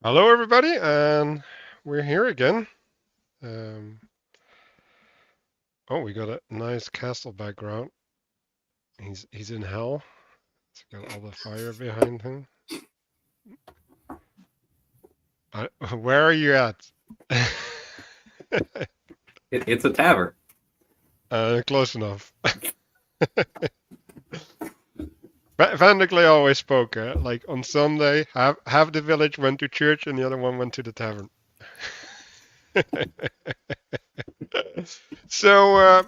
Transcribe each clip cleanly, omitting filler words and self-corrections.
Hello, everybody, and we're here again. Um, oh, we got a nice castle background. He's in hell. He's got all the fire behind him. Where are you at? It's a tavern. Close enough. Vandiclay always spoke. Like on Sunday, half the village went to church and the other one went to the tavern. So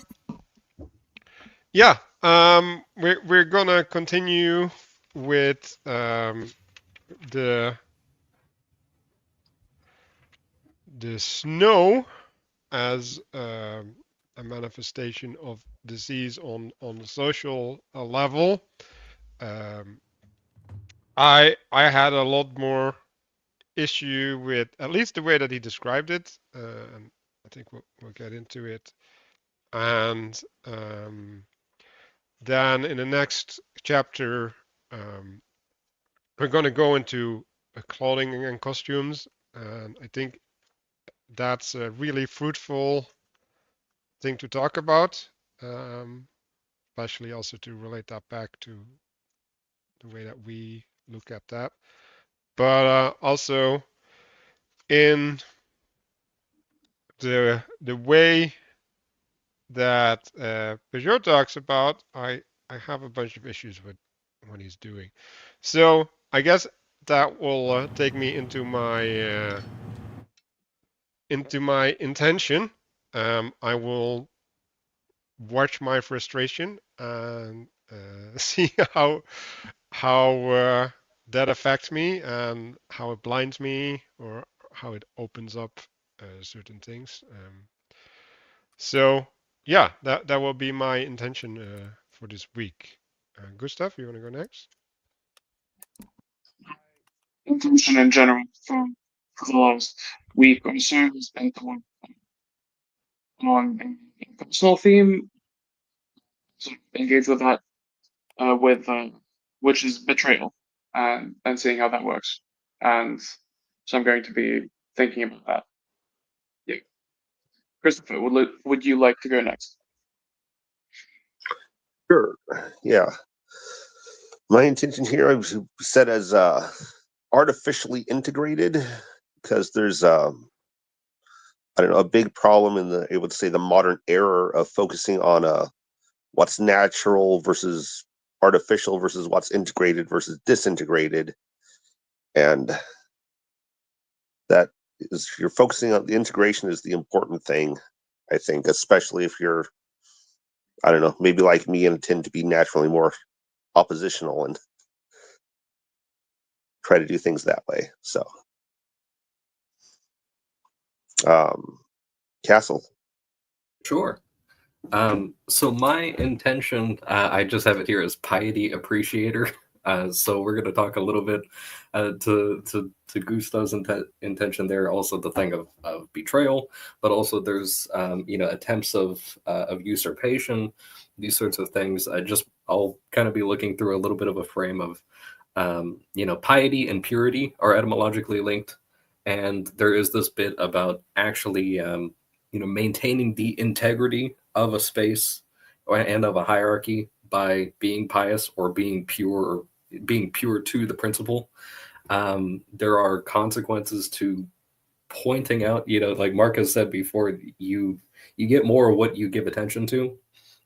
yeah, we're gonna continue with the snow as a manifestation of disease on the social level. Um, I had a lot more issue with at least the way that he described it, and I think we'll get into it. And then in the next chapter, um, we're going to go into clothing and costumes, and I think that's a really fruitful thing to talk about, um, especially also to relate that back to the way that we look at that. But also in the way that Pageau talks about, I have a bunch of issues with what he's doing. So I guess that will take me into my intention. I will watch my frustration and see how that affects me and how it blinds me or how it opens up certain things. So yeah, that will be my intention for this week. Gustav, you want to go next? Intention in general for the last week or so has been to work on a personal theme, so engage with that, with which is betrayal, and seeing how that works. And so I'm going to be thinking about that. Yeah, Christopher, would you like to go next? Sure. Yeah. My intention here I've set as artificially integrated because there's I don't know, a big problem in I would say the modern era of focusing on what's natural versus artificial versus what's integrated versus disintegrated. And that is, you're focusing on the integration is the important thing, I think, especially if you're, I don't know, maybe like me and tend to be naturally more oppositional and try to do things that way. So, Castle. Sure. So my intention, I just have it here as piety appreciator. So we're going to talk a little bit to Gustav's intention there, also the thing of betrayal, but also there's attempts of usurpation, these sorts of things. I'll kind of be looking through a little bit of a frame of piety and purity are etymologically linked, and there is this bit about actually maintaining the integrity of a space and of a hierarchy by being pious or being pure to the principle. There are consequences to pointing out, like Mark has said before, you get more of what you give attention to.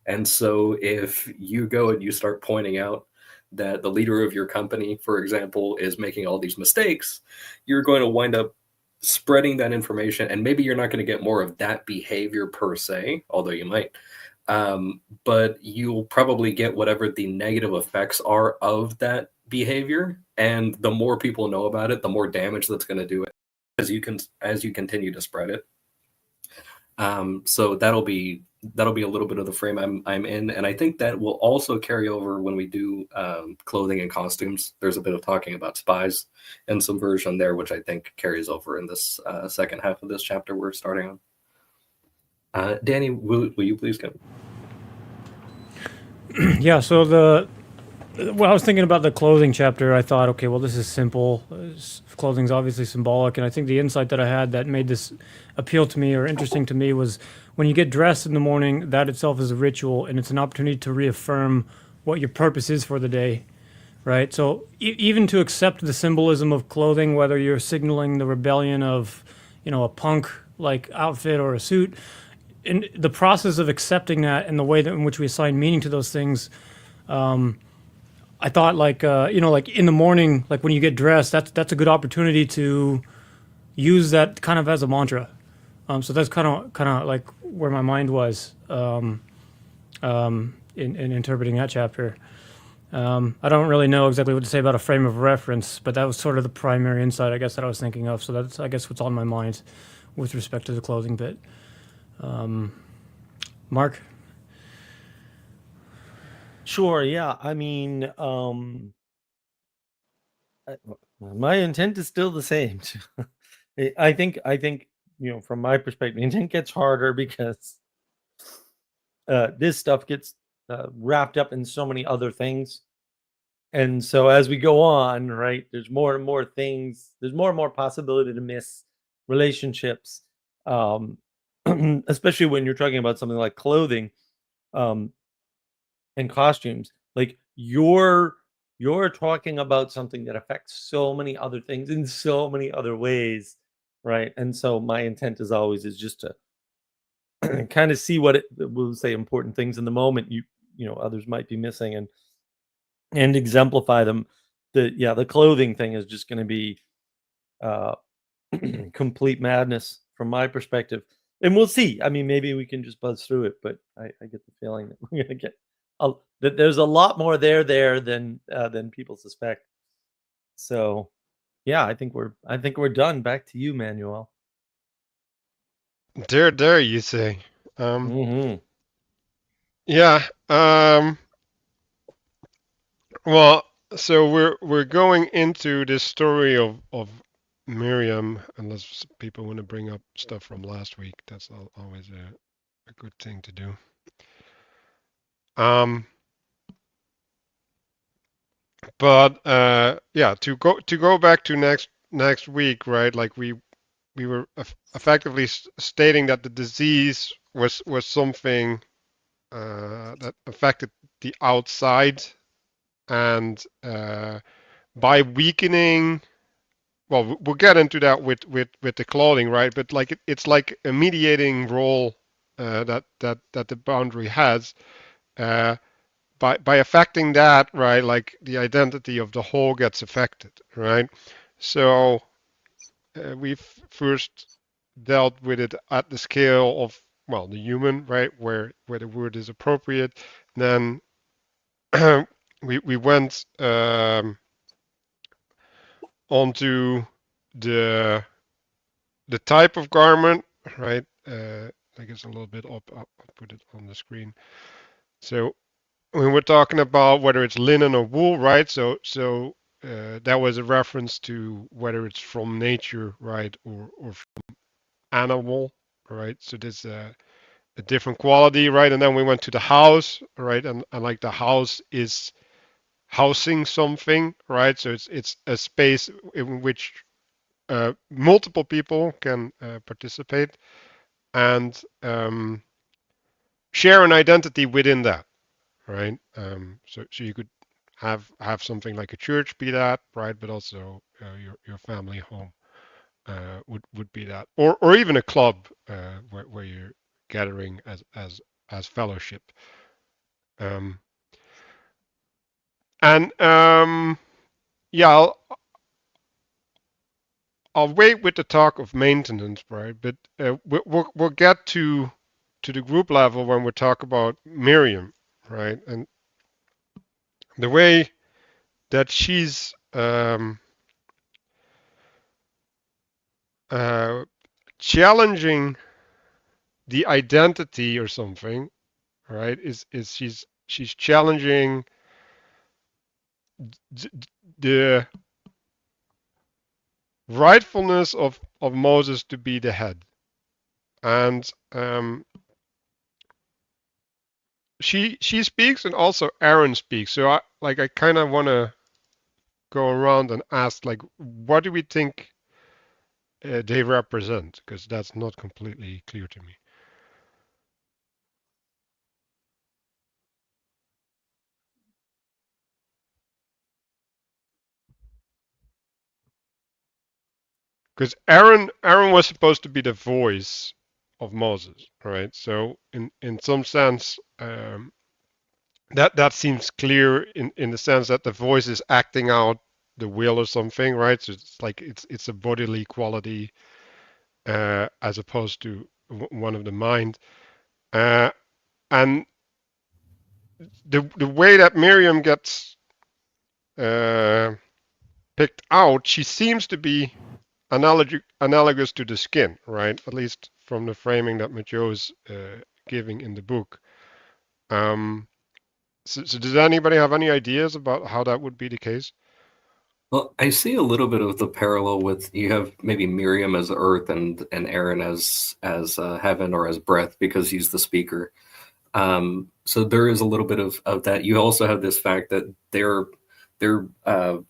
And so if you go and you start pointing out that the leader of your company, for example, is making all these mistakes, you're going to wind up spreading that information, and maybe you're not going to get more of that behavior per se, although you might, but you'll probably get whatever the negative effects are of that behavior, and the more people know about it, the more damage that's going to do it as you continue to spread it. So that'll be a little bit of the frame I'm in, and I think that will also carry over when we do clothing and costumes. There's a bit of talking about spies and subversion there, which I think carries over in this second half of this chapter we're starting on. Danny, will you please go? Yeah, so When I was thinking about the clothing chapter, I thought, okay, well, this is simple. Clothing's obviously symbolic, and I think the insight that I had that made this appeal to me or interesting to me was when you get dressed in the morning, that itself is a ritual, and it's an opportunity to reaffirm what your purpose is for the day, right? So even to accept the symbolism of clothing, whether you're signaling the rebellion of, a punk like outfit or a suit, in the process of accepting that and the way that in which we assign meaning to those things, I thought like like in the morning, like when you get dressed, that's a good opportunity to use that kind of as a mantra. So that's kind of like where my mind was in interpreting that chapter. I don't really know exactly what to say about a frame of reference, but that was sort of the primary insight, I guess, that I was thinking of. So that's, I guess, what's on my mind with respect to the clothing bit. Mark? Sure. Yeah. I mean, my intent is still the same. I think, from my perspective, intent gets harder because this stuff gets wrapped up in so many other things. And so as we go on, right, there's more and more things, there's more and more possibility to miss relationships, especially when you're talking about something like clothing and costumes. Like you're talking about something that affects so many other things in so many other ways, right? And so my intent is just to kind of see what it will say important things in the moment others might be missing and exemplify them. The clothing thing is just going to be complete madness from my perspective, and we'll see. I mean, maybe we can just buzz through it, but I get the feeling that we're going to get that there's a lot more there than people suspect. So, yeah, I think we're done. Back to you, Manuel. There, you say. Mm-hmm. Yeah. Well, so we're going into this story of Miriam, unless people want to bring up stuff from last week. That's always a good thing to do. But yeah, to go back to next week, right? Like we were effectively stating that the disease was something that affected the outside, and by weakening, well, we'll get into that with the clothing, right? But like it's like a mediating role that the boundary has. By affecting that, right, like the identity of the whole gets affected, right? So we've first dealt with it at the scale of, well, the human, right, where the word is appropriate. Then we went onto the type of garment, right? I guess a little bit up. I'll put it on the screen. So when we're talking about whether it's linen or wool, right? So that was a reference to whether it's from nature, right, or from animal, right? So there's a different quality, right? And then we went to the house, right? And like the house is housing something, right? So it's a space in which multiple people can participate and share an identity within that, right? So you could have something like a church be that, right? But also your family home would be that, or even a club where you're gathering as fellowship. And yeah, I'll wait with the talk of maintenance, right? But we'll get to the group level when we talk about Miriam, right? And the way that she's challenging the identity or something, right? Is she's challenging the rightfulness of Moses to be the head, and she speaks, and also Aaron speaks. So like I kind of want to go around and ask, like, what do we think they represent? Because that's not completely clear to me. Because Aaron was supposed to be the voice of Moses, right? So in some sense, that seems clear in the sense that the voice is acting out the will or something, right? So it's like it's a bodily quality as opposed to one of the mind. And the way that Miriam gets uh, picked out, she seems to be analogous to the skin, right? At least from the framing that Matthieu is giving in the book. So does anybody have any ideas about how that would be the case? Well, I see a little bit of the parallel with you have maybe Miriam as earth and Aaron as heaven or as breath because he's the speaker. So there is a little bit of that. You also have this fact that they're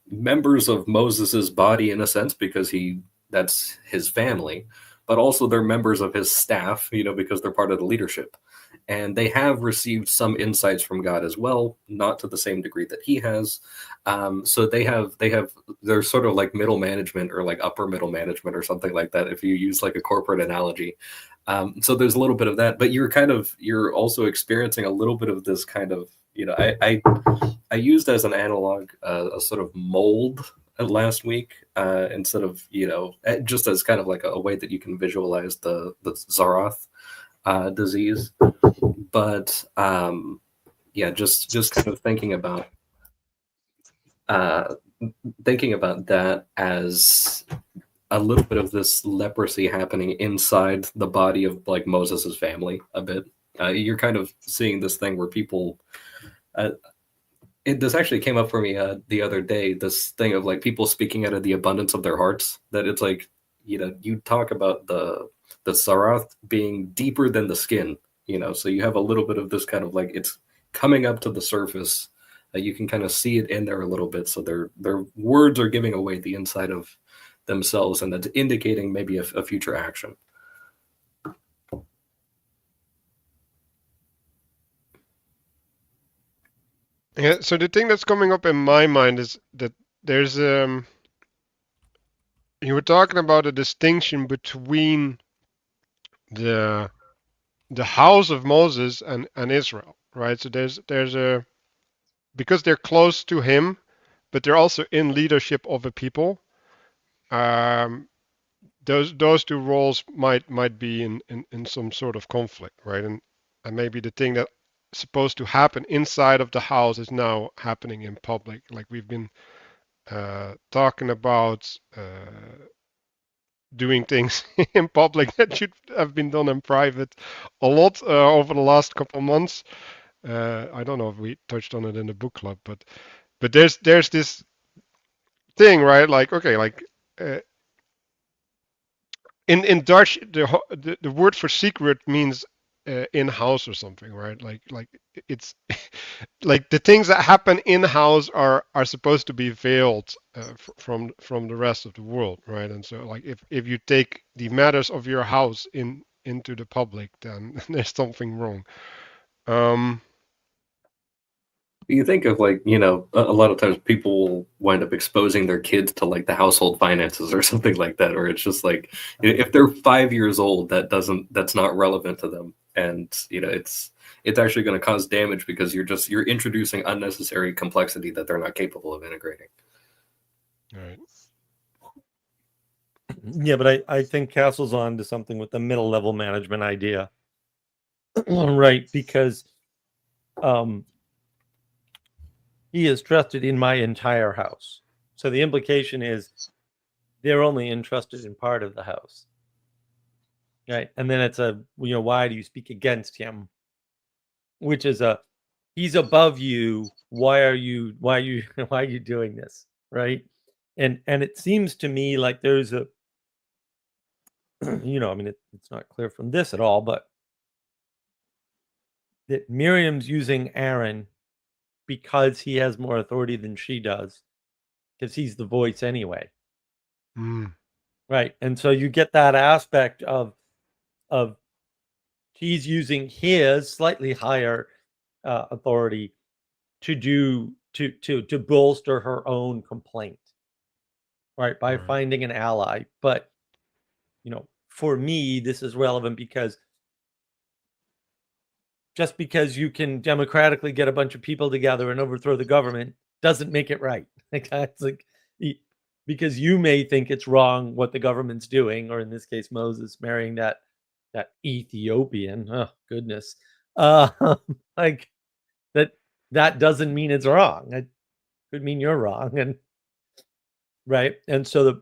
members of Moses's body in a sense because that's his family, but also they're members of his staff, because they're part of the leadership. And they have received some insights from God as well, not to the same degree that he has. So they're sort of like middle management or like upper middle management or something like that, if you use like a corporate analogy. So there's a little bit of that, but you're also experiencing a little bit of this kind of, I used as an analog a sort of mold last week instead of, just as kind of like a way that you can visualize the Zaroth disease. But just kind of thinking about that as a little bit of this leprosy happening inside the body of like Moses's family a bit. You're kind of seeing this thing where people this actually came up for me the other day, this thing of like people speaking out of the abundance of their hearts, that it's like, you talk about the Sarath being deeper than the skin, so you have a little bit of this kind of like it's coming up to the surface. You can kind of see it in there a little bit. So their words are giving away the inside of themselves, and that's indicating maybe a future action. Yeah, so the thing that's coming up in my mind is that there's you were talking about a distinction between the house of Moses and Israel, right? So there's a because they're close to him, but they're also in leadership of a people. Those two roles might be in some sort of conflict, right? And maybe the thing that's supposed to happen inside of the house is now happening in public, like we've been talking about doing things in public that should have been done in private a lot over the last couple of months. I don't know if we touched on it in the book club, but there's this thing, right? Like, okay, like uh, in Dutch, the word for secret means in house or something, right? Like it's like the things that happen in house are supposed to be veiled from the rest of the world, right? And so like if you take the matters of your house into the public, then there's something wrong. You think of like, a lot of times people will wind up exposing their kids to like the household finances or something like that, or it's just like if they're 5 years old, that's not relevant to them, and it's actually going to cause damage because you're introducing unnecessary complexity that they're not capable of integrating. Right. Yeah, but I think Castle's on to something with the middle level management idea. Right, because he is trusted in my entire house. So the implication is they're only entrusted in part of the house. Right. And then it's why do you speak against him? Which is he's above you. Why are you doing this? Right. And it seems to me like there's a it's not clear from this at all, but that Miriam's using Aaron because he has more authority than she does, because he's the voice anyway. Mm. Right. And so you get that aspect of she's using his slightly higher authority to bolster her own complaint, right, by Right. finding an ally. But for me, this is relevant because just because you can democratically get a bunch of people together and overthrow the government doesn't make it right. Like, that's like, because you may think it's wrong what the government's doing, or in this case, Moses marrying that Ethiopian. Oh goodness, like that doesn't mean it's wrong. It could mean you're wrong, and right. And so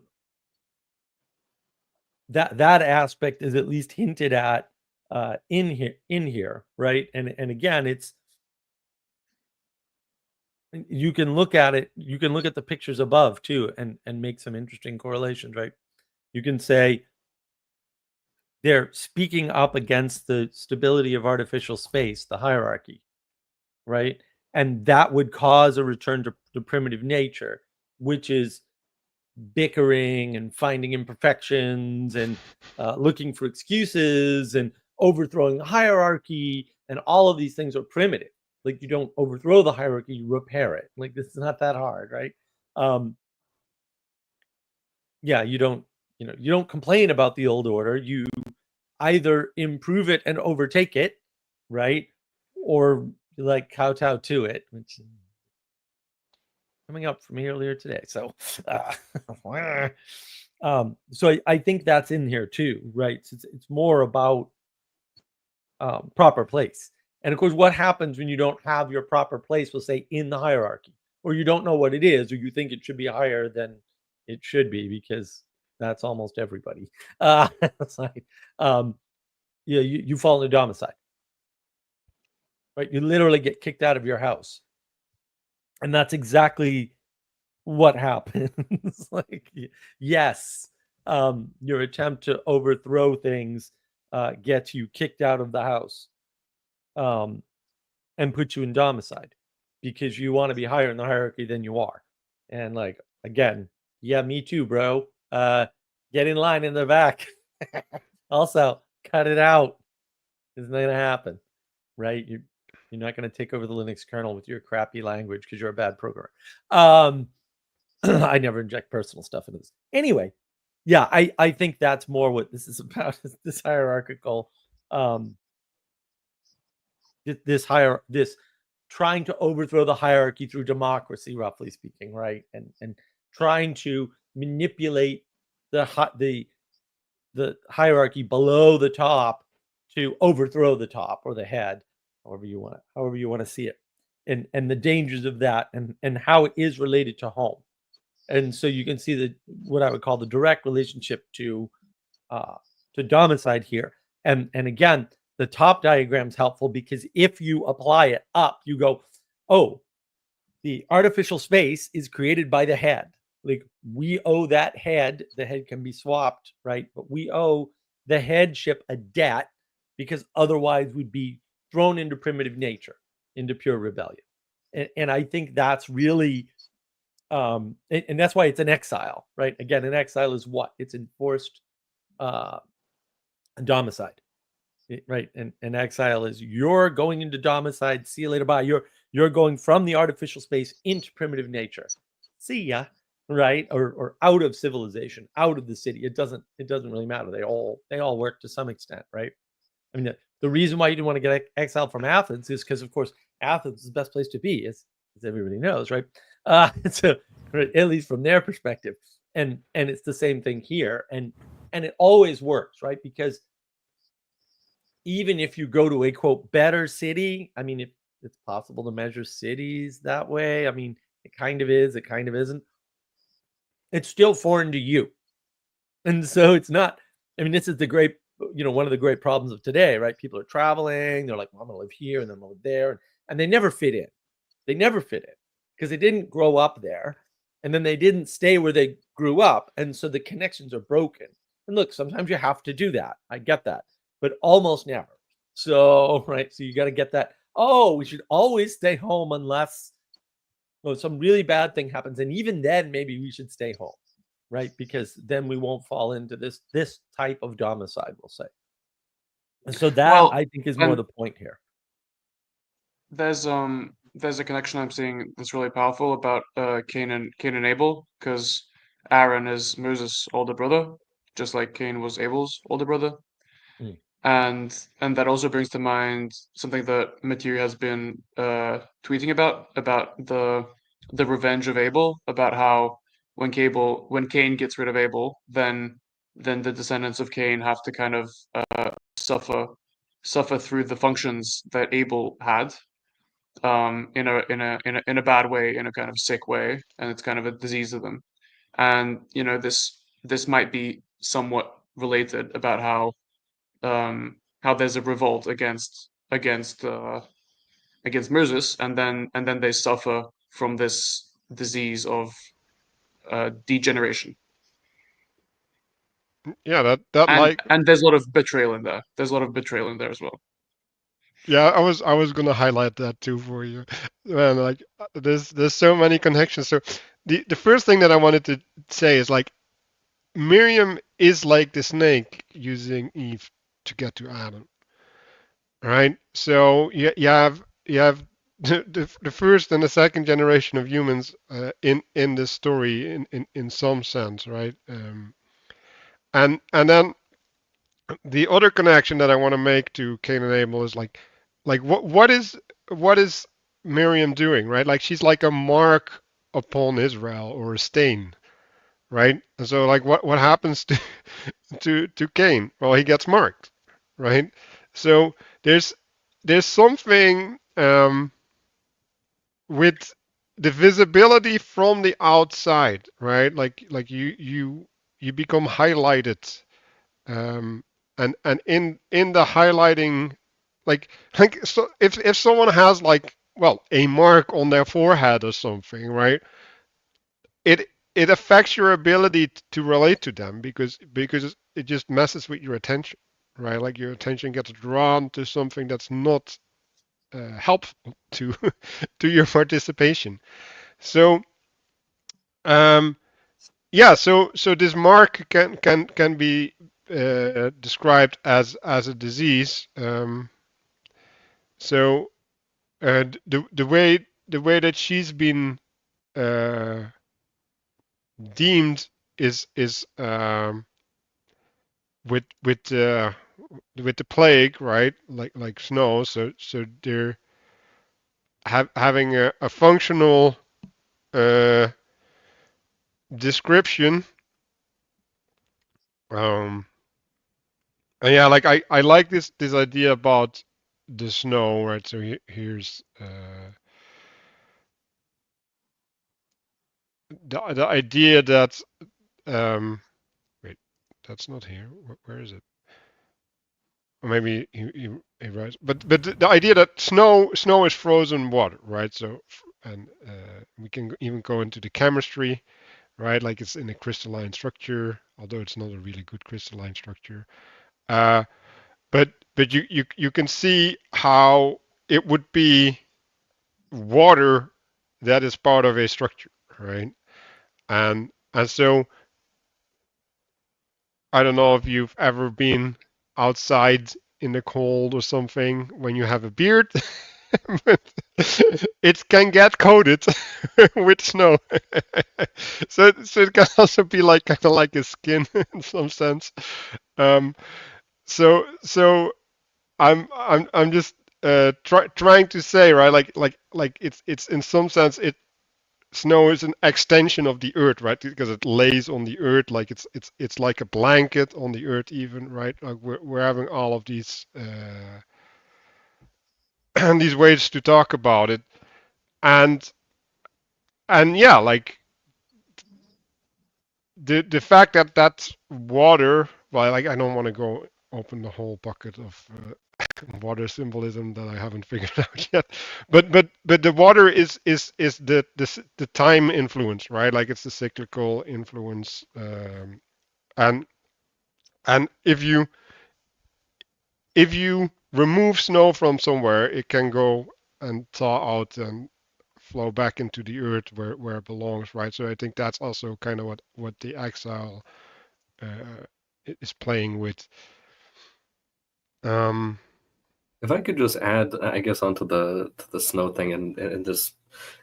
that aspect is at least hinted at in here, right? And again, it's, you can look at it, you can look at the pictures above too, and make some interesting correlations, right? You can say they're speaking up against the stability of artificial space, the hierarchy, right? And that would cause a return to primitive nature, which is bickering and finding imperfections and looking for excuses and overthrowing the hierarchy, and all of these things are primitive. Like, you don't overthrow the hierarchy, you repair it. Like, this is not that hard, right? Yeah, you don't complain about the old order. You either improve it and overtake it, right? Or like kowtow to it, which coming up for me earlier today. So, so I think that's in here too, right? It's more about proper place. And of course, what happens when you don't have your proper place, we'll say, in the hierarchy, or you don't know what it is, or you think it should be higher than it should be, because that's almost everybody. It's like, you fall into domicile, right? You literally get kicked out of your house. And that's exactly what happens. Like, yes, your attempt to overthrow things gets you kicked out of the house, and put you in domicile, because you want to be higher in the hierarchy than you are. And like, again, yeah, me too, bro. Get in line in the back. Also, cut it out. It's not gonna happen, right? You're not gonna take over the Linux kernel with your crappy language because you're a bad programmer. I never inject personal stuff into this. Anyway, yeah, I think that's more what this is about, is this hierarchical, this trying to overthrow the hierarchy through democracy, roughly speaking, right? And trying to manipulate the hierarchy below the top to overthrow the top, or the head, however you want to see it, and the dangers of that, and how it is related to home. And so you can see what I would call the direct relationship to domicide here. And again, the top diagram is helpful, because if you apply it up, you go, oh, the artificial space is created by the head. Like, we owe that head. The head can be swapped, right? But we owe the headship a debt, because otherwise we'd be thrown into primitive nature, into pure rebellion. And I think that's really, and that's why it's an exile, right? Again, an exile is what? It's enforced domicile, right? And exile is, you're going into domicile. See you later, bye. You're going from the artificial space into primitive nature. See ya, right? Or out of civilization, out of the city. It doesn't really matter. They all work to some extent, right? I mean, the reason why you didn't want to get exiled from Athens is because, of course, Athens is the best place to be, as everybody knows, right? So, right, at least from their perspective, and it's the same thing here, and it always works, right? Because even if you go to a, quote, better city, I mean, it's possible to measure cities that way. I mean, it kind of is, it kind of isn't. It's still foreign to you, and so it's not. I mean, this is the great, one of the great problems of today, right? People are traveling. They're like, well, I'm going to live here and then I'll live there. And they never fit in. They never fit in because they didn't grow up there. And then they didn't stay where they grew up. And so the connections are broken. And look, sometimes you have to do that. I get that, but almost never. So, right. So you got to get that. Oh, we should always stay home unless or some really bad thing happens, and even then maybe we should stay home, right? Because then we won't fall into this type of domicide, we'll say. And so that Well, I think is more and the point here. there's a connection I'm seeing that's really powerful about Cain and Abel, because Aaron is Moses' older brother, just like Cain was Abel's older brother. Mm. And that also brings to mind something that Matthieu has been tweeting about the revenge of Abel, about how when Cain gets rid of Abel, then the descendants of Cain have to kind of suffer suffer through the functions that Abel had, in a bad way, in a kind of sick way, and it's kind of a disease of them. And this might be somewhat related about how there's a revolt against Moses, and then they suffer from this disease of degeneration. Yeah, that And like and there's a lot of betrayal in there. There's a lot of betrayal in there as well. yeah, I was gonna highlight that too for you. Man, like there's so many connections. So the first thing that I wanted to say is like Miriam is like the snake using Eve to get to Adam, right? So you have the first and the second generation of humans in this story in some sense, right? And then the other connection that I want to make to Cain and Abel is like what is Miriam doing, right? Like she's like a mark upon Israel or a stain, right? And so like what happens to to Cain? Well, he gets marked, right? So there's something with the visibility from the outside, right? Like you become highlighted, um, and in the highlighting, like so if someone has like well a mark on their forehead or something, right? It it affects your ability to relate to them because it just messes with your attention, right? Like your attention gets drawn to something that's not helpful to to your participation. So um, yeah, so this mark can be described as a disease. So the way that she's been uh, deemed is with the plague, right? Like snow. So they're having a functional uh, description. Um, and yeah, like I like this idea about the snow, right? So here's the idea that wait, that's not here. Where is it? Or maybe he writes, but the idea that snow is frozen water, right? So and we can even go into the chemistry, right? Like it's in a crystalline structure, although it's not a really good crystalline structure. Uh, but you can see how it would be water that is part of a structure, right? And so I don't know if you've ever been outside in the cold or something when you have a beard. But it can get coated with snow. So it can also be like kind of like a skin in some sense. Um, so I'm just trying to say, right, like it's in some sense it snow is an extension of the earth, right? Because it lays on the earth, like it's like a blanket on the earth, even, right? Like we're having all of these these ways to talk about it, and yeah, like the fact that that's water. Well, like I don't want to go open the whole bucket of water symbolism that I haven't figured out yet. But the water is the time influence, right? Like it's the cyclical influence, and if you remove snow from somewhere, it can go and thaw out and flow back into the earth where it belongs, right? So I think that's also kind of what the exile is playing with. If I could just add, I guess, onto the snow thing and this,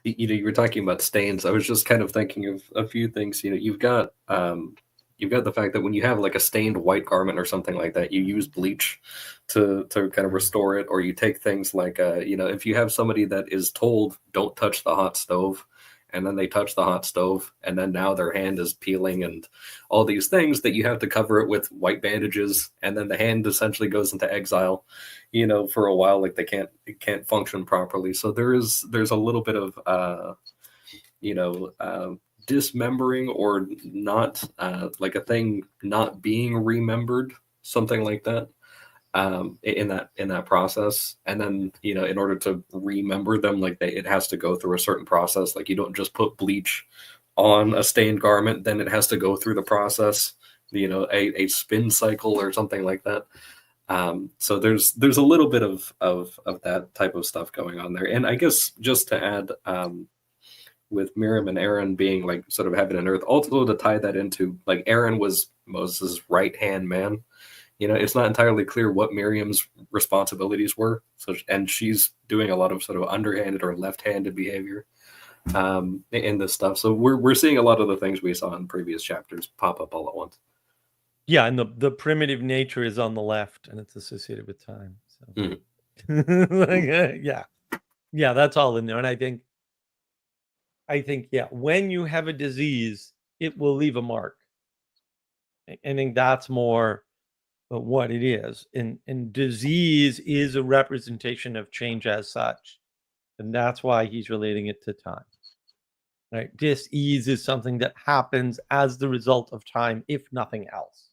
you were talking about stains. I was just kind of thinking of a few things. You've got the fact that when you have like a stained white garment or something like that, you use bleach to kind of restore it, or you take things like if you have somebody that is told don't touch the hot stove, and then they touch the hot stove, and then now their hand is peeling and all these things, that you have to cover it with white bandages, and then the hand essentially goes into exile, for a while, like it can't function properly. So there's a little bit of dismembering, or not, like a thing not being remembered, something like that, in that process. And then in order to remember them, like it has to go through a certain process. Like you don't just put bleach on a stained garment, then it has to go through the process, a spin cycle or something like that. So there's a little bit of that type of stuff going on there. And I guess just to add, with Miriam and Aaron being like sort of heaven and earth, also to tie that into, like, Aaron was Moses' right hand man. It's not entirely clear what Miriam's responsibilities were. So, and she's doing a lot of sort of underhanded or left-handed behavior in this stuff. So we're seeing a lot of the things we saw in previous chapters pop up all at once. Yeah, and the primitive nature is on the left, and it's associated with time. So, yeah, that's all in there. And I think, yeah, when you have a disease, it will leave a mark. I think that's more what it is. And disease is a representation of change as such. And that's why he's relating it to time. Right? Dis-ease is something that happens as the result of time, if nothing else.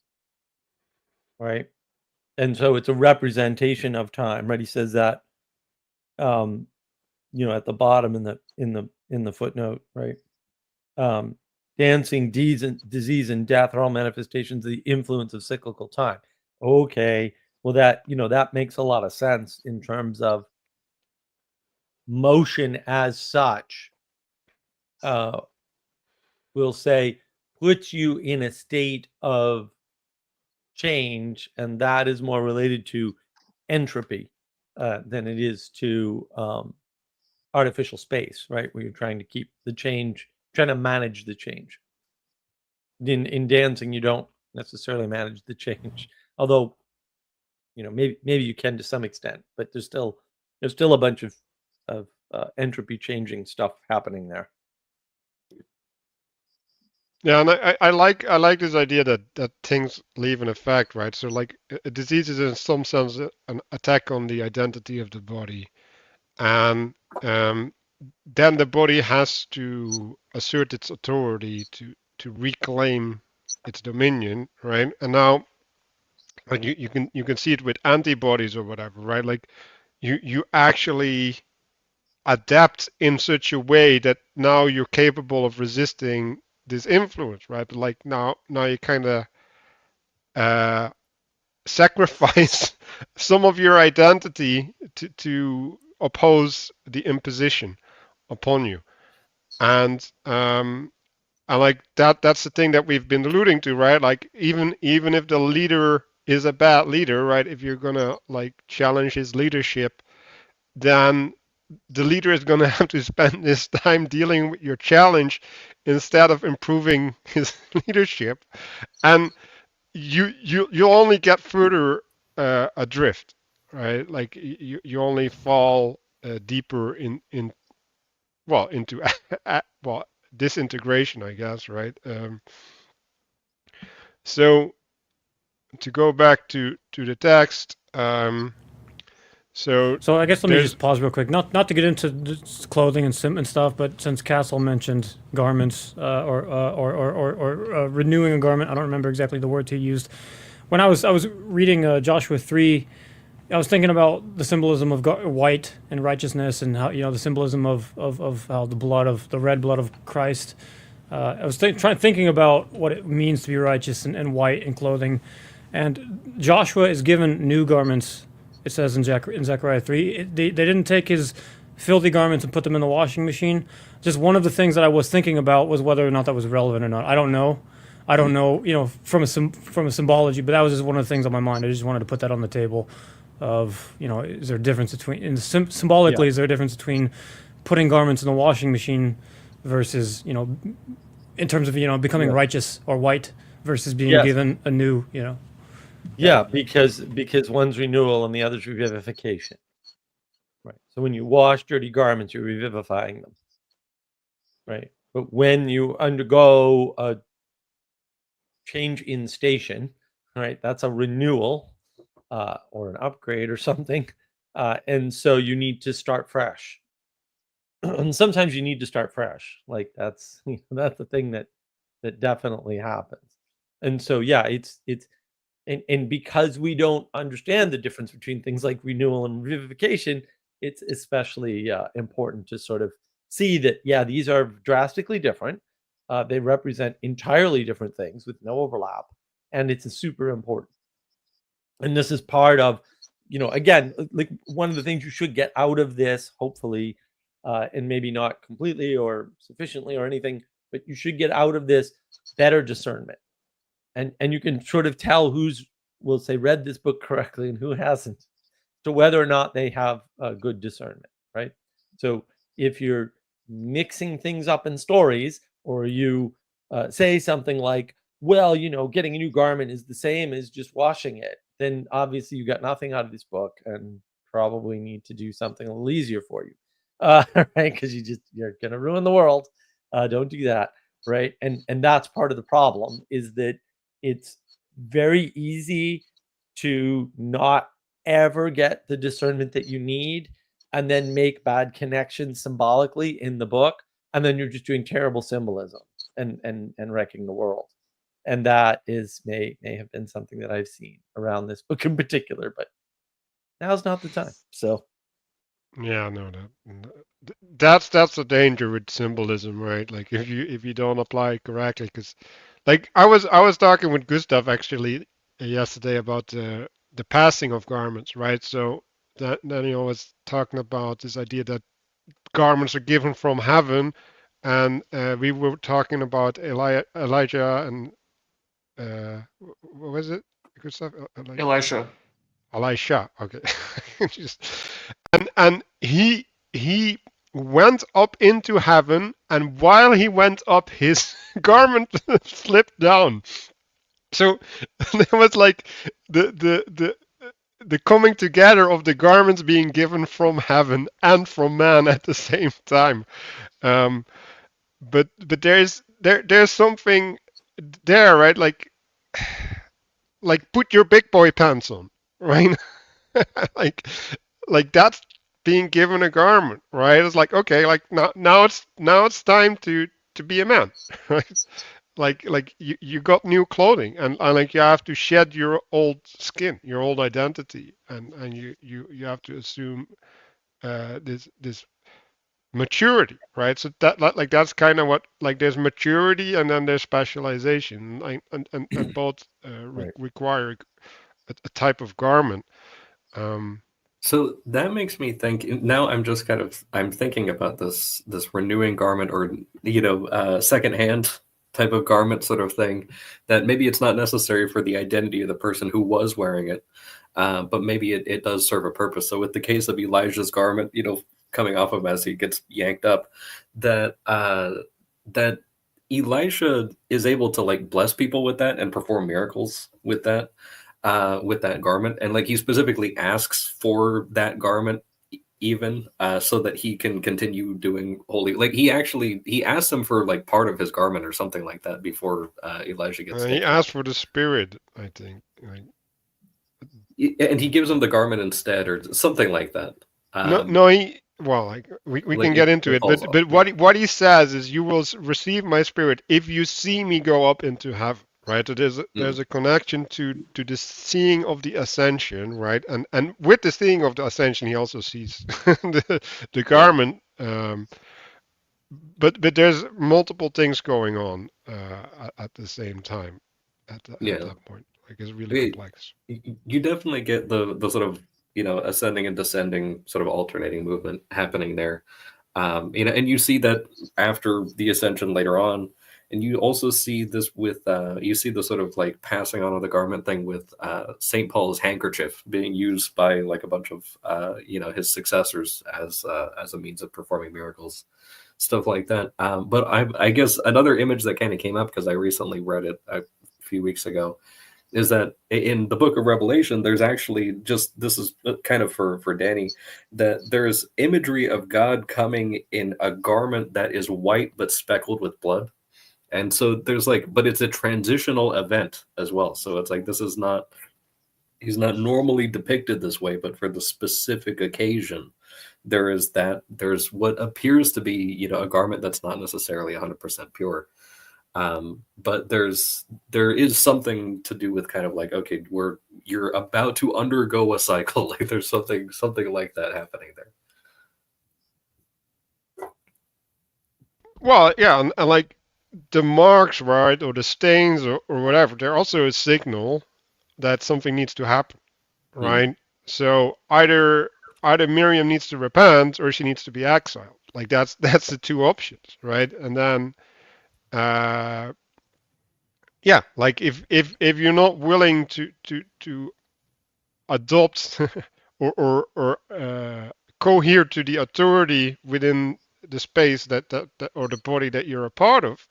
Right? And so it's a representation of time, right? He says that at the bottom in the footnote, right? Dancing, disease, and death are all manifestations of the influence of cyclical time. Okay, well, that makes a lot of sense in terms of motion as such. We'll say puts you in a state of change, and that is more related to entropy than it is to artificial space, right? Where you're trying to keep the change, trying to manage the change. In dancing, you don't necessarily manage the change, although maybe you can to some extent, but there's still a bunch of entropy changing stuff happening there. Yeah, and I like this idea that things leave an effect, right? So like a disease is in some sense an attack on the identity of the body, and then the body has to assert its authority to reclaim its dominion, right? And now, like you can see it with antibodies or whatever, right? Like you actually adapt in such a way that now you're capable of resisting this influence, right? Like now you kind of sacrifice some of your identity to oppose the imposition upon you, and like that's the thing that we've been alluding to, right? Like even if the leader is a bad leader, right? If you're gonna like challenge his leadership, then the leader is gonna have to spend this time dealing with your challenge instead of improving his leadership, and you'll only get further adrift, right? Like you only fall deeper into disintegration, I guess, right? So to go back to the text, so I guess let me just pause real quick, not to get into clothing and stuff, but since Castle mentioned garments or renewing a garment, I don't remember exactly the words he used. When I was reading Joshua 3, I was thinking about the symbolism of white and righteousness, and how the symbolism of how the red blood of Christ. I was thinking about what it means to be righteous and white in clothing, and Joshua is given new garments. It says in Zechariah 3, they didn't take his filthy garments and put them in the washing machine. Just one of the things that I was thinking about was whether or not that was relevant or not. I don't know. I don't know, from a symbology, but that was just one of the things on my mind. I just wanted to put that on the table of, is there a difference between, symbolically, is there a difference between putting garments in the washing machine versus, in terms of, becoming righteous or white versus being given a new, Yeah, because one's renewal and the other's revivification. Right. So when you wash dirty garments, you're revivifying them. Right. But when you undergo a change in station, right, that's a renewal or an upgrade or something. And so you need to start fresh. And sometimes you need to start fresh. Like that's the thing that definitely happens. And so yeah, it's and because we don't understand the difference between things like renewal and revivification, it's especially important to sort of see that, yeah, these are drastically different. They represent entirely different things with no overlap, and it's super important. And this is part of, again, like one of the things you should get out of this, hopefully, and maybe not completely or sufficiently or anything, but you should get out of this better discernment. And you can sort of tell who's, we'll say, read this book correctly and who hasn't, to whether or not they have good discernment, right? So if you're mixing things up in stories, or you say something like, well, getting a new garment is the same as just washing it, then obviously you got nothing out of this book and probably need to do something a little easier for you, right? Because you're going to ruin the world. Don't do that, right? And that's part of the problem, is that it's very easy to not ever get the discernment that you need and then make bad connections symbolically in the book, and then you're just doing terrible symbolism and wrecking the world. And that may have been something that I've seen around this book in particular, but now's not the time. So Yeah, no, that's the danger with symbolism, right? Like if you don't apply it correctly, because like I was talking with Gustav actually yesterday about the passing of garments, right? So that Daniel was talking about this idea that garments are given from heaven, and we were talking about Elijah and what was it, Gustav? Elisha. Elisha, okay. Just, and he went up into heaven, and while he went up, his garment slipped down. So there was like the coming together of the garments being given from heaven and from man at the same time. But there's something there, right? Like put your big boy pants on, right? like that's being given a garment, right? It's like, okay, like now it's time to be a man, right? Like you got new clothing, and like you have to shed your old skin, your old identity, and you have to assume this maturity, right? So like that's kind of what, like, there's maturity and then there's specialization, and both require a type of garment. So that makes me think. Now I'm thinking about this renewing garment, or secondhand type of garment sort of thing, that maybe it's not necessary for the identity of the person who was wearing it, but maybe it does serve a purpose. So with the case of Elijah's garment, coming off of as he gets yanked up, that Elisha is able to like bless people with that and perform miracles with that garment, and like he specifically asks for that garment even so that he can continue doing holy. Like he asked him for like part of his garment or something like that before Elijah gets He asked for the spirit, I think, right? And he gives him the garment instead, or something like that. No, well, like we can get into it, but what he says is, you will receive my spirit if you see me go up into heaven, right? So there's a connection to the seeing of the ascension, right? And with the seeing of the ascension, he also sees the garment. But there's multiple things going on at the same time at that point. Like, it's really complex. You definitely get the sort of ascending and descending, sort of alternating movement happening there. And you see that after the ascension later on, and you also see this with you see the sort of like passing on of the garment thing with St. Paul's handkerchief being used by like a bunch of his successors as a means of performing miracles, stuff like that. But I guess another image that kind of came up because I recently read it a few weeks ago is that in the book of Revelation, there's actually this is kind of for Danny, that there's imagery of God coming in a garment that is white but speckled with blood. And so there's but it's a transitional event as well. So it's like, he's not normally depicted this way, but for the specific occasion, there's what appears to be, a garment that's not necessarily 100% pure. But there is something to do with kind of like, okay, you're about to undergo a cycle. Like there's something like that happening there. Well, yeah, and like the marks, right, or the stains or whatever, they're also a signal that something needs to happen, right? So either Miriam needs to repent or she needs to be exiled. Like that's the two options, right? And then yeah, like if you're not willing to adopt or cohere to the authority within the space that or the body that you're a part of,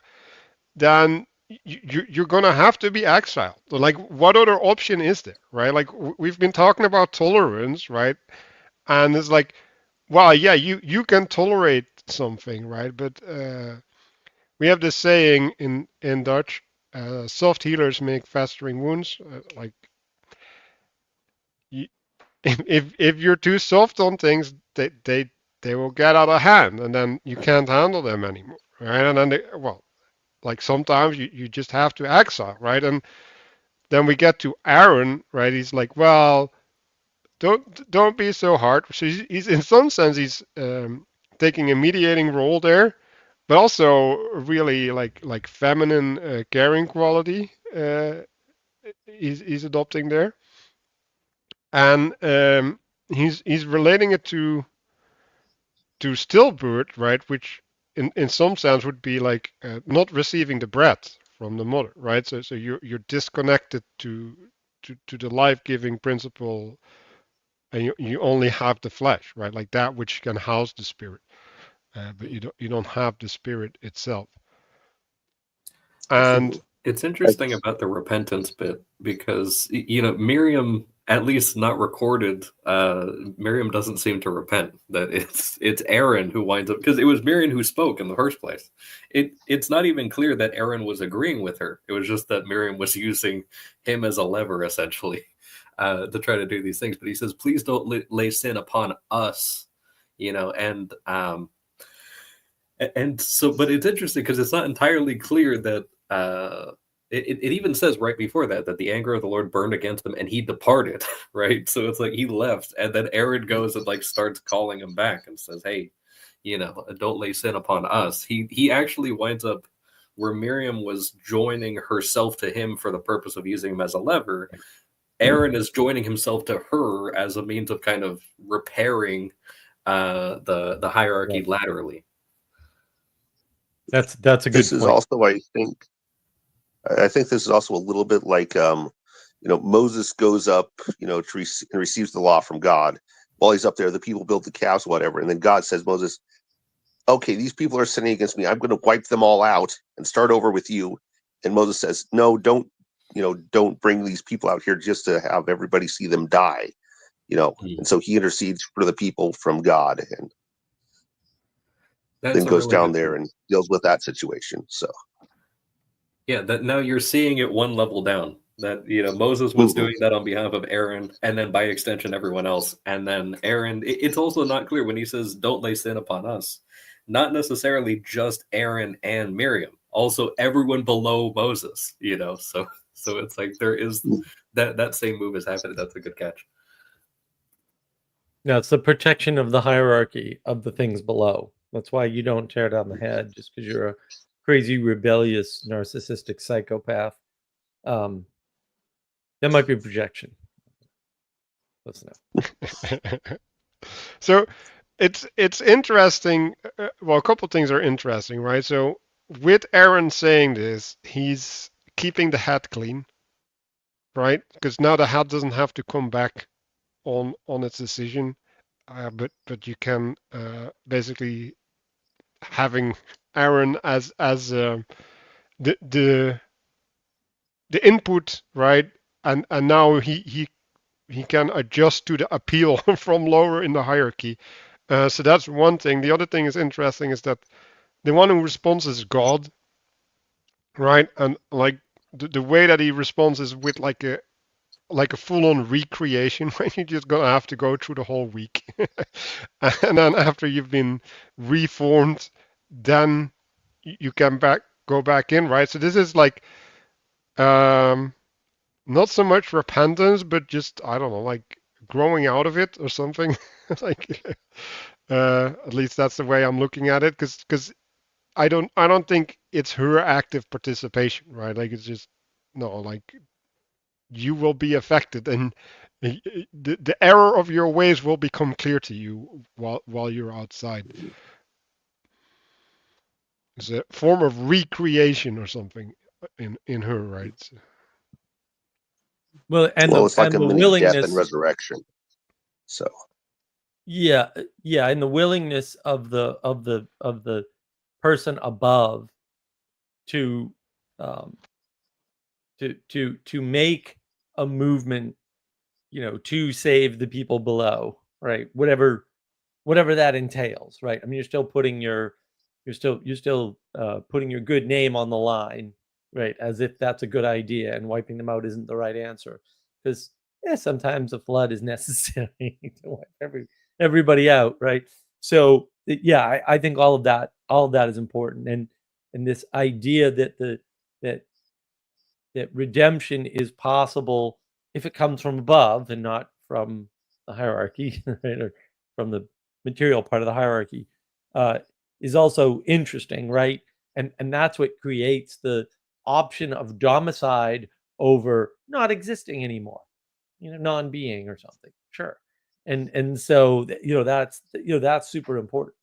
then you're gonna have to be exiled. Like, what other option is there, right? Like we've been talking about tolerance, right? And it's like, well, yeah, you can tolerate something, right? But we have this saying in Dutch, soft healers make festering wounds. Like, if you're too soft on things, they will get out of hand, and then you can't handle them anymore, right? And then like sometimes you just have to exile, right? And then we get to Aaron, right? He's like, well, don't be so hard. So he's in some sense he's taking a mediating role there, but also really like feminine caring quality he's adopting there, and he's relating it to stillbirth, right? Which in some sense would be like not receiving the breath from the mother, right? So you're disconnected to the life-giving principle, and you only have the flesh, right? Like that which can house the spirit, but you don't have the spirit itself. And It's interesting about the repentance bit because Miriam, at least not recorded, Miriam doesn't seem to repent. That it's Aaron who winds up, because it was Miriam who spoke in the first place. It's not even clear that Aaron was agreeing with her. It was just that Miriam was using him as a lever essentially to try to do these things. But he says, "Please don't lay sin upon us," and so, but it's interesting because it's not entirely clear that it even says right before that the anger of the Lord burned against him and he departed, right? So it's like he left, and then Aaron goes and like starts calling him back and says, "Hey, don't lay sin upon us." He actually winds up where Miriam was joining herself to him for the purpose of using him as a lever. Aaron is joining himself to her as a means of kind of repairing the hierarchy laterally. That's a good point. This is also, I think this is also a little bit like, Moses goes up, to receives the law from God. While he's up there, the people build the calves, whatever. And then God says, Moses, okay, these people are sinning against me. I'm going to wipe them all out and start over with you. And Moses says, no, don't bring these people out here just to have everybody see them die, And so he intercedes for the people from God, and then goes down there and deals with that situation. So yeah, that now you're seeing it one level down. That Moses was doing that on behalf of Aaron, and then by extension everyone else. And then Aaron, it's also not clear when he says don't lay sin upon us, not necessarily just Aaron and Miriam, also everyone below Moses, so it's like there is that same move is happening. That's a good catch. Yeah, it's the protection of the hierarchy of the things below. That's why you don't tear down the head just because you're a crazy, rebellious, narcissistic psychopath. That might be a projection. Close enough. So it's interesting. Well, a couple things are interesting, right? So with Aaron saying this, he's keeping the hat clean, right? Because now the hat doesn't have to come back on its decision, but you can basically having Aaron as the the input, right? And now he can adjust to the appeal from lower in the hierarchy. So that's one thing. The other thing is interesting is that the one who responds is God, right? And like the way that he responds is with like a full-on recreation, right? You're just gonna have to go through the whole week, and then after you've been reformed, then you can go back in, right? So this is like not so much repentance, but just I don't know, like growing out of it or something. Like at least that's the way I'm looking at it, because I don't think it's her active participation, right? Like it's just no, like you will be affected, and the error of your ways will become clear to you while you're outside. It's a form of recreation or something in her, right? Well, and Well, it's like a the mini death and willingness, resurrection. So yeah, and the willingness of the person above to to make a movement, to save the people below, right? Whatever that entails, right? I mean, you're still putting your putting your good name on the line, right? As if that's a good idea, and wiping them out isn't the right answer, because sometimes a flood is necessary to wipe everybody out, right? So yeah, I think all of that is important, and this idea that that redemption is possible if it comes from above and not from the hierarchy, right, or from the material part of the hierarchy, is also interesting, right? And that's what creates the option of domicide over not existing anymore, non-being or something. Sure. And so that's super important.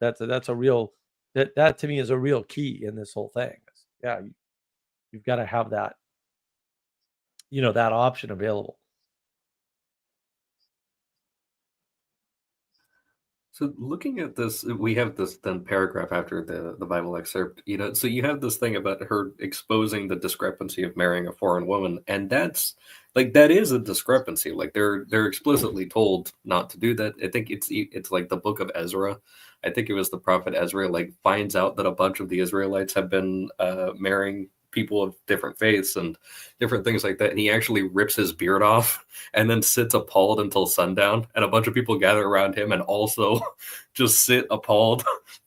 That's a real that to me is a real key in this whole thing. Yeah, you've got to have that that option available. So looking at this, we have this then paragraph after the Bible excerpt, so you have this thing about her exposing the discrepancy of marrying a foreign woman, and that's like that is a discrepancy. Like they're explicitly told not to do that. I think it's like the book of Ezra. I think it was the prophet Ezra like finds out that a bunch of the Israelites have been marrying people of different faiths and different things like that, and he actually rips his beard off and then sits appalled until sundown, and a bunch of people gather around him and also just sit appalled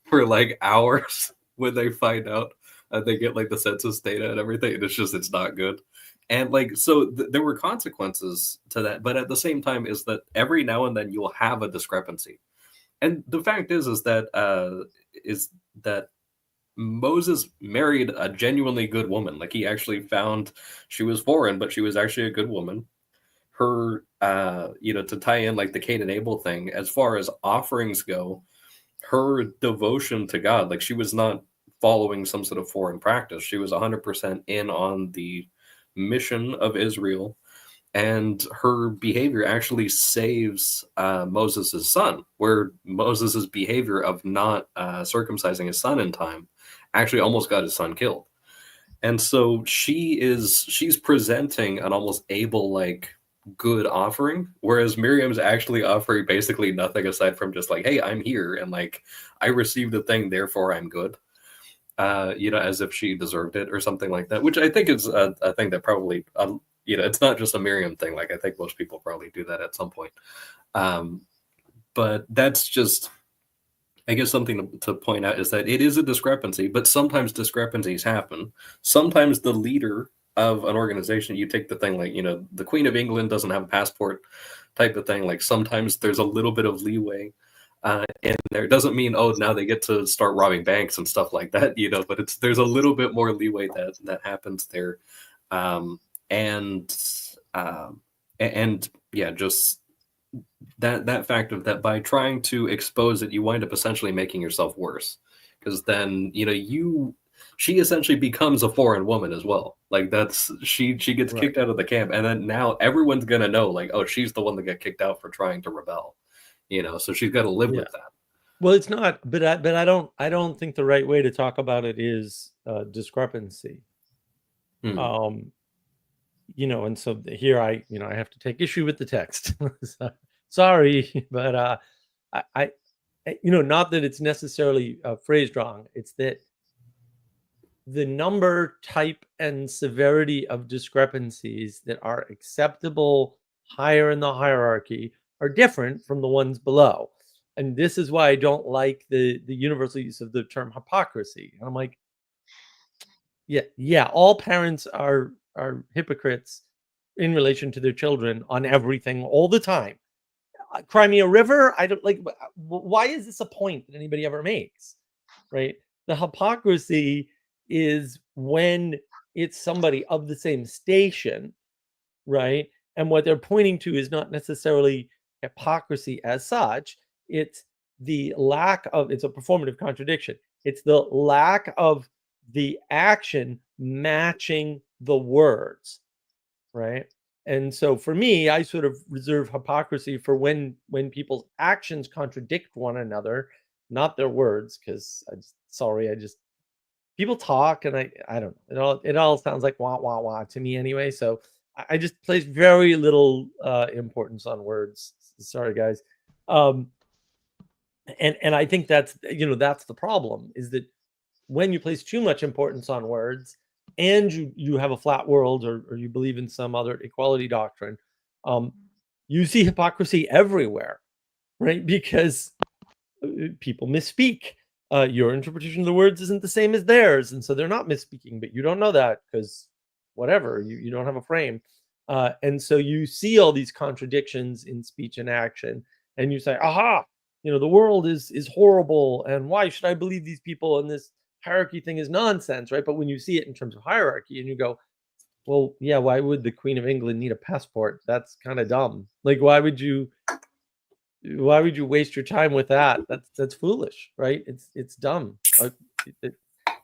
for like hours when they find out. They get like the census data and everything, and it's not good. And like so there were consequences to that, but at the same time is that every now and then you'll have a discrepancy. And the fact is that Moses married a genuinely good woman. Like he actually found she was foreign, but she was actually a good woman. Her, to tie in like the Cain and Abel thing, as far as offerings go, her devotion to God, like she was not following some sort of foreign practice. She was 100% in on the mission of Israel, and her behavior actually saves Moses' son, where Moses' behavior of not circumcising his son in time actually almost got his son killed. And so she's presenting an almost Abel-like good offering, whereas Miriam's actually offering basically nothing aside from just like, hey, I'm here and like I received a thing, therefore I'm good. As if she deserved it or something like that, which I think is a thing that probably it's not just a Miriam thing. Like I think most people probably do that at some point. But that's just, I guess, something to point out is that it is a discrepancy, but sometimes discrepancies happen. Sometimes the leader of an organization, you take the thing like, the Queen of England doesn't have a passport type of thing. Like sometimes there's a little bit of leeway in there. It doesn't mean, oh, now they get to start robbing banks and stuff like that, but there's a little bit more leeway that happens there. And yeah, just that fact of that by trying to expose it, you wind up essentially making yourself worse, because then she essentially becomes a foreign woman as well. Like she gets kicked out of the camp, and then now everyone's gonna know, like, oh, she's the one that got kicked out for trying to rebel, so she's got to live with that. Well, it's not, but I don't think the right way to talk about it is discrepancy. And so here I have to take issue with the text. Sorry, but I not that it's necessarily phrased wrong. It's that the number, type, and severity of discrepancies that are acceptable higher in the hierarchy are different from the ones below. And this is why I don't like the universal use of the term hypocrisy. And I'm like, yeah, all parents are hypocrites in relation to their children on everything all the time. Cry me a river. I don't like. Why is this a point that anybody ever makes? Right. The hypocrisy is when it's somebody of the same station, right? And what they're pointing to is not necessarily hypocrisy as such. It's the lack of. It's a performative contradiction. It's the lack of the action matching the words, right? And so for me, I sort of reserve hypocrisy for when people's actions contradict one another, not their words, because people talk, and I don't know. It all sounds like wah wah wah to me anyway. So I just place very little importance on words. Sorry, guys. And I think that's the problem, is that when you place too much importance on words, and you have a flat world, or you believe in some other equality doctrine, you see hypocrisy everywhere, right? Because people misspeak. Your interpretation of the words isn't the same as theirs, and so they're not misspeaking, but you don't know that because whatever, you don't have a frame. And so you see all these contradictions in speech and action, and you say, aha, the world is horrible, and why should I believe these people, and this hierarchy thing is nonsense, right? But when you see it in terms of hierarchy, and you go, well, yeah, why would the Queen of England need a passport? That's kind of dumb. Like, why would you waste your time with that? That's foolish, right? It's dumb.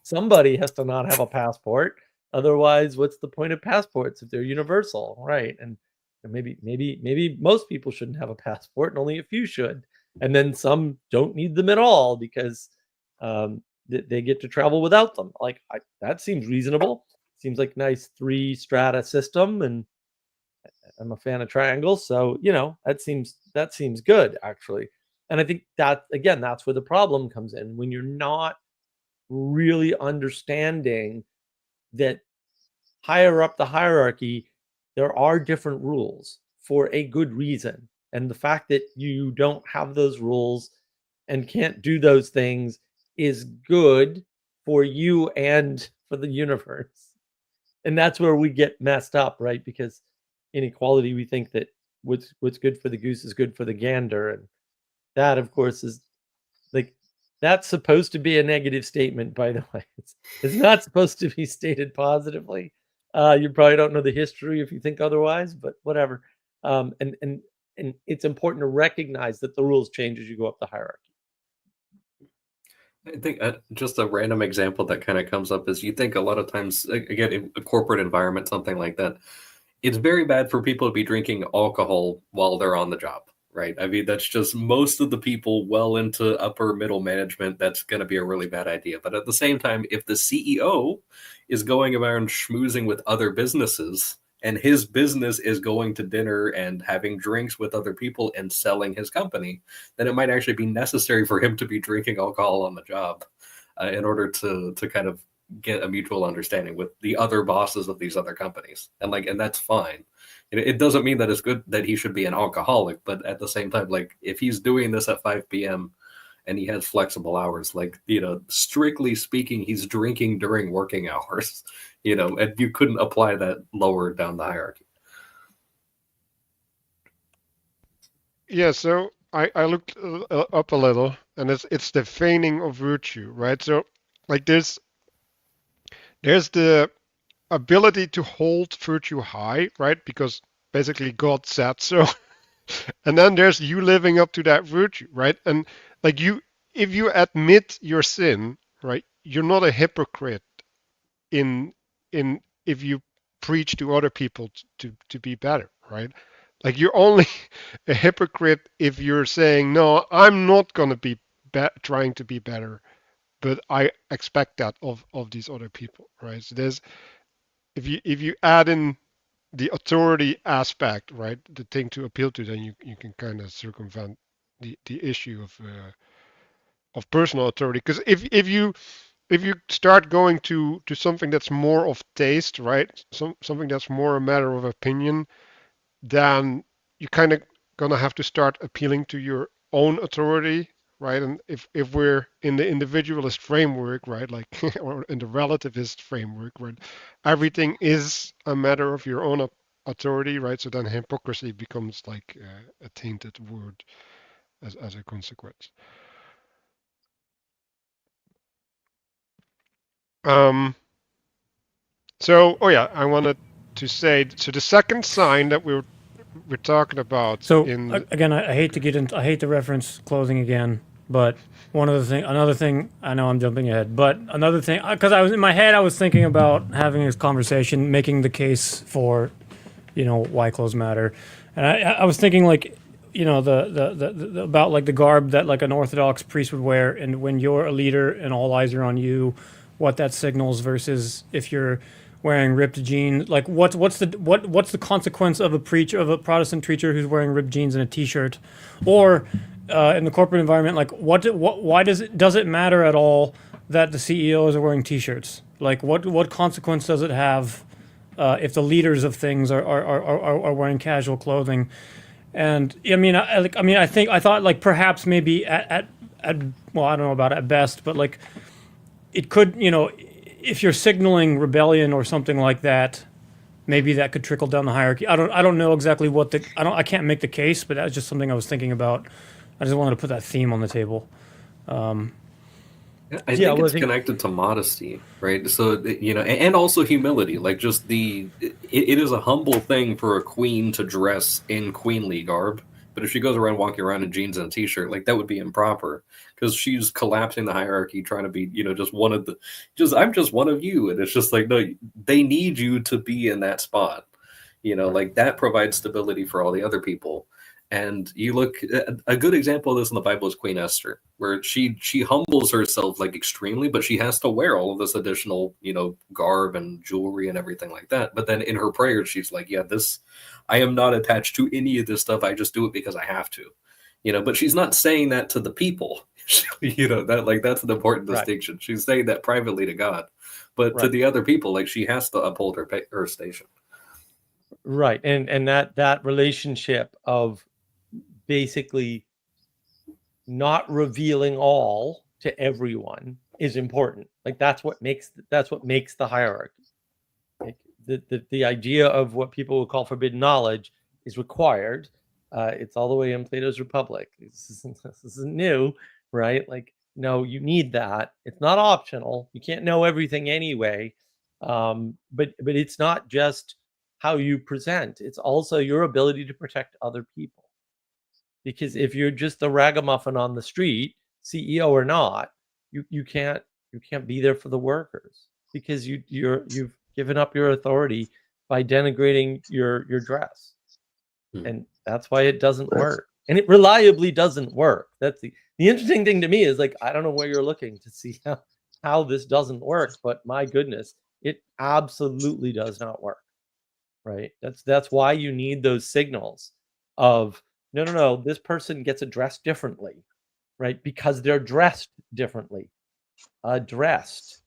Somebody has to not have a passport. Otherwise, what's the point of passports if they're universal, right? And maybe most people shouldn't have a passport, and only a few should. And then some don't need them at all because they get to travel without them. Like, that seems reasonable. Seems like a nice 3 strata system, and I'm a fan of triangles, so that seems good, actually. And I think that, again, that's where the problem comes in, when you're not really understanding that higher up the hierarchy there are different rules for a good reason, and the fact that you don't have those rules and can't do those things is good for you and for the universe. And that's where we get messed up, right? Because in equality, we think that what's good for the goose is good for the gander, and that, of course, is like, that's supposed to be a negative statement, by the way. It's not supposed to be stated positively. You probably don't know the history if you think otherwise, but whatever. And it's important to recognize that the rules change as you go up the hierarchy. I think just a random example that kind of comes up is, you think a lot of times, again, in a corporate environment, something like that, it's very bad for people to be drinking alcohol while they're on the job, right? I mean, that's just most of the people well into upper middle management, that's going to be a really bad idea. But at the same time, if the CEO is going around schmoozing with other businesses, and his business is going to dinner and having drinks with other people and selling his company, then it might actually be necessary for him to be drinking alcohol on the job in order to kind of get a mutual understanding with the other bosses of these other companies. And that's fine. It doesn't mean that it's good that he should be an alcoholic, but at the same time, like, if he's doing this at 5 p.m. and he has flexible hours, like, strictly speaking, he's drinking during working hours, and you couldn't apply that lower down the hierarchy. Yeah, so I looked up a little, and it's the feigning of virtue, right? So, like, there's the ability to hold virtue high, right? Because basically God said so. And then there's you living up to that virtue, right? And like if you admit your sin, right, you're not a hypocrite in if you preach to other people to be better, right? Like you're only a hypocrite if you're saying, no, I'm not gonna be trying to be better, but I expect that of these other people, right? So there's if you add in the authority aspect, right, the thing to appeal to, then you can kind of circumvent the issue of personal authority. Because if you start going to something that's more of taste, right, something that's more a matter of opinion, then you kind of gonna have to start appealing to your own authority, right? And if we're in the individualist framework, right, like or in the relativist framework, right, everything is a matter of your own authority, right? So then hypocrisy becomes like a tainted word as a consequence. Um. So, oh yeah, I wanted to say, so the second sign that we're talking about So in again, I hate to get into, I hate to reference clothing again, but another thing, I know I'm jumping ahead, but another thing, because I was in my head, I was thinking about having this conversation, making the case for, why clothes matter, and I was thinking like, the about like the garb that like an Orthodox priest would wear, and when you're a leader and all eyes are on you, what that signals versus if you're wearing ripped jeans. Like what's the consequence of a Protestant preacher who's wearing ripped jeans and a T-shirt, or in the corporate environment, like why does it matter at all that the CEOs are wearing T-shirts? Like what consequence does it have if the leaders of things are wearing casual clothing? And I thought like perhaps maybe at well, I don't know about at best, but like it could, if you're signaling rebellion or something like that, maybe that could trickle down the hierarchy. I don't know exactly what I can't make the case, but that's just something I was thinking about. I just wanted to put that theme on the table. I think it's connected to modesty, right? So, and also humility. Like just it is a humble thing for a queen to dress in queenly garb. But if she goes around walking around in jeans and a T-shirt, like that would be improper because she's collapsing the hierarchy, trying to be, just one of I'm just one of you. And it's just like, no, they need you to be in that spot. Like that provides stability for all the other people. And you look, a good example of this in the Bible is Queen Esther, where she humbles herself like extremely, but she has to wear all of this additional, garb and jewelry and everything like that. But then in her prayers, she's like, yeah, I am not attached to any of this stuff. I just do it because I have to, but she's not saying that to the people, that's an important distinction. She's saying that privately to God, but to the other people, like she has to uphold her station. Right. And that relationship of basically not revealing all to everyone is important. Like that's what makes the hierarchy. Like the idea of what people would call forbidden knowledge is required. It's all the way in Plato's Republic. This isn't new, right? Like, no, you need that. It's not optional. You can't know everything anyway. But it's not just how you present. It's also your ability to protect other people. Because if you're just a ragamuffin on the street, CEO or not, you can't be there for the workers because you've given up your authority by denigrating your dress. And that's why it doesn't work. And it reliably doesn't work. That's the interesting thing to me is like, I don't know where you're looking to see how this doesn't work, but my goodness, it absolutely does not work. Right? That's why you need those signals of no, this person gets addressed differently, right? Because they're dressed differently. Dressed.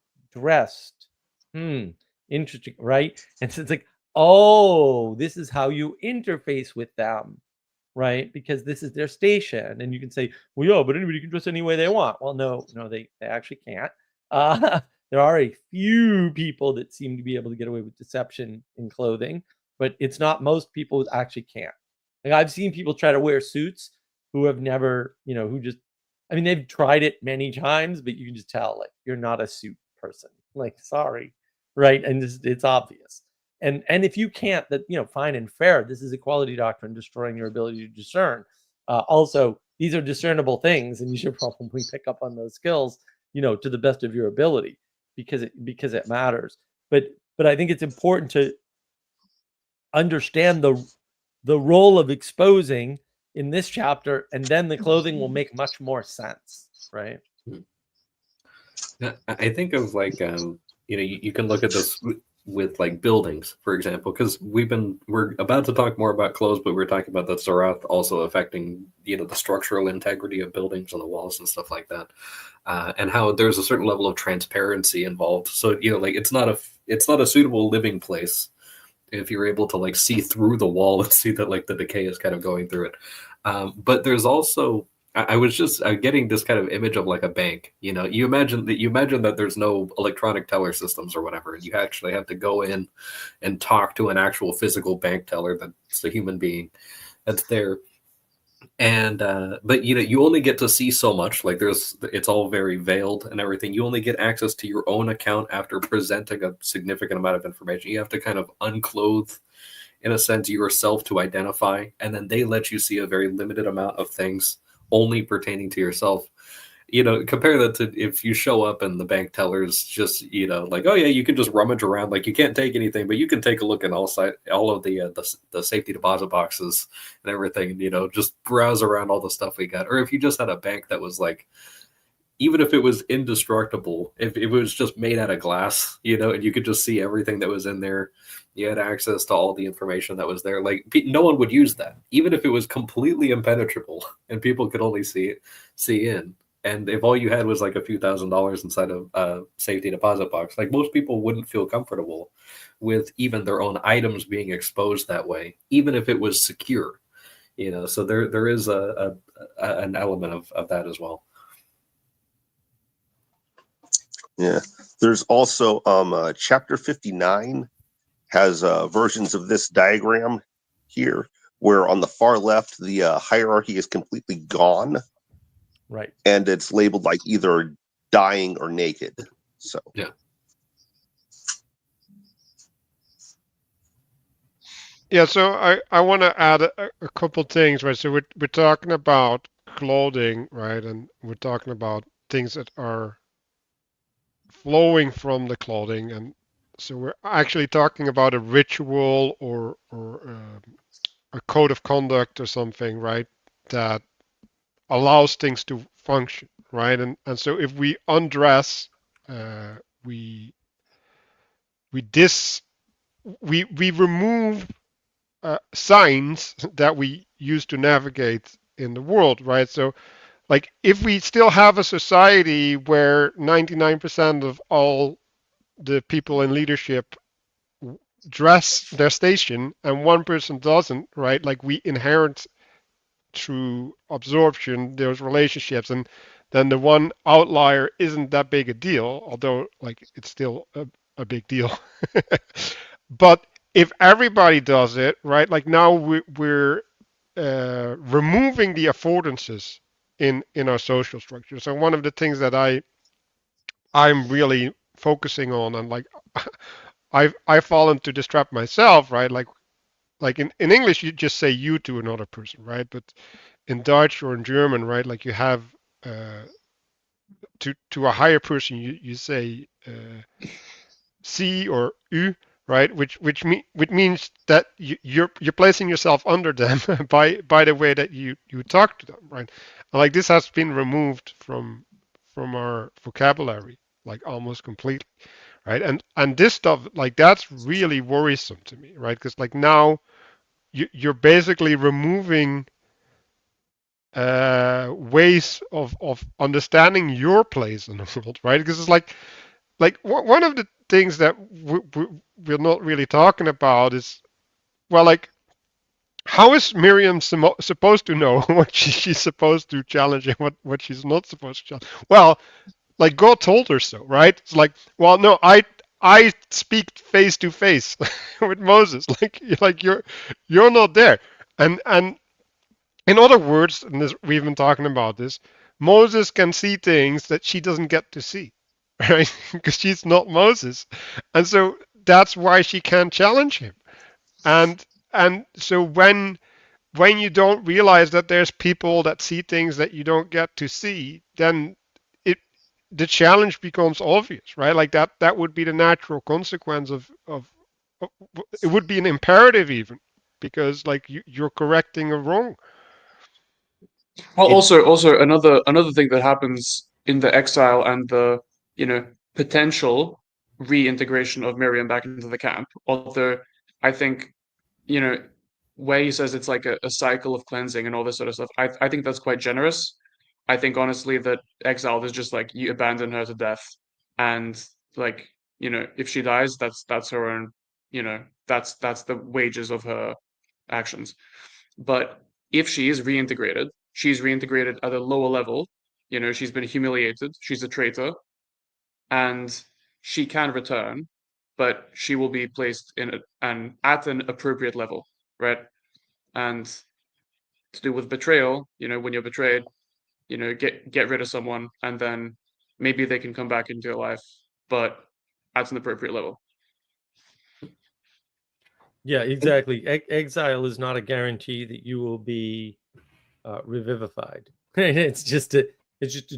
Interesting, right? And so it's like, oh, this is how you interface with them, right? Because this is their station. And you can say, well, yeah, but anybody can dress any way they want. Well, no, they actually can't. There are a few people that seem to be able to get away with deception in clothing, but it's not most people who actually can't. Like I've seen people try to wear suits who have never, they've tried it many times, but you can just tell, like, you're not a suit person. Like, sorry, right? And it's obvious. And if you can't, that, you know, fine and fair. This is equality doctrine destroying your ability to discern. Also, these are discernible things, and you should probably pick up on those skills, you know, to the best of your ability, because it matters. But I think it's important to understand the role of exposing in this chapter, and then the clothing will make much more sense, right? I think of like you know, you can look at this with like buildings, for example, because we're about to talk more about clothes, but we're talking about the Sarath also affecting, you know, the structural integrity of buildings and the walls and stuff like that, and how there's a certain level of transparency involved. So, you know, like it's not a suitable living place if you're able to like see through the wall and see that like the decay is kind of going through it. But there's also, I was just getting this kind of image of like a bank. You know, you imagine that there's no electronic teller systems or whatever, and you actually have to go in and talk to an actual physical bank teller that's a human being that's there. And but you know, you only get to see so much. Like it's all very veiled and everything. You only get access to your own account after presenting a significant amount of information. You have to kind of unclothe, in a sense, yourself to identify, and then they let you see a very limited amount of things only pertaining to yourself. You know, compare that to if you show up and the bank teller's just, you know, like, oh yeah, you can just rummage around, like you can't take anything, but you can take a look at all of the safety deposit boxes and everything, and, you know, just browse around all the stuff we got. Or if you just had a bank that was like, even if it was indestructible, if it was just made out of glass, you know, and you could just see everything that was in there, you had access to all the information that was there. Like no one would use that, even if it was completely impenetrable and people could only see in. And if all you had was like a few $1,000s inside of a safety deposit box, like most people wouldn't feel comfortable with even their own items being exposed that way, even if it was secure, you know. So there is an element of that as well. Yeah, there's also chapter 59 has versions of this diagram here, where on the far left the hierarchy is completely gone, right, and it's labeled like either dying or naked. So yeah. Yeah, so I want to add a couple things, right? So we're talking about clothing, right? And we're talking about things that are flowing from the clothing, and so we're actually talking about a ritual or a code of conduct or something, right? That allows things to function, right? And so if we undress, we remove signs that we use to navigate in the world, right? So, like, if we still have a society where 99% of all the people in leadership dress their station and one person doesn't, right? Like, we inherit through absorption those relationships, and then the one outlier isn't that big a deal, although like it's still a big deal. But if everybody does it, right, like now we're removing the affordances in our social structure. So one of the things that I'm really focusing on, and like I've fallen to this trap myself, right? Like in English you just say you to another person, right? But in Dutch or in German, right, like you have to a higher person you say sie or u, right? Which means that you're placing yourself under them by the way that you talk to them, right? And like this has been removed from our vocabulary, like almost completely, right? And this stuff, like that's really worrisome to me, right? Because like now you're basically removing ways of understanding your place in the world, right? Because it's like one of the things that we're not really talking about is, well, like, how is Miriam supposed to know what she's supposed to challenge and what she's not supposed to challenge? Well, like God told her so, right? It's like, well, no, I speak face to face with Moses. Like you're not there, and in other words, and this, we've been talking about this, Moses can see things that she doesn't get to see, right? Because she's not Moses. And so that's why she can't challenge him. And so when you don't realize that there's people that see things that you don't get to see, then the challenge becomes obvious, right? Like that would be the natural consequence of it would be an imperative even, because like you're correcting a wrong. Well, also another thing that happens in the exile and the potential reintegration of Miriam back into the camp. Although I think where he says it's like a cycle of cleansing and all this sort of stuff, I think that's quite generous. I think honestly that exiled is just like you abandon her to death, and like if she dies, that's her own, that's the wages of her actions. But if she is reintegrated, she's reintegrated at a lower level. She's been humiliated. She's a traitor, and she can return, but she will be placed at an appropriate level, right? And to do with betrayal, when you're betrayed, get rid of someone, and then maybe they can come back into your life, but at an appropriate level. Yeah, exactly. Exile is not a guarantee that you will be revivified. It's just a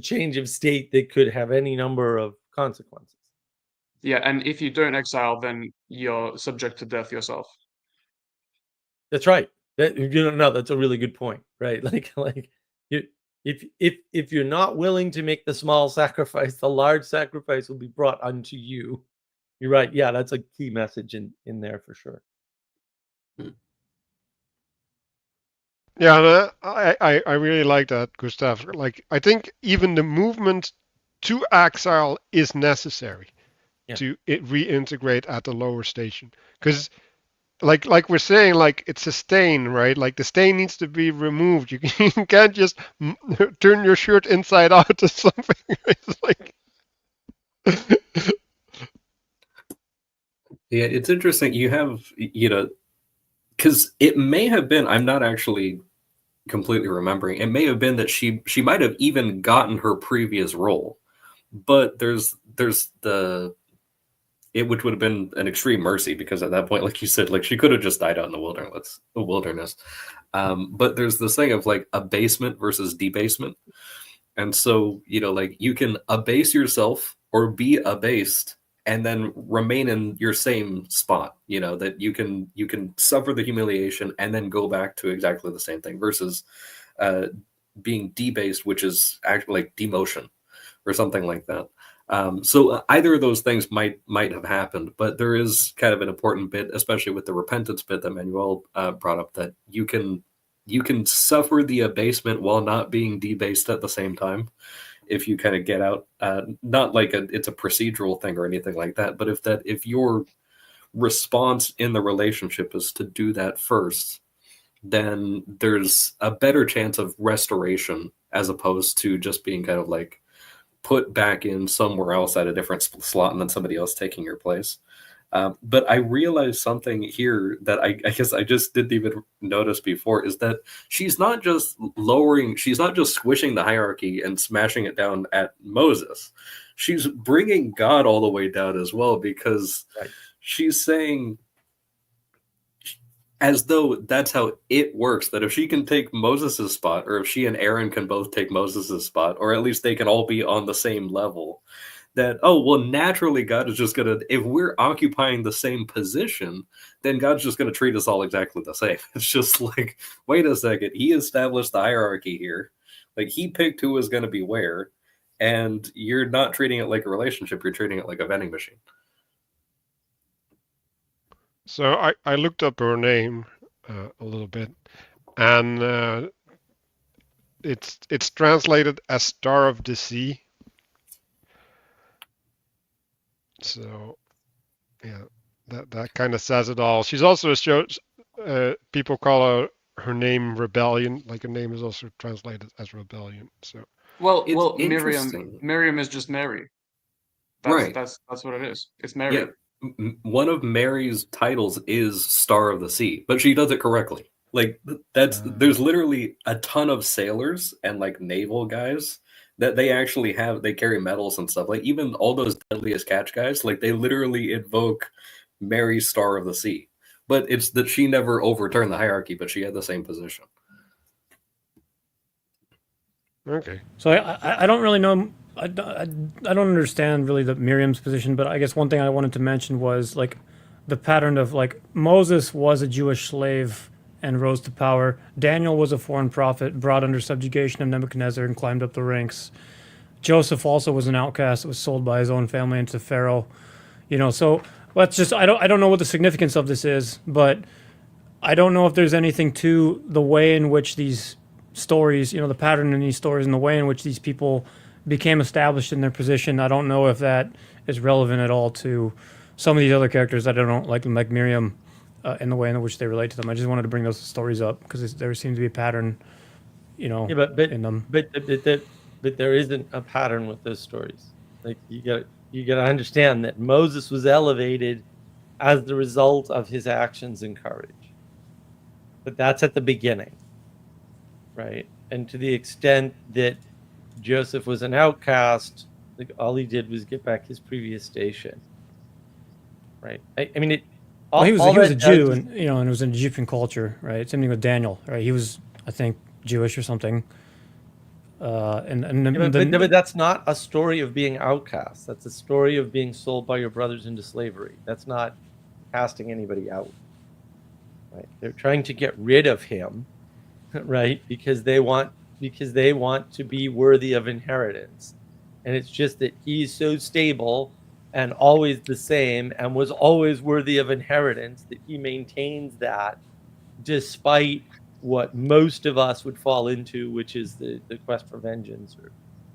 change of state that could have any number of consequences. Yeah, and if you don't exile, then you're subject to death yourself. That's right. No, that's a really good point, right? Like you, if you're not willing to make the small sacrifice, the large sacrifice will be brought unto you. You're right. Yeah, that's a key message in there for sure. Yeah, I really like that, Gustav. Like I think even the movement to exile is necessary to reintegrate at the lower station, because like we're saying, like it's a stain, right? Like the stain needs to be removed. You can't just turn your shirt inside out or something. It's like Yeah, it's interesting. You have, because it may have been, I'm not actually completely remembering, it may have been that she might have even gotten her previous role, but there's which would have been an extreme mercy, because at that point, like you said, like she could have just died out in the wilderness. But there's this thing of like abasement versus debasement. And so, like you can abase yourself or be abased and then remain in your same spot, that you can suffer the humiliation and then go back to exactly the same thing, versus being debased, which is actually like demotion or something like that. So either of those things might have happened, but there is kind of an important bit, especially with the repentance bit that Manuel brought up, that you can suffer the abasement while not being debased at the same time, if you kind of get out. Not like it's a procedural thing or anything like that, but if your response in the relationship is to do that first, then there's a better chance of restoration, as opposed to just being kind of like put back in somewhere else at a different slot and then somebody else taking your place. But I realized something here that I guess I just didn't even notice before, is that she's not just squishing the hierarchy and smashing it down at Moses. She's bringing God all the way down as well, because she's saying, as though that's how it works, that if she can take Moses' spot, or if she and Aaron can both take Moses' spot, or at least they can all be on the same level, that, naturally God is just going to, if we're occupying the same position, then God's just going to treat us all exactly the same. It's just like, wait a second, he established the hierarchy here. Like, he picked who was going to be where, and you're not treating it like a relationship, you're treating it like a vending machine. So I looked up her name a little bit, and it's translated as Star of the Sea. So yeah, that kind of says it all. She's also people call her name Rebellion. Like her name is also translated as Rebellion. So Well, interesting. Miriam is just Mary. That's what it is. It's Mary. Yeah. One of Mary's titles is Star of the Sea, but she does it correctly. Like, there's literally a ton of sailors and like naval guys that they carry medals and stuff. Like, even all those Deadliest Catch guys, like they literally invoke Mary, Star of the Sea. But it's that she never overturned the hierarchy, but she had the same position. Okay. So I don't really know. I don't understand really the Miriam's position, but I guess one thing I wanted to mention was like the pattern of like Moses was a Jewish slave and rose to power. Daniel was a foreign prophet brought under subjugation of Nebuchadnezzar and climbed up the ranks. Joseph also was an outcast that was sold by his own family into Pharaoh. You know, so let's just I don't know what the significance of this is, but I don't know if there's anything to the way in which these stories, you know, the pattern in these stories and the way in which these people became established in their position. I don't know if that is relevant at all to some of these other characters that I don't like Miriam, in the way in which they relate to them. I just wanted to bring those stories up because there seems to be a pattern, you know, in them. But there isn't a pattern with those stories. Like you got to understand that Moses was elevated as the result of his actions and courage. But that's at the beginning, right? And to the extent that Joseph was an outcast, like all he did was get back his previous station, right? I mean, Well, he was a Jew, and you know, and it was an Egyptian culture, right? Same thing with Daniel, right? He was, I think, Jewish or something. But that's not a story of being outcast. That's a story of being sold by your brothers into slavery. That's not casting anybody out. Right? They're trying to get rid of him, right? Because they want to be worthy of inheritance. And it's just that he's so stable and always the same and was always worthy of inheritance that he maintains that despite what most of us would fall into, which is the quest for vengeance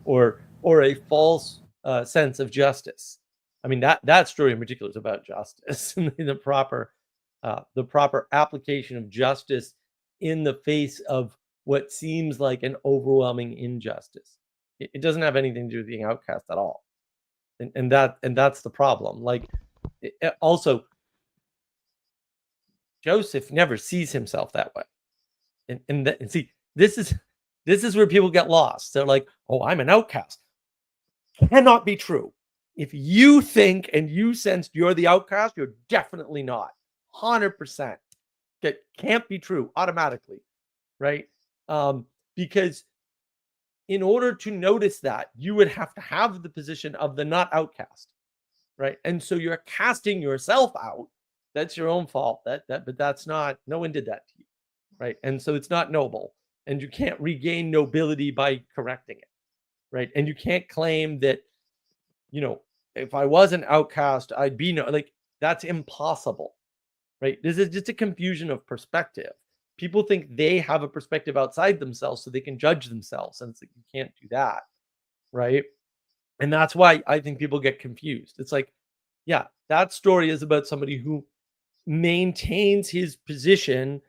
or a false sense of justice. I mean, that story in particular is about justice and the proper application of justice in the face of what seems like an overwhelming injustice. It doesn't have anything to do with being outcast at all, and that's the problem. Like, also, Joseph never sees himself that way, and see, this is where people get lost. They're like, "Oh, I'm an outcast." Cannot be true. If you think and you sense you're the outcast, you're definitely not. 100%. That can't be true automatically, right? Because in order to notice that, you would have to have the position of the not outcast, right? And so you're casting yourself out. That's your own fault. But that's not. No one did that to you, right? And so it's not noble, and you can't regain nobility by correcting it, right? And you can't claim that, you know, if I was an outcast, I'd be no, like, that's impossible, right? This is just a confusion of perspective. People think they have a perspective outside themselves so they can judge themselves. And it's like, you can't do that, right? And that's why I think people get confused. It's like, yeah, that story is about somebody who maintains his position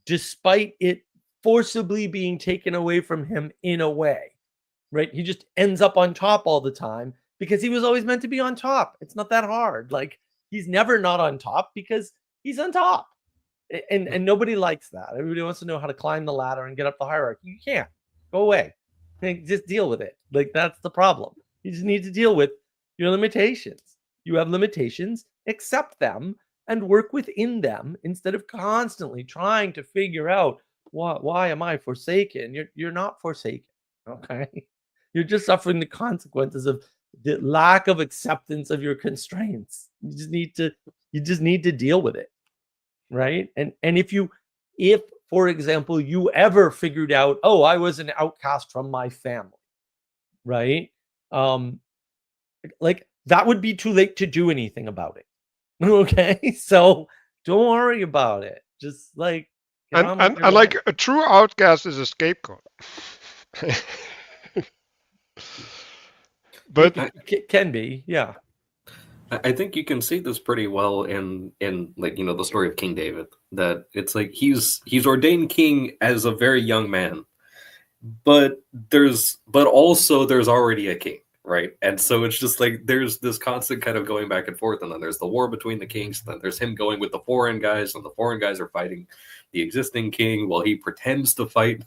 despite it forcibly being taken away from him in a way, right? He just ends up on top all the time because he was always meant to be on top. It's not that hard. Like, he's never not on top because he's on top. And nobody likes that. Everybody wants to know how to climb the ladder and get up the hierarchy. You can't. Go away. Just deal with it. Like, that's the problem. You just need to deal with your limitations. You have limitations, accept them, and work within them instead of constantly trying to figure out why am I forsaken? You're not forsaken. Okay. You're just suffering the consequences of the lack of acceptance of your constraints. You just need to deal with it. Right. And if, for example, you ever figured out, oh, I was an outcast from my family, right? Like, that would be too late to do anything about it. Okay. So don't worry about it. Just like, and like a true outcast is a scapegoat. But it can be, yeah. I think you can see this pretty well in like, you know, the story of King David, that it's like he's ordained king as a very young man, but also there's already a king, right? And so it's just like there's this constant kind of going back and forth, and then there's the war between the kings, then there's him going with the foreign guys, and the foreign guys are fighting the existing king while he pretends to fight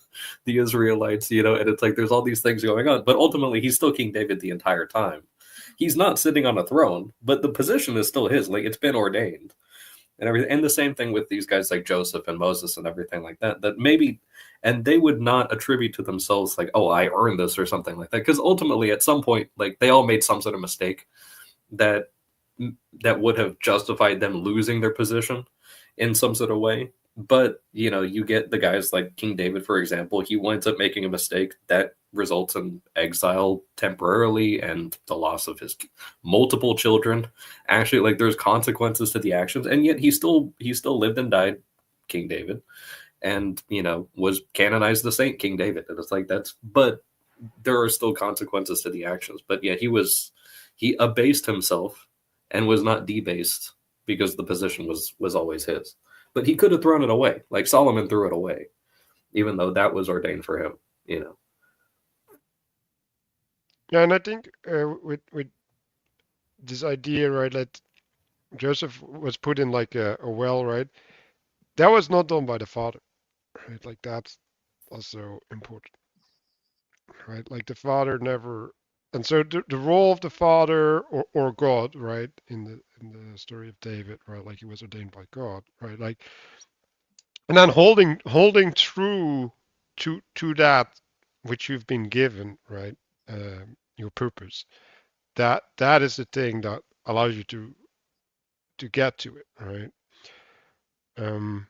the Israelites, you know, and it's like there's all these things going on, but ultimately he's still King David the entire time. He's not sitting on a throne, but the position is still his. Like, it's been ordained. and everything. And the same thing with these guys like Joseph and Moses and everything like that. That maybe, and they would not attribute to themselves like, oh, I earned this or something like that, because ultimately at some point, like they all made some sort of mistake that would have justified them losing their position in some sort of way. But you get the guys like King David, for example. He winds up making a mistake that results in exile temporarily and the loss of his multiple children. Actually, like there's consequences to the actions, and yet he still lived and died, King David, and was canonized the saint King David. And it's like but there are still consequences to the actions. But yeah, he abased himself and was not debased because the position was always his. But he could have thrown it away, like Solomon threw it away, even though that was ordained for him. Yeah, and I think with this idea, right, that Joseph was put in like a well, right? That was not done by the father, right? Like that's also important, right? Like the father never, and so the role of the father or God, right, in the story of David, right, like he was ordained by God, right, like, and then holding true to that which you've been given, right, your purpose. That is the thing that allows you to get to it, right? Um,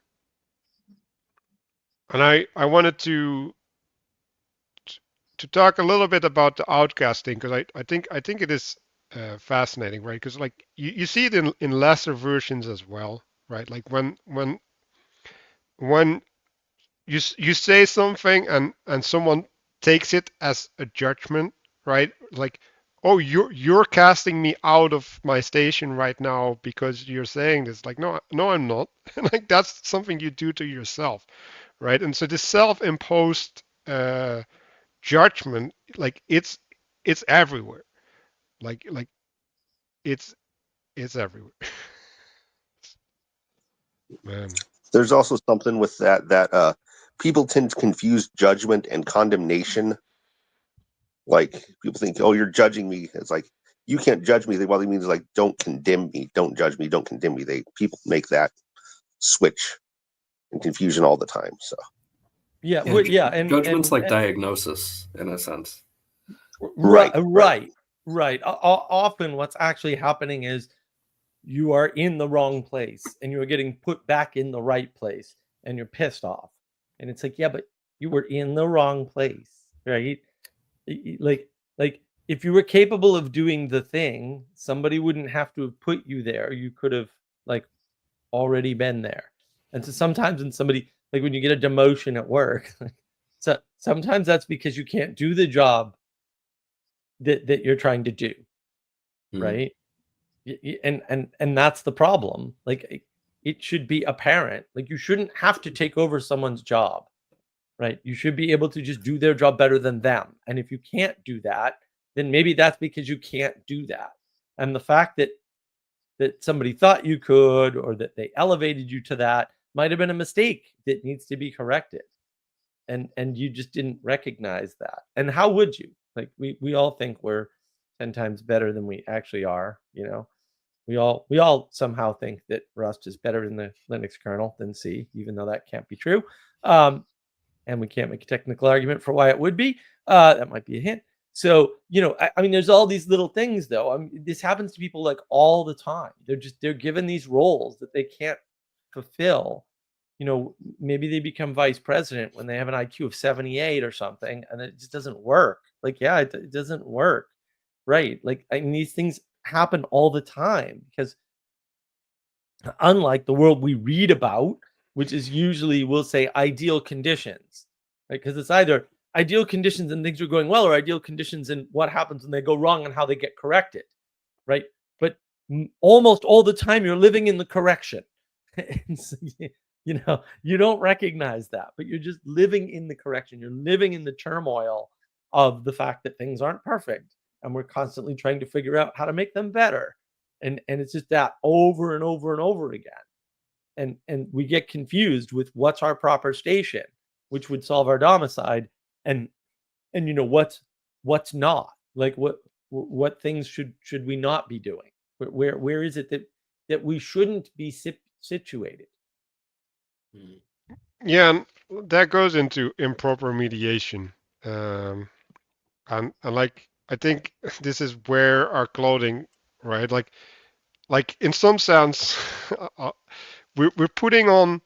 and I wanted to talk a little bit about the outcasting, because I think it is fascinating, right? Because like you see it in lesser versions as well, right? Like when you say something and someone takes it as a judgment, right? Like, oh, you're casting me out of my station right now because you're saying this. Like, no, I'm not. Like that's something you do to yourself, right? And so this self-imposed judgment, like it's everywhere. Like it's everywhere. Man. There's also something with that people tend to confuse judgment and condemnation. Like people think, oh, you're judging me. It's like you can't judge me. What they mean is like, don't condemn me, don't judge me, don't condemn me. People make that switch and confusion all the time. So Yeah, and judgment's like diagnosis in a sense. Right. Often what's actually happening is you are in the wrong place and you're getting put back in the right place and you're pissed off. And it's like, yeah, but you were in the wrong place, right? Like if you were capable of doing the thing, somebody wouldn't have to have put you there. You could have like already been there. And so sometimes when somebody, like when you get a demotion at work, so sometimes that's because you can't do the job that you're trying to do, right? And that's the problem. Like it should be apparent. Like you shouldn't have to take over someone's job, right? You should be able to just do their job better than them. And if you can't do that, then maybe that's because you can't do that. And the fact that somebody thought you could, or that they elevated you to that, might have been a mistake that needs to be corrected. And you just didn't recognize that. And how would you? Like we all think we're 10 times better than we actually are, you know. We all somehow think that Rust is better in the Linux kernel than C, even though that can't be true. And we can't make a technical argument for why it would be. That might be a hint. So, I mean, there's all these little things, though. I mean, this happens to people like all the time. They're given these roles that they can't fulfill. Maybe they become vice president when they have an IQ of 78 or something, and it just doesn't work. Like, yeah, it doesn't work, right? Like, I mean, these things happen all the time because unlike the world we read about, which is usually, we'll say, ideal conditions, right? Because it's either ideal conditions and things are going well, or ideal conditions and what happens when they go wrong and how they get corrected, right? But almost all the time you're living in the correction. So, you don't recognize that, but you're just living in the correction. You're living in the turmoil of the fact that things aren't perfect, and we're constantly trying to figure out how to make them better. And it's just that over and over and over again. And we get confused with what's our proper station, which would solve our domicide, and what's not, like what things should we not be doing? Where is it that we shouldn't be situated. Yeah, and that goes into improper mediation. Um, and like I think this is where our clothing, right? Like in some sense, we're putting on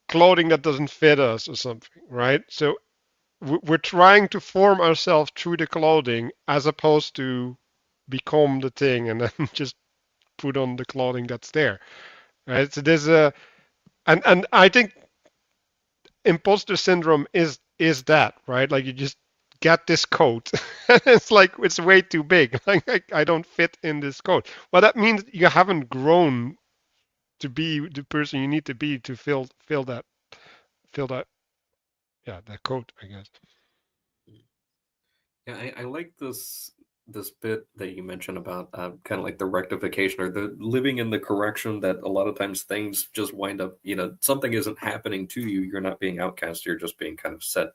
clothing that doesn't fit us or something, right? So we're trying to form ourselves through the clothing as opposed to become the thing and then just put on the clothing that's there, right? So there's a and I think imposter syndrome is that, right? Like you just get this coat and it's like it's way too big. Like I don't fit in this coat. Well, that means you haven't grown to be the person you need to be to fill that yeah that coat, I guess. Yeah, I like this bit that you mentioned about kind of like the rectification or the living in the correction that a lot of times things just wind up, something isn't happening to you. You're not being outcast. You're just being kind of set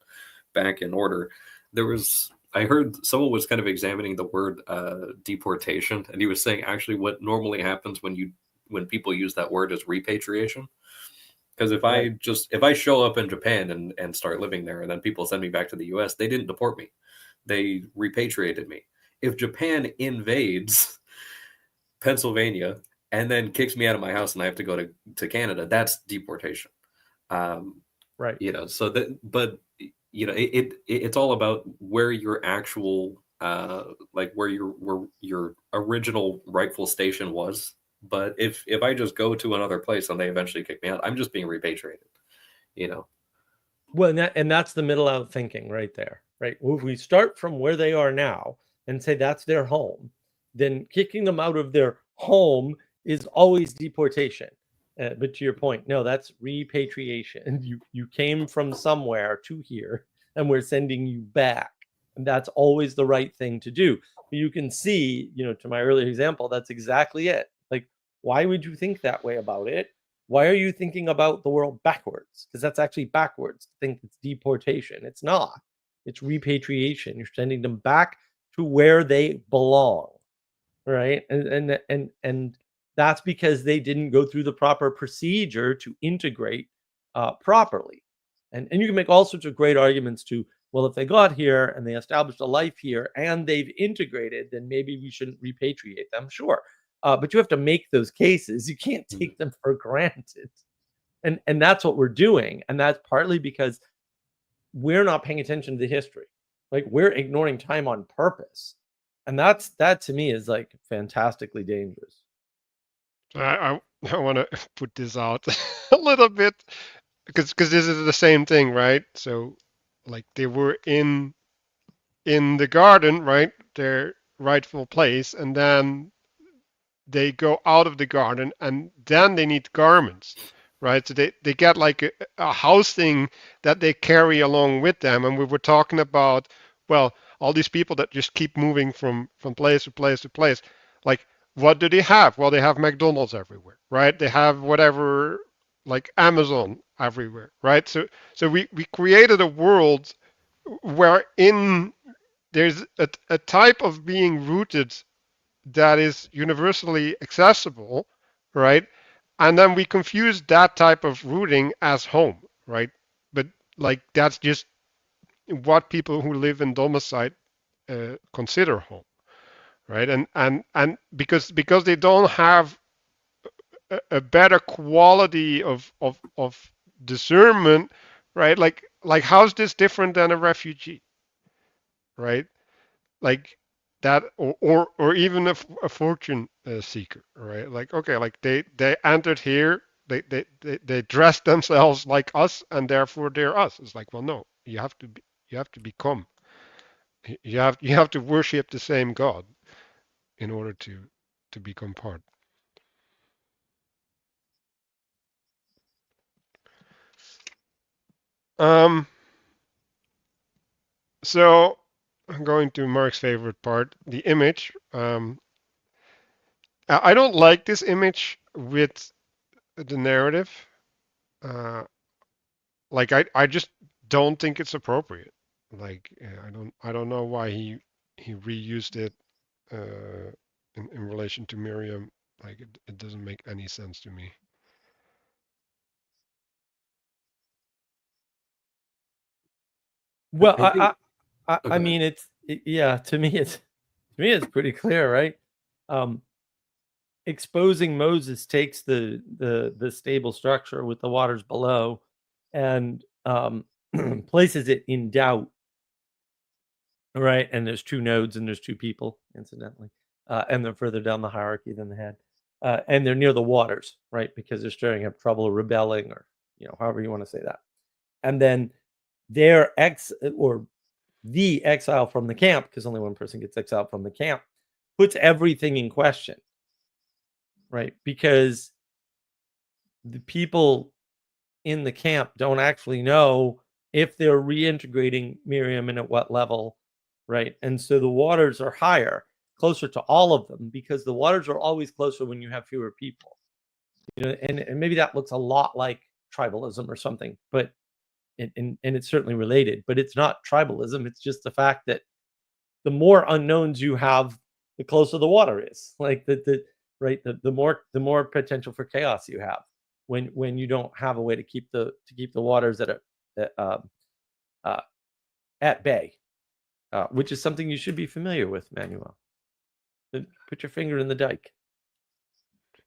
back in order. I heard someone was kind of examining the word deportation, and he was saying actually what normally happens when people use that word is repatriation. Because if I show up in Japan and start living there, and then people send me back to the U.S., they didn't deport me. They repatriated me. If Japan invades Pennsylvania and then kicks me out of my house and I have to go to Canada, that's deportation. Right. So that, but it's all about where your actual like where your original rightful station was. But if I just go to another place and they eventually kick me out, I'm just being repatriated. Well, and that's the middle out thinking right there, right? If we start from where they are now and say that's their home, then kicking them out of their home is always deportation. But to your point, no, that's repatriation. You came from somewhere to here, and we're sending you back, and that's always the right thing to do. But you can see, to my earlier example, that's exactly it. Like, why would you think that way about it? Why are you thinking about the world backwards? Because that's actually backwards to think it's deportation. It's not. It's repatriation. You're sending them back to where they belong, right? And that's because they didn't go through the proper procedure to integrate properly. And you can make all sorts of great arguments to, well, if they got here and they established a life here and they've integrated, then maybe we shouldn't repatriate them. Sure. But you have to make those cases. You can't take them for granted. And that's what we're doing. And that's partly because we're not paying attention to the history. Like we're ignoring time on purpose. And that to me is like fantastically dangerous. I want to put this out a little bit because this is the same thing, right? So like they were in the garden, right? Their rightful place, and then they go out of the garden and then they need garments, right? So they get like a housing that they carry along with them. And we were talking about, well, all these people that just keep moving from place to place to place. Like, what do they have? Well, they have McDonald's everywhere, right? They have whatever, like Amazon everywhere, right? So we created a world wherein there's a type of being rooted that is universally accessible, right? And then we confuse that type of routing as home, right? But like that's just what people who live in domicile consider home, right? And because they don't have a better quality of discernment, right? Like how's this different than a refugee, right? Like that or even a fortune seeker, right? Like okay, like they entered here, they dressed themselves like us and therefore they're us. It's like, well, no, you have to become, you have to worship the same God in order to become part. um so I'm going to Mark's favorite part, the image. I don't like this image with the narrative. uh like I just don't think it's appropriate. Like I don't know why he reused it in relation to Miriam. Like it doesn't make any sense to me. Well, I think. I mean, yeah. To me, it's pretty clear, right? Exposing Moses takes the stable structure with the waters below, and places it in doubt. Right, and there's two nodes and there's two people, incidentally, and they're further down the hierarchy than the head, and they're near the waters, right, because they're stirring up trouble, rebelling, or however you want to say that. And then their the exile from the camp, because only one person gets exiled from the camp, puts everything in question, right? Because the people in the camp don't actually know if they're reintegrating Miriam and at what level, right? And so the waters are higher, closer to all of them, because the waters are always closer when you have fewer people. And maybe that looks a lot like tribalism or something, but and it's certainly related, but it's not tribalism. It's just the fact that the more unknowns you have, the closer the water is. Like the more potential for chaos you have when you don't have a way to keep the waters at bay, which is something you should be familiar with, Manuel. Put your finger in the dike.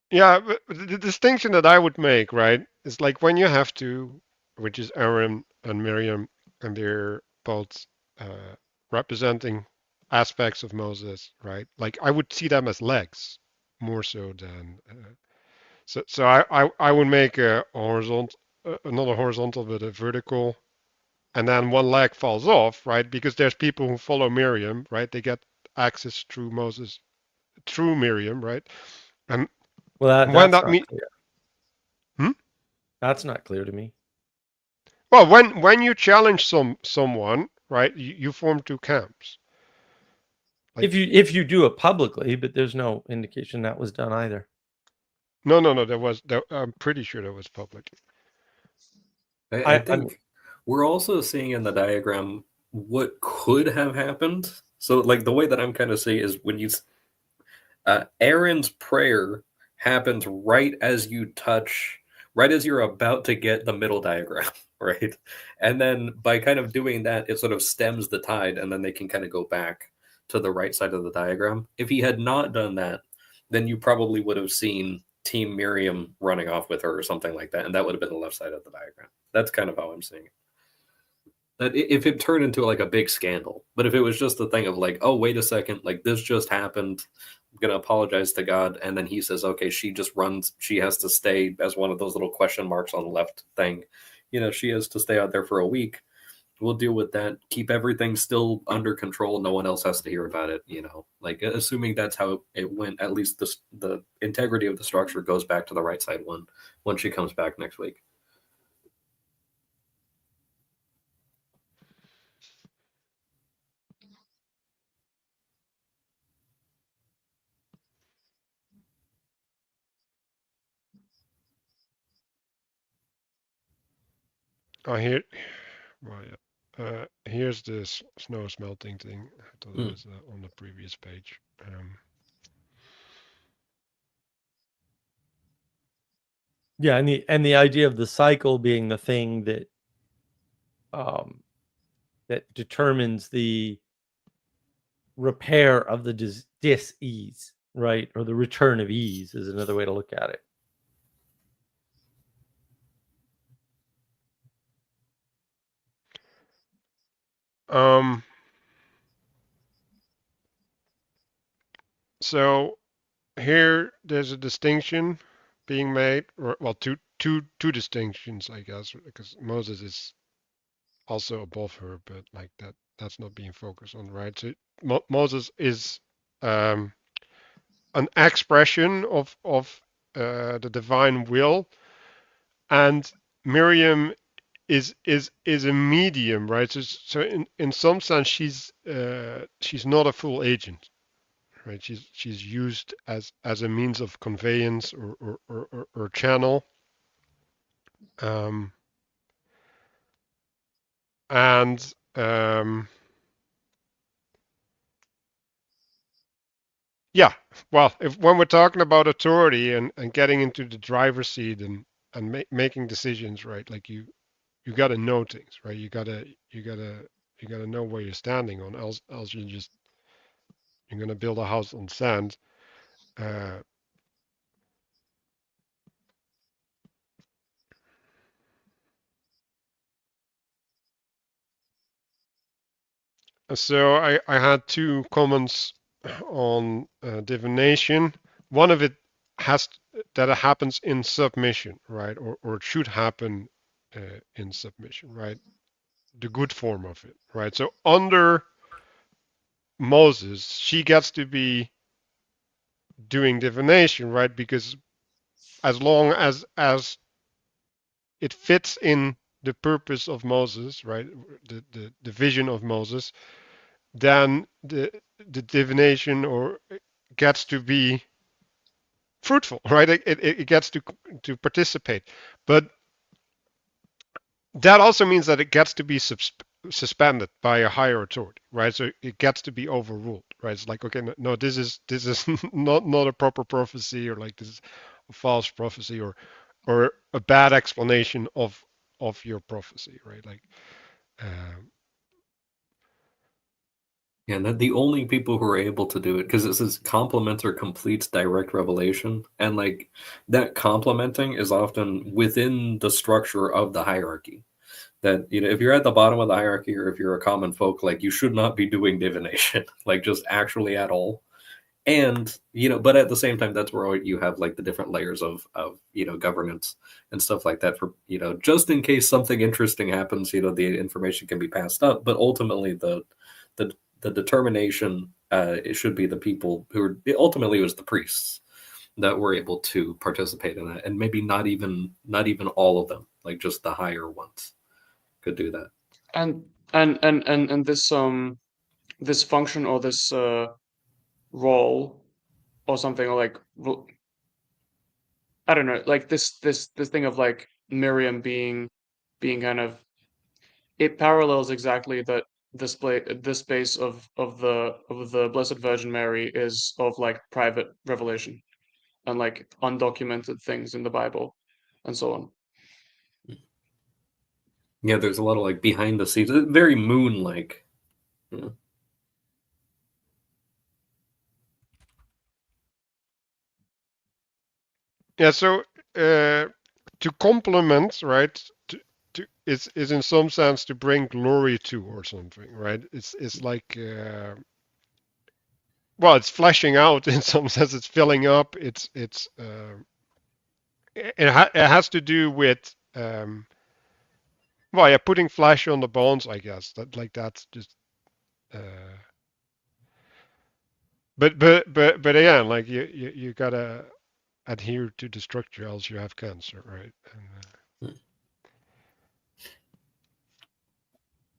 Yeah, but the distinction that I would make, right, is like when you have to, which is Aaron and Miriam, and they're both representing aspects of Moses, right? Like I would see them as legs more so than. So I would make a horizontal, another horizontal with a vertical, and then one leg falls off, right? Because there's people who follow Miriam, right? They get access through Moses, through Miriam, right? And Well, when that's that not clear. That's not clear to me. Well, when you challenge someone, right, you form two camps. Like, if you do it publicly, but there's no indication that was done either. no, I'm pretty sure that was public. I think we're also seeing in the diagram what could have happened. So, like the way that I'm kind of seeing is when Aaron's prayer happens right as you're about to get the middle diagram, right? And then by kind of doing that, it sort of stems the tide, and then they can kind of go back to the right side of the diagram. If he had not done that, then you probably would have seen Team Miriam running off with her or something like that, and that would have been the left side of the diagram. That's kind of how I'm seeing it. That if it turned into like a big scandal, but if it was just a thing of like, oh, wait a second, like this just happened, I'm gonna apologize to God, and then he says, okay, she has to stay as one of those little question marks on the left thing, she has to stay out there for a week. We'll deal with that, keep everything still under control, no one else has to hear about it, like assuming that's how it went, at least the integrity of the structure goes back to the right side one when she comes back next week. Oh, here, well, yeah. Here's this snow smelting thing. I thought it was on the previous page. Yeah, and the idea of the cycle being the thing that that determines the repair of the dis-ease, right? Or the return of ease is another way to look at it. So here there's a distinction being made, or well, two distinctions, I guess, because Moses is also above her, but like that's not being focused on, right? So Moses is an expression of the divine will, and Miriam is a medium, right? So in some sense she's not a full agent, right? She's used as a means of conveyance or channel. And yeah, well, when we're talking about authority and getting into the driver's seat and making decisions, right? Like you got to know things, right? You gotta You gotta know where you're standing on, else you're gonna build a house on sand. So I had two comments on divination. One of it has that it happens in submission, right? Or it should happen in submission, right? The good form of it, right? So under Moses, she gets to be doing divination, right? Because as long as it fits in the purpose of Moses, right? The vision of Moses, then the divination or gets to be fruitful, right? It gets to participate, but that also means that it gets to be suspended by a higher authority, right? So it gets to be overruled, right? It's like, okay, no, this is not a proper prophecy, or like this is a false prophecy, or a bad explanation of your prophecy, right? Like, Yeah, and that the only people who are able to do it, because it says complements or completes direct revelation, and like that complementing is often within the structure of the hierarchy. That, you know, if you're at the bottom of the hierarchy, or if you're a common folk, like you should not be doing divination, like just actually at all. And, you know, but at the same time, that's where you have like the different layers of you know, governance and stuff like that, for, you know, just in case something interesting happens, you know, the information can be passed up. But ultimately the the determination, it should be the people who are, ultimately it was the priests that were able to participate in that, and maybe not even all of them, like just the higher ones could do that. And this function, or this role or something, or like, I don't know, like this thing of like Miriam being kind of, it parallels exactly that this space of the Blessed Virgin Mary is of like private revelation and like undocumented things in the Bible and so on. Yeah, there's a lot of like behind the scenes, very moon-like. Yeah. Yeah, so to complement, right? Is in some sense to bring glory to, or something, right? It's like well, it's fleshing out in some sense. It's filling up. It has to do with well, yeah, putting flesh on the bones, I guess. That's just uh, but again, like you gotta adhere to the structure, else you have cancer, right? And,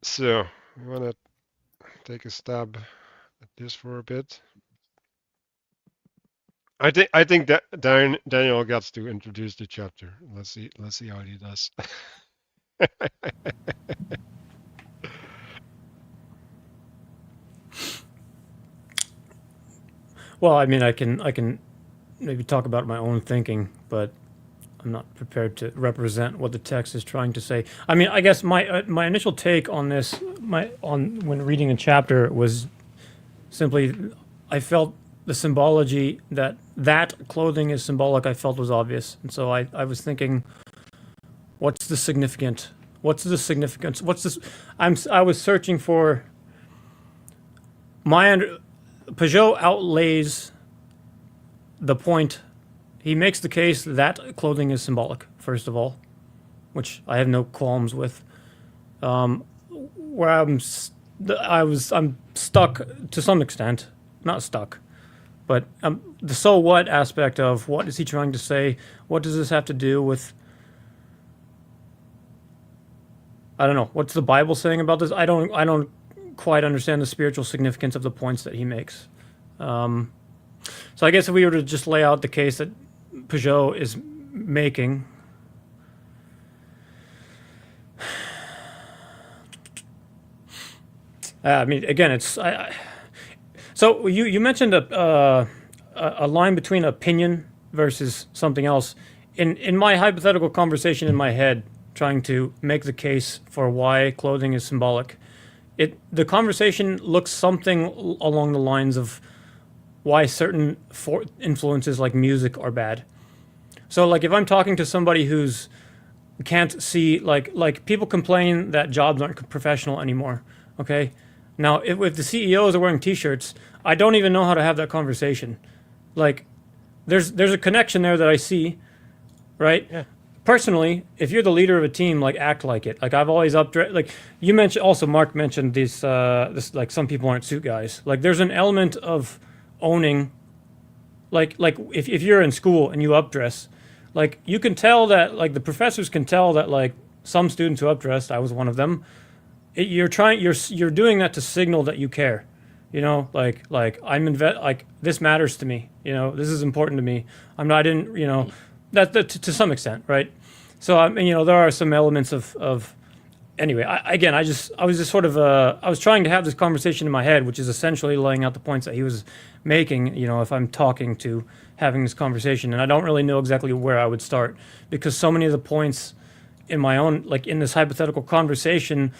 so we want to take a stab at this for a bit. I think that Daniel gets to introduce the chapter. Let's see how he does. Well, I mean, I can maybe talk about my own thinking, but I'm not prepared to represent what the text is trying to say. I mean, I guess my initial take on this, when reading a chapter, was simply I felt the symbology that clothing is symbolic. I felt was obvious, and so I was thinking, what's the significance? What's the significance? What's this? I was searching for Pageau outlays the point. He makes the case that clothing is symbolic, first of all, which I have no qualms with. Where I'm stuck to some extent, not stuck, but the so what aspect of what is he trying to say? What does this have to do with? I don't know. What's the Bible saying about this? I don't quite understand the spiritual significance of the points that he makes. So I guess if we were to just lay out the case that Pageau is making, I mean, again, it's so you mentioned a line between opinion versus something else. In my hypothetical conversation in my head, trying to make the case for why clothing is symbolic, the conversation looks something along the lines of why certain influences like music are bad. So like if I'm talking to somebody who's can't see, like people complain that jobs aren't professional anymore. Okay, now if the CEOs are wearing T-shirts, I don't even know how to have that conversation. Like there's a connection there that I see, right? Yeah. Personally, if you're the leader of a team, like act like it. Like I've always like you mentioned. Also, Mark mentioned this like some people aren't suit guys. Like there's an element of owning. Like if you're in school and you updress, like you can tell that, like the professors can tell that, like some students who updressed, I was one of them. You're doing that to signal that you care. You know, like like this matters to me. You know, this is important to me. I didn't, you know, that to some extent, right? So I mean, you know, there are some elements of anyway. I was just sort of I was trying to have this conversation in my head, which is essentially laying out the points that he was making. You know, if I'm talking to having this conversation, and I don't really know exactly where I would start because so many of the points in my own, like in this hypothetical conversation,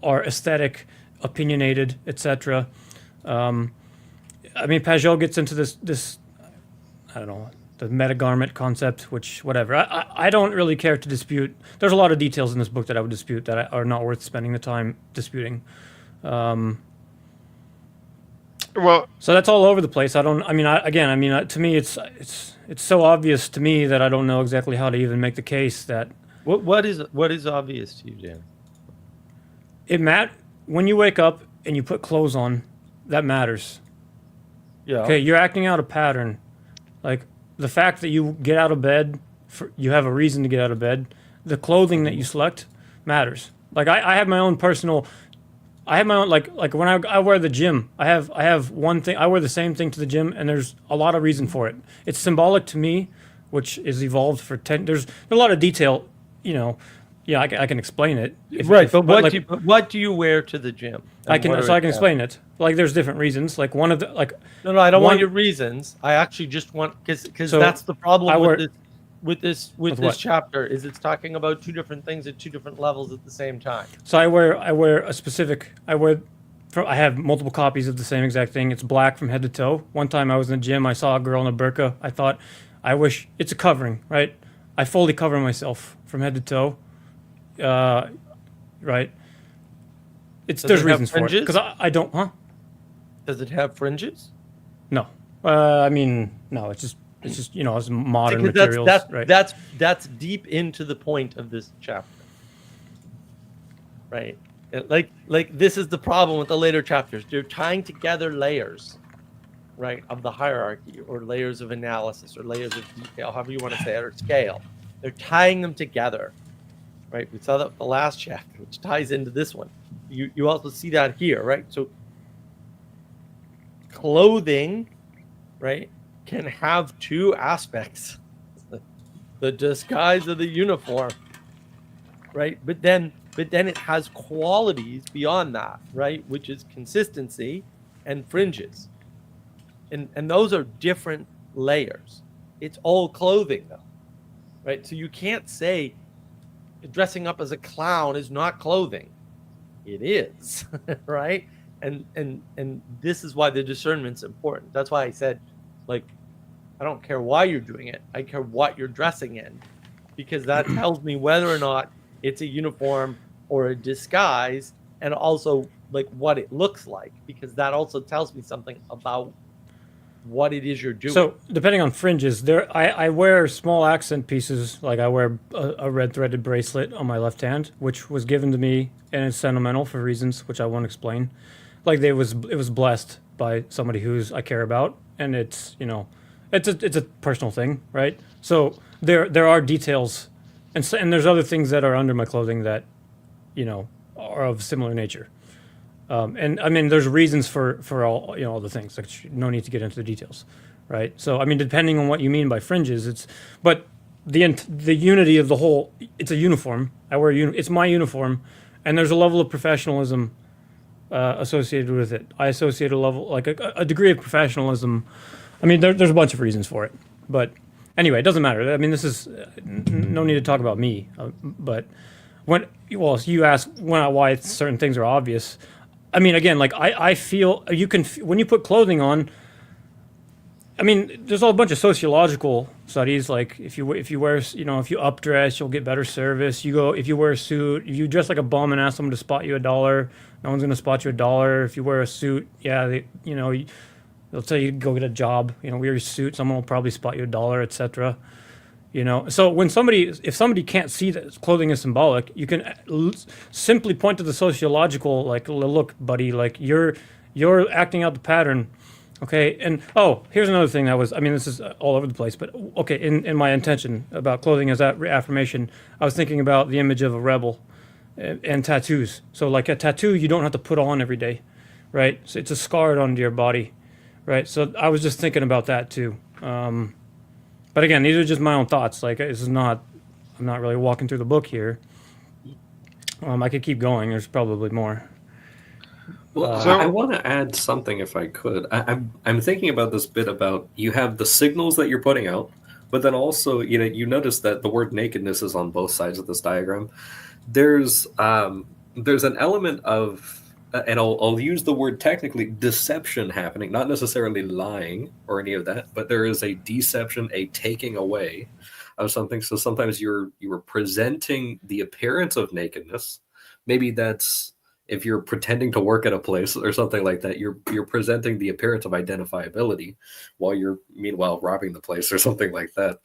are aesthetic, opinionated, etc. I mean, Pageau gets into this I don't know, the metagarment concept, which whatever. I don't really care to dispute. There's a lot of details in this book that I would dispute that are not worth spending the time disputing. Well, So that's all over the place. To me, it's so obvious to me that I don't know exactly how to even make the case that What is obvious to you, Dan? when you wake up and you put clothes on, that matters. Yeah. Okay, you're acting out a pattern. Like the fact that you get out of bed, you have a reason to get out of bed. The clothing that you select matters. Like I have my own personal. I have my own like when I wear the gym. I have one thing. I wear the same thing to the gym, and there's a lot of reason for it. It's symbolic to me, which is evolved for 10. There's a lot of detail. You know, yeah, I can explain it. What do you wear to the gym? I can explain it. Like there's different reasons. Like one of the No, I don't want your reasons. I actually just want because that's the problem with this chapter is it's talking about two different things at two different levels at the same time. So I wear a specific. I have multiple copies of the same exact thing. It's black from head to toe. One time I was in the gym. I saw a girl in a burqa. I thought, I wish it's a covering, right? I fully cover myself from head to toe. Right. There's reasons for it because I don't. Huh? Does it have fringes? No. I mean, no. It's just you know, it's modern materials. Right. That's deep into the point of this chapter. Right. Like this is the problem with the later chapters. They're tying together layers, right, of the hierarchy or layers of analysis or layers of detail, however you want to say it, or scale. They're tying them together. Right, we saw that the last chapter, which ties into this one. You also see that here, right? So clothing, right, can have two aspects: the disguise of the uniform, right? But then it has qualities beyond that, right? Which is consistency and fringes, and those are different layers. It's all clothing, though, right? So you can't say dressing up as a clown is not clothing. It is, right? And this is why the discernment's important. That's why I said, like, I don't care why you're doing it. I care what you're dressing in, because that tells me whether or not it's a uniform or a disguise, and also like what it looks like, because that also tells me something about what it is you're doing. So depending on fringes, I wear small accent pieces. Like I wear a red threaded bracelet on my left hand, which was given to me and it's sentimental for reasons which I won't explain. Like it was blessed by somebody who's I care about, and it's, you know, it's a personal thing, right? So there are details, and there's other things that are under my clothing that, you know, are of similar nature. And I mean, there's reasons for all, you know, all the things. Like, no need to get into the details, right? So I mean, depending on what you mean by fringes, but the unity of the whole. It's a uniform. I wear it's my uniform, and there's a level of professionalism associated with it. I associate a level, like a degree of professionalism. I mean, there's a bunch of reasons for it, but anyway, it doesn't matter. I mean, this is no need to talk about me, but you ask why certain things are obvious. I mean, again, like I feel you can when you put clothing on. I mean, there's a bunch of sociological studies. Like if you wear, if you updress, you'll get better service. You go if you wear a suit, if you dress like a bum and ask someone to spot you $1, no one's gonna spot you $1. If you wear a suit, yeah, they'll tell you to go get a job. Wear your suit, someone will probably spot you $1, etc. So if somebody can't see that clothing is symbolic, you can simply point to the sociological, like, look, buddy, like you're acting out the pattern. Okay, and here's another thing this is all over the place, but okay, in my intention about clothing as that affirmation, I was thinking about the image of a rebel and tattoos. So, like a tattoo, you don't have to put on every day, right? So it's a scarred onto your body, right? So I was just thinking about that too. But again, these are just my own thoughts. Like, I'm not really walking through the book here. I could keep going. There's probably more. Well, I want to add something if I could. I'm thinking about this bit about you have the signals that you're putting out, but then also you notice that the word nakedness is on both sides of this diagram. There's an element of, and I'll use the word technically, deception happening, not necessarily lying or any of that, but there is a deception, a taking away of something. So sometimes you're presenting the appearance of nakedness. Maybe that's if you're pretending to work at a place or something like that, you're presenting the appearance of identifiability while you're meanwhile robbing the place or something like that,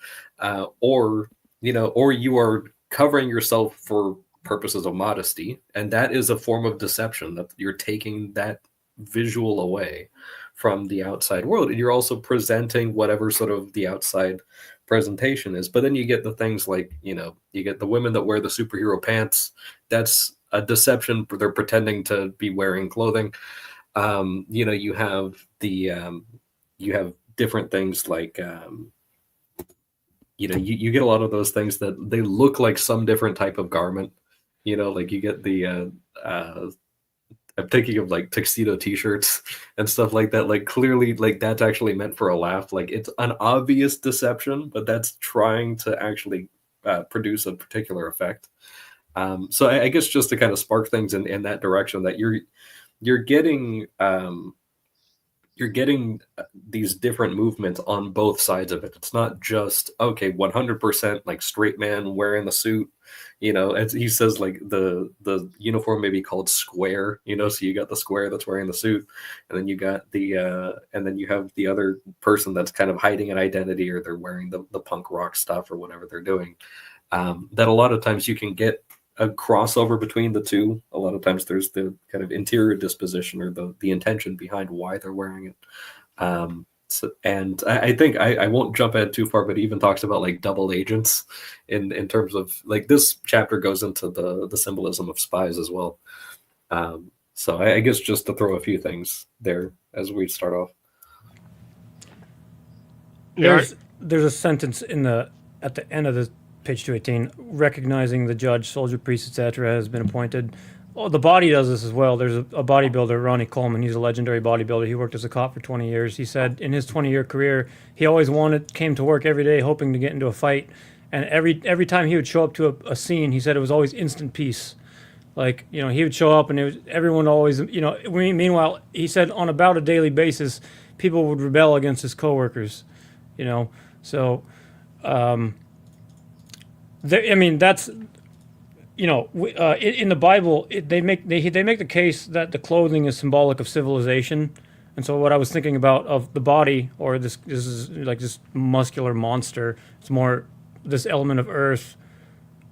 or you are covering yourself for purposes of modesty, and that is a form of deception, that you're taking that visual away from the outside world, and you're also presenting whatever sort of the outside presentation is. But then you get the things like you get the women that wear the superhero pants. That's a deception. They're pretending to be wearing clothing. You have you have different things like you get a lot of those things that they look like some different type of garment. Like you get the I'm thinking of like tuxedo t-shirts and stuff like that. Like clearly, like that's actually meant for a laugh. Like it's an obvious deception, but that's trying to actually produce a particular effect. So I guess just to kind of spark things in that direction, that you're getting these different movements on both sides of it. It's not just 100% like straight man wearing the suit. As he says, like the uniform may be called square. So you got the square that's wearing the suit, and then you got and then you have the other person that's kind of hiding an identity, or they're wearing the punk rock stuff or whatever they're doing. That a lot of times you can get a crossover between the two. A lot of times there's the kind of interior disposition or the intention behind why they're wearing it. And I think I won't jump ahead too far, but he even talks about like double agents in terms of like this chapter goes into the symbolism of spies as well. So I guess just to throw a few things there as we start off. There's a sentence at the end of the page 218, recognizing the judge, soldier, priest, etc., has been appointed. Oh, the body does this as well. There's a bodybuilder, Ronnie Coleman. He's a legendary bodybuilder. He worked as a cop for 20 years. He said in his 20-year career, he always came to work every day hoping to get into a fight. And every time he would show up to a scene, he said it was always instant peace. Like, he would show up and everyone always, meanwhile, he said on about a daily basis, people would rebel against his coworkers, so, that's, in the Bible, they make the case that the clothing is symbolic of civilization, and so what I was thinking about of the body, or this is like this muscular monster. It's more this element of earth,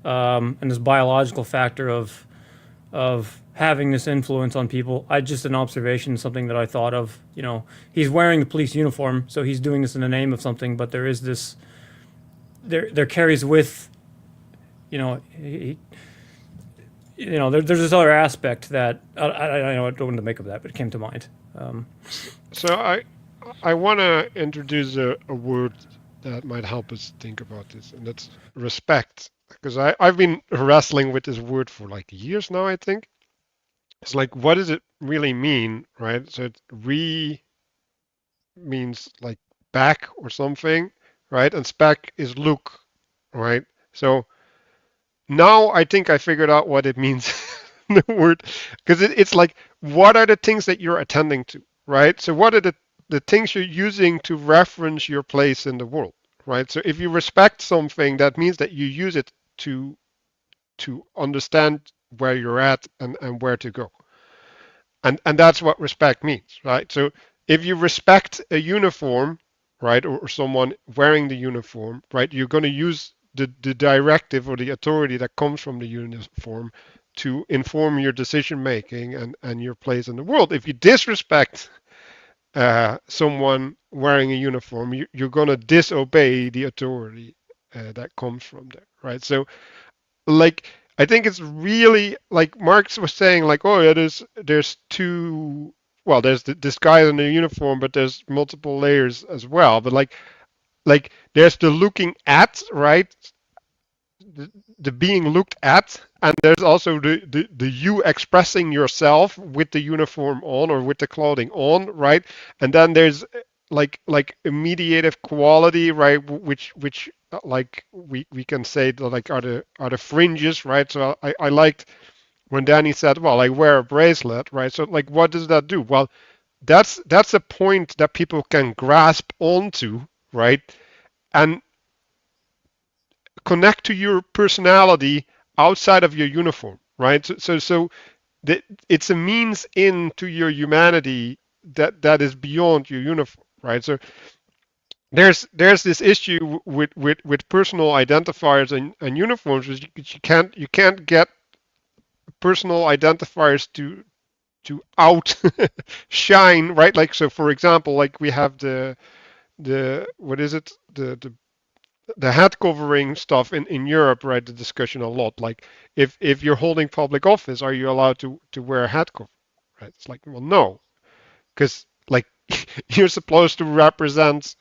and this biological factor of having this influence on people. Just an observation, something that I thought of. He's wearing the police uniform, so he's doing this in the name of something. But there is this, there carries with, there's this other aspect that I don't know what to make of that, but it came to mind. So I want to introduce a word that might help us think about this, and that's respect. Because I've been wrestling with this word for like years now, I think. It's like, what does it really mean, right? So it means like back or something, right? And spec is look, right? So now I think I figured out what it means, the word, because it's like what are the things that you're attending to, right? So what are the things you're using to reference your place in the world, right? So if you respect something, that means that you use it to understand where you're at and where to go. And that's what respect means, right? So if you respect a uniform, right, or someone wearing the uniform, right, you're going to use the directive or the authority that comes from the uniform to inform your decision making and your place in the world. If you disrespect someone wearing a uniform, you're going to disobey the authority that comes from there, right? So, like, I think it's really like Marx was saying, like, oh yeah, there's two. Well, there's this guy in the uniform, but there's multiple layers as well. But like there's the looking at, right? The being looked at, and there's also the you expressing yourself with the uniform on or with the clothing on, right? And then there's like a mediative quality, right? Which like we can say that like are the fringes, right? So I liked when Danny said, well, I wear a bracelet, right? So like what does that do? Well, that's a point that people can grasp onto, right? And connect to your personality outside of your uniform, right? So it's a means into your humanity that is beyond your uniform, right? So there's this issue with personal identifiers and uniforms, is you can't get personal identifiers to outshine, right? Like, so for example, like we have the what is it, the head covering stuff in Europe, right? The discussion a lot, like if you're holding public office, are you allowed to wear a head cover, right? It's like, well, no, because like you're supposed to represent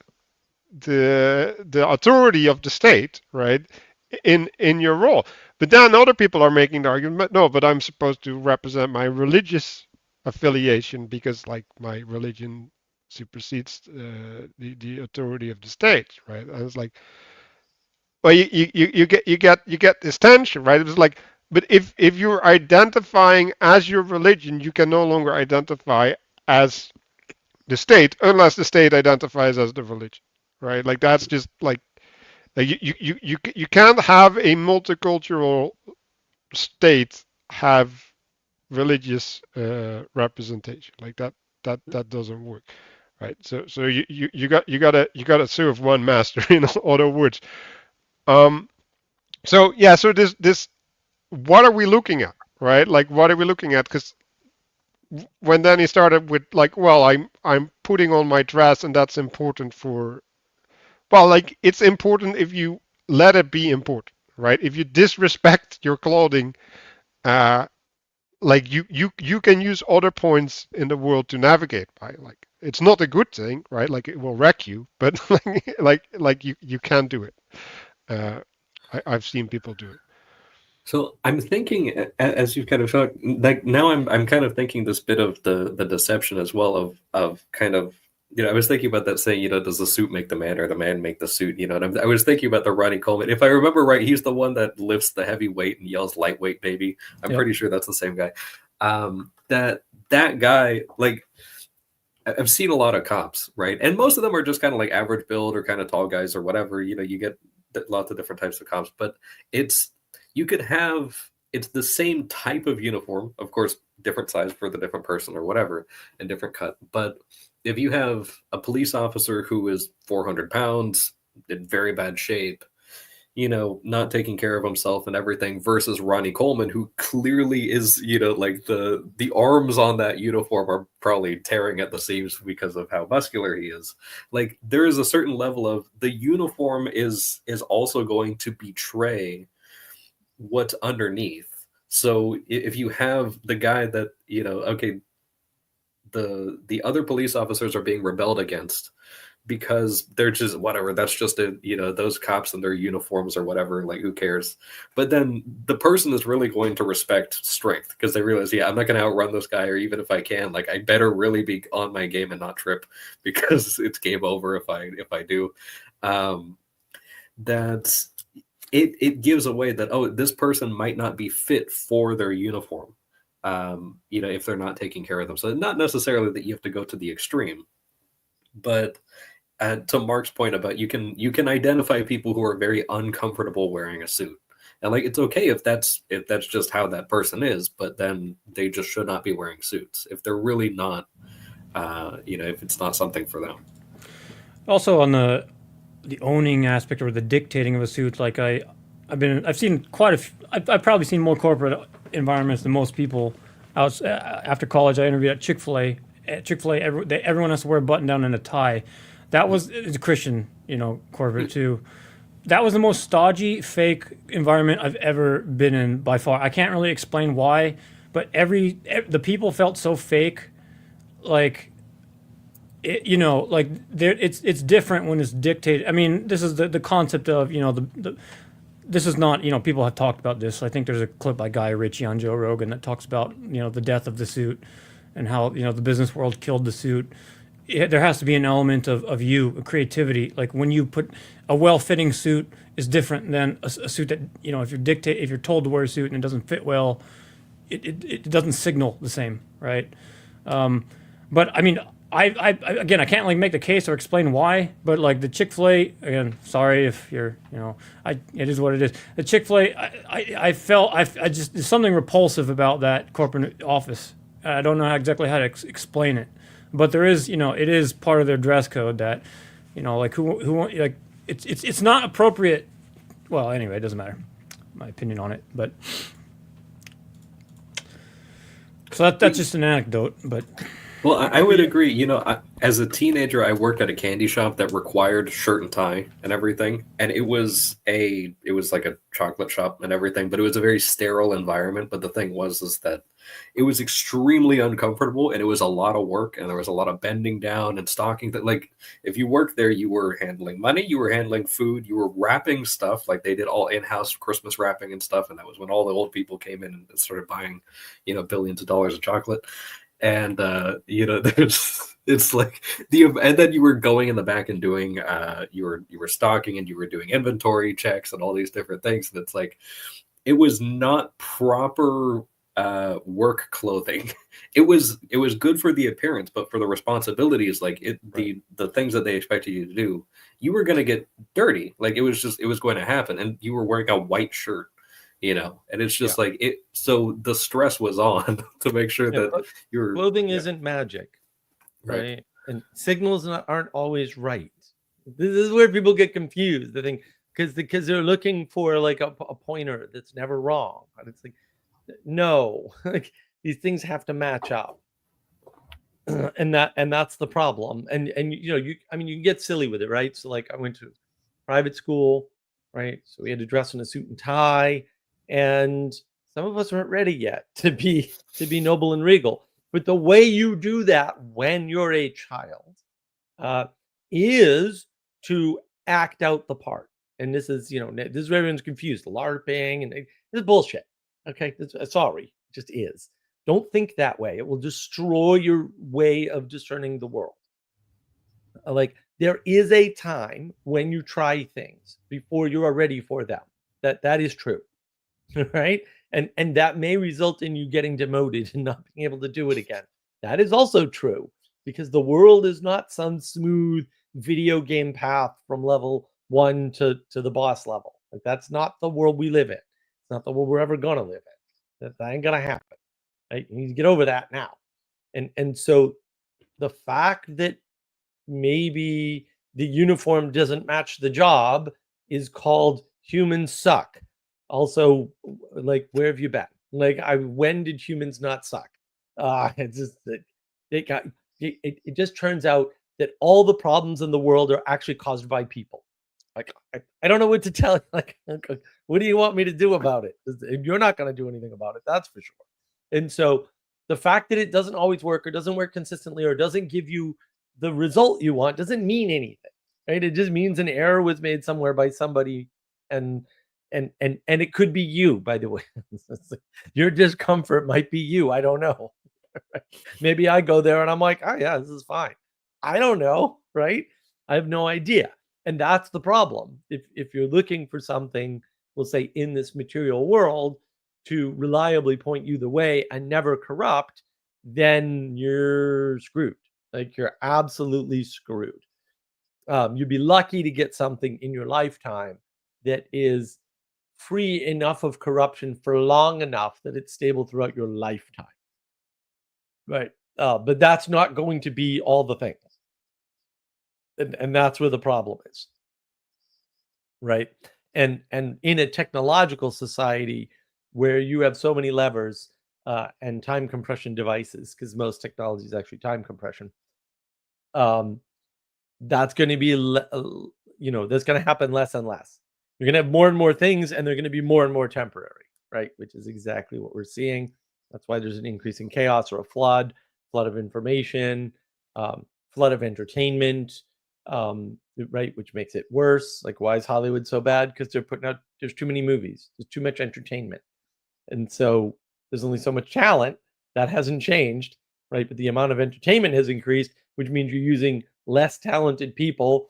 the authority of the state, right? In your role. But then other people are making the argument, no, but I'm supposed to represent my religious affiliation because like my religion supersedes the authority of the state, right? And it's like, well, you get this tension, right? It was like, but if you're identifying as your religion, you can no longer identify as the state unless the state identifies as the religion, right? Like that's just like you can't have a multicultural state have religious representation like that doesn't work, right? So you gotta serve one master in other words. um so yeah, so this what are we looking at, right? Like what are we looking at? Because when then he started with like, well, I'm putting on my dress and that's important for, well, like it's important if you let it be important, right? If you disrespect your clothing, uh like you can use other points in the world to navigate by. Like it's not a good thing, right? Like it will wreck you, but like you can do it. uh I've seen people do it. So I'm thinking, as you've kind of talked, like now I'm kind of thinking this bit of the deception as well of kind of, you know, I was thinking about that saying, you know, does the suit make the man or the man make the suit? You know, and I was thinking about the Ronnie Coleman. If I remember right, he's the one that lifts the heavy weight and yells "lightweight, baby." I'm Yep. pretty sure that's the same guy. That guy, like, I've seen a lot of cops, right? And most of them are just kind of like average build or kind of tall guys or whatever. You know, you get lots of different types of cops, but you could have, it's the same type of uniform, of course, different size for the different person or whatever, and different cut. But if you have a police officer who is 400 pounds, in very bad shape, you know, not taking care of himself and everything, versus Ronnie Coleman, who clearly is, you know, like the arms on that uniform are probably tearing at the seams because of how muscular he is. Like there is a certain level of the uniform is also going to betray what's underneath. So if you have the guy that, you know, okay, the other police officers are being rebelled against because they're just whatever, that's just a, you know, those cops in their uniforms or whatever, like who cares. But then the person is really going to respect strength because they realize, yeah, I'm not going to outrun this guy, or even if I can, like I better really be on my game and not trip because it's game over if I do. That's it gives away that, oh, this person might not be fit for their uniform. if they're not taking care of them. So not necessarily that you have to go to the extreme, but to Mark's point about you can identify people who are very uncomfortable wearing a suit. And like it's okay if that's just how that person is, but then they just should not be wearing suits if they're really not, if it's not something for them. Also on the owning aspect or the dictating of a suit, like I've seen quite a few, I've probably seen more corporate environments than most people. After college, I interviewed at Chick-fil-A. At Chick-fil-A, everyone has to wear a button down and a tie. It's a Christian, corporate too. That was the most stodgy, fake environment I've ever been in by far. I can't really explain why, but the people felt so fake, like it's different when it's dictated. I mean, this is the concept of this is not people have talked about this. I think there's a clip by Guy Ritchie on Joe Rogan that talks about the death of the suit and how the business world killed the suit. There has to be an element of creativity. Like when you put a well-fitting suit is different than a suit that if you're told to wear a suit and it doesn't fit well, it doesn't signal the same, right? But I mean, I again, I can't make the case or explain why, but like the Chick-fil-A, again, sorry if you're, it is what it is. The Chick-fil-A, I felt, there's something repulsive about that corporate office. I don't know exactly how to explain it, but there is, it is part of their dress code that, it's not appropriate. Well, anyway, it doesn't matter, my opinion on it, but so that's just an anecdote, but. Well, I would agree. As a teenager, I worked at a candy shop that required shirt and tie and everything, and it was like a chocolate shop and everything, but it was a very sterile environment. But the thing was that it was extremely uncomfortable, and it was a lot of work, and there was a lot of bending down and stocking. That like if you worked there, you were handling money, you were handling food, you were wrapping stuff. Like they did all in-house Christmas wrapping and stuff, and that was when all the old people came in and started buying, billions of dollars of chocolate. And it's like and then you were going in the back and doing you were stocking and you were doing inventory checks and all these different things. And it's like it was not proper work clothing. It was good for the appearance, but for the responsibilities, like the things that they expected you to do, you were going to get dirty. Like it was going to happen, and you were wearing a white shirt. And it's just like it. So the stress was on to make sure that your clothing isn't magic, right? And signals aren't always right. This is where people get confused. They think because they're looking for like a pointer that's never wrong. And it's like, no, like these things have to match up, and that's the problem. And you can get silly with it, right? So like I went to private school, right? So we had to dress in a suit and tie. And some of us weren't ready yet to be noble and regal. But the way you do that when you're a child is to act out the part. And this is where everyone's confused. LARPing and this is bullshit. Okay, sorry, it just is. Don't think that way. It will destroy your way of discerning the world. Like there is a time when you try things before you are ready for them. That is true. Right? And that may result in you getting demoted and not being able to do it again. That is also true because the world is not some smooth video game path from level 1 to the boss level. Like that's not the world we live in. It's not the world we're ever gonna live in. That ain't gonna happen. Right? You need to get over that now. And so the fact that maybe the uniform doesn't match the job is called humans suck. Also, like, where have you been? Like, when did humans not suck? It's just it just turns out that all the problems in the world are actually caused by people. Like, I don't know what to tell you. Like, what do you want me to do about it? You're not going to do anything about it, that's for sure. And so the fact that it doesn't always work or doesn't work consistently or doesn't give you the result you want doesn't mean anything, right? It just means an error was made somewhere by somebody, and it could be you, by the way. Your discomfort might be you. I don't know. Maybe I go there and I'm like, oh yeah, this is fine. I don't know, right? I have no idea. And that's the problem. If you're looking for something, we'll say in this material world, to reliably point you the way and never corrupt, then you're screwed. Like, you're absolutely screwed. You'd be lucky to get something in your lifetime that is free enough of corruption for long enough that it's stable throughout your lifetime. Right. But that's not going to be all the things. And that's where the problem is. Right. And in a technological society where you have so many levers and time compression devices, because most technology is actually time compression, that's going to be, that's going to happen less and less. You're going to have more and more things, and they're going to be more and more temporary, right? Which is exactly what we're seeing. That's why there's an increase in chaos or a flood of information, flood of entertainment, right? Which makes it worse. Like, why is Hollywood so bad? Because they're putting out, there's too many movies, there's too much entertainment. And so there's only so much talent. That hasn't changed, right? But the amount of entertainment has increased, which means you're using less talented people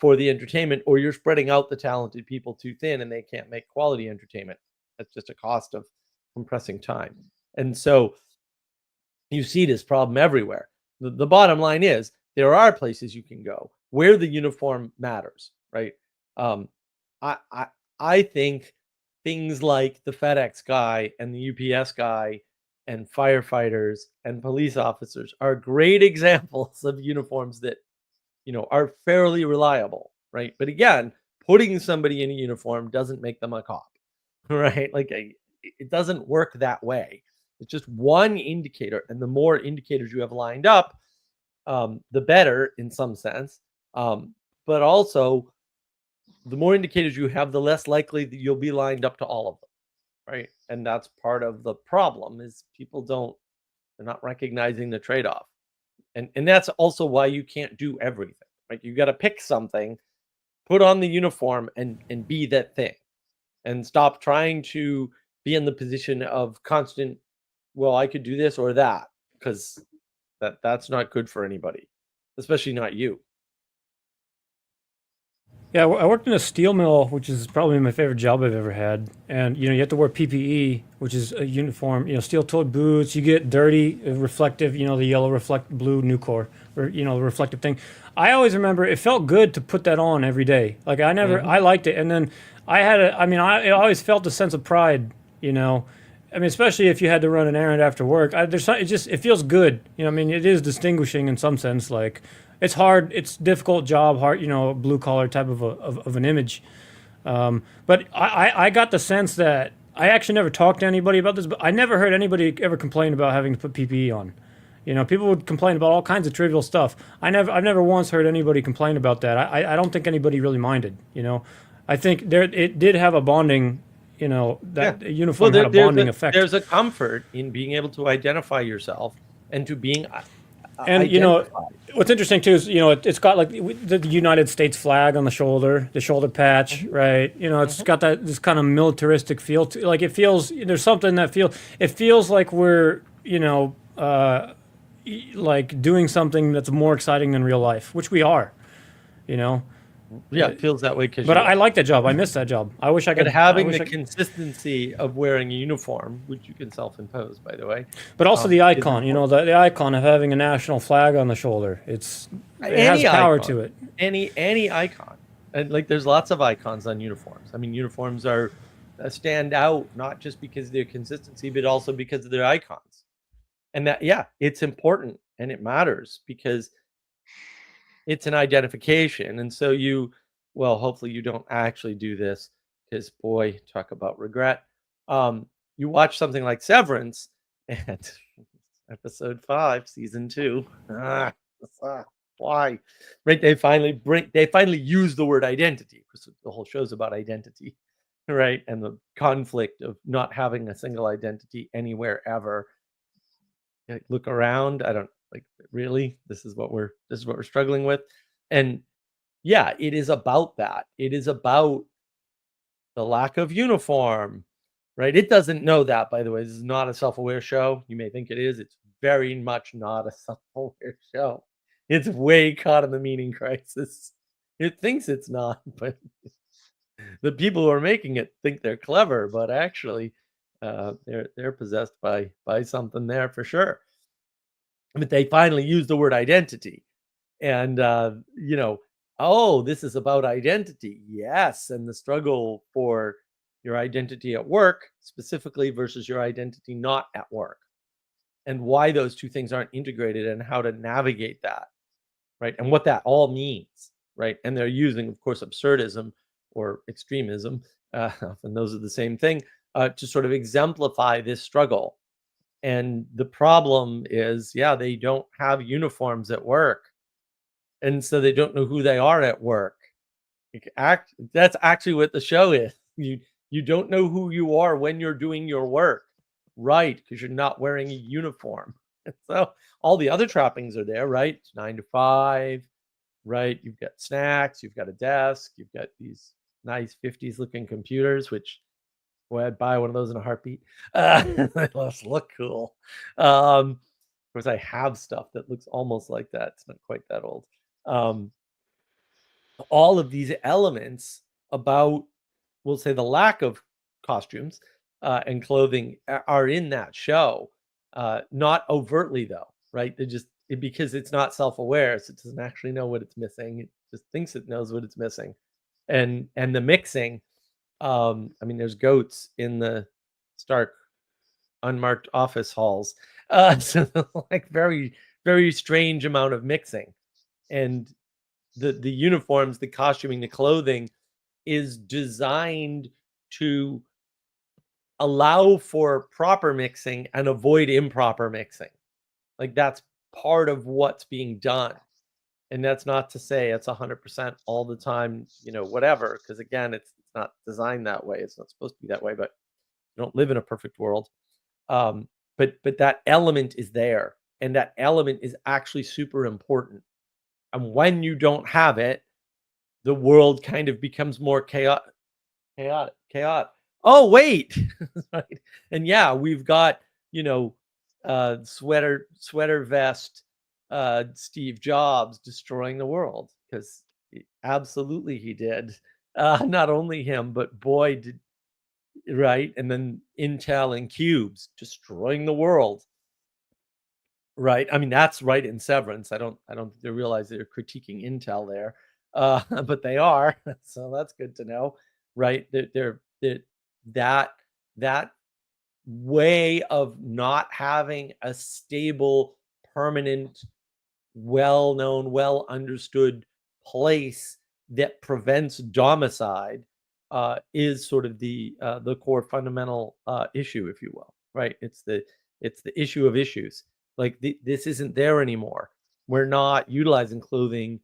for the entertainment, or you're spreading out the talented people too thin and they can't make quality entertainment. That's just a cost of compressing time. And so you see this problem everywhere. The bottom line is there are places you can go where the uniform matters, right? I think things like the FedEx guy and the UPS guy and firefighters and police officers are great examples of uniforms that, are fairly reliable, right? But again, putting somebody in a uniform doesn't make them a cop, right? Like, it doesn't work that way. It's just one indicator, and the more indicators you have lined up, the better in some sense. But also, the more indicators you have, the less likely that you'll be lined up to all of them, right? And that's part of the problem, is people they're not recognizing the trade-off. And that's also why you can't do everything, right? You got to pick something, put on the uniform, and be that thing, and stop trying to be in the position of constant, well, I could do this or that, because that's not good for anybody, especially not you. Yeah, I worked in a steel mill, which is probably my favorite job I've ever had. And you have to wear PPE, which is a uniform. Steel-toed boots. You get dirty, reflective. The yellow blue Nucor, or the reflective thing. I always remember it felt good to put that on every day. Like, I liked it. And then I always felt a sense of pride. Especially if you had to run an errand after work. It feels good. It is distinguishing in some sense. Like, it's hard, it's difficult job, hard, blue collar type of an image. But I got the sense that I actually never talked to anybody about this, but I never heard anybody ever complain about having to put PPE on. People would complain about all kinds of trivial stuff. I've never once heard anybody complain about that. I don't think anybody really minded. I think it did have a bonding. That uniform had a bonding effect. There's a comfort in being able to identify yourself and to being. And what's interesting too is it's got like the United States flag on the shoulder patch, right? It's got this kind of militaristic feel to, like, it feels, there's something that feels like we're like doing something that's more exciting than real life, which we are. Yeah, it feels that way. But I like that job. I miss that job. I wish I could. But having the consistency of wearing a uniform, which you can self-impose, by the way. But also the icon, the icon of having a national flag on the shoulder. It has power icon, to it. Any icon, and like, there's lots of icons on uniforms. I mean, uniforms are stand out not just because of their consistency, but also because of their icons. And that, it's important and it matters because it's an identification. And so hopefully you don't actually do this, because boy, talk about regret. You watch something like Severance, and episode 5, season 2. Why? Right? They finally use the word identity, because the whole show's about identity, right? And the conflict of not having a single identity anywhere ever. Like, look around. I don't. Like, really, this is what we're struggling with. And it is about that. It is about the lack of uniform, right? It doesn't know that, by the way. This is not a self-aware show. You may think it is. It's very much not a self-aware show. It's way caught in the meaning crisis. It thinks it's not, but the people who are making it think they're clever, but actually They're possessed by something there for sure. But they finally use the word identity, and oh, this is about identity, yes, and the struggle for your identity at work specifically versus your identity not at work, and why those two things aren't integrated, and how to navigate that, right, and what that all means, right. And they're using, of course, absurdism or extremism, often those are the same thing, to sort of exemplify this struggle. And the problem is, yeah, they don't have uniforms at work, and so they don't know who they are at work. That's actually what the show is. You don't know who you are when you're doing your work, right? Because you're not wearing a uniform. So all the other trappings are there, right? It's 9 to 5, right? You've got snacks, you've got a desk, you've got these nice 50s looking computers, which, boy, I'd buy one of those in a heartbeat. They must look cool. Of course, I have stuff that looks almost like that. It's not quite that old. All of these elements about, we'll say, the lack of costumes and clothing are in that show. Not overtly, though, right? Because it's not self-aware, so it doesn't actually know what it's missing. It just thinks it knows what it's missing. And the mixing, I mean, there's goats in the Stark unmarked office halls. So like very, very strange amount of mixing. And the uniforms, the costuming, the clothing is designed to allow for proper mixing and avoid improper mixing. Like, that's part of what's being done. And that's not to say it's 100% all the time, whatever, because again, it's not designed that way. It's not supposed to be that way, but you don't live in a perfect world. But that element is there, and that element is actually super important. And when you don't have it, the world kind of becomes more chaotic. Oh, wait. Right. And yeah, we've got, sweater vest, Steve Jobs destroying the world, because absolutely he did. Not only him, but boy, did, right. And then Intel and Cubes destroying the world. Right. I mean, that's right in Severance. I don't think they realize they're critiquing Intel there, but they are. So that's good to know, right? That way of not having a stable, permanent, well-known, well-understood place that prevents domicide is sort of the core fundamental issue, if you will, right? It's the issue of issues. Like, this isn't there anymore. We're not utilizing clothing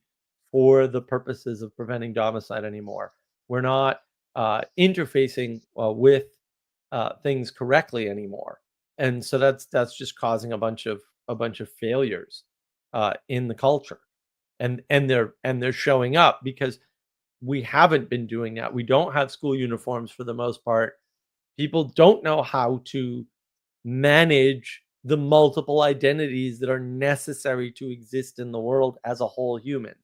for the purposes of preventing domicide anymore. We're not interfacing with things correctly anymore, and so that's just causing a bunch of failures in the culture, and they're showing up because we haven't been doing that. We don't have school uniforms for the most part. People don't know how to manage the multiple identities that are necessary to exist in the world as a whole human,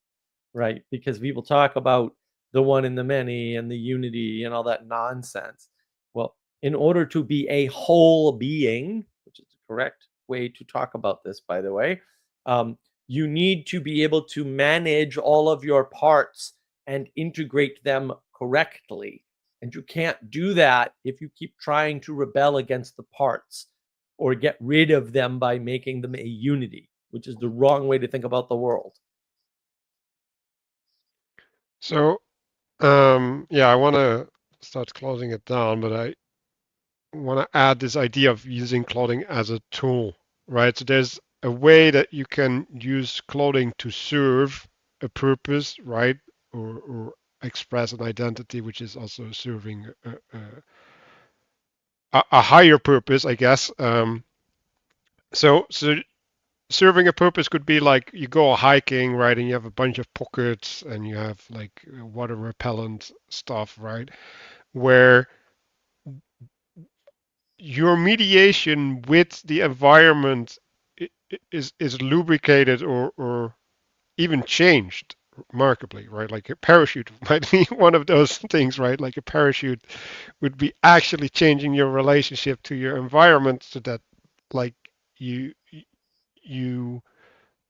right? Because people talk about the one and the many and the unity and all that nonsense. Well, in order to be a whole being, which is the correct way to talk about this, by the way, you need to be able to manage all of your parts and integrate them correctly. And you can't do that if you keep trying to rebel against the parts or get rid of them by making them a unity, which is the wrong way to think about the world. So, yeah, I want to start closing it down, but I want to add this idea of using clothing as a tool, right? So there's a way that you can use clothing to serve a purpose, right? Or express an identity, which is also serving a higher purpose, I guess. So serving a purpose could be like you go hiking, right, and you have a bunch of pockets and you have like water repellent stuff, right, where your mediation with the environment is lubricated or even changed, remarkably, right? Like a parachute might be one of those things, right? Like a parachute would be actually changing your relationship to your environment so that like you you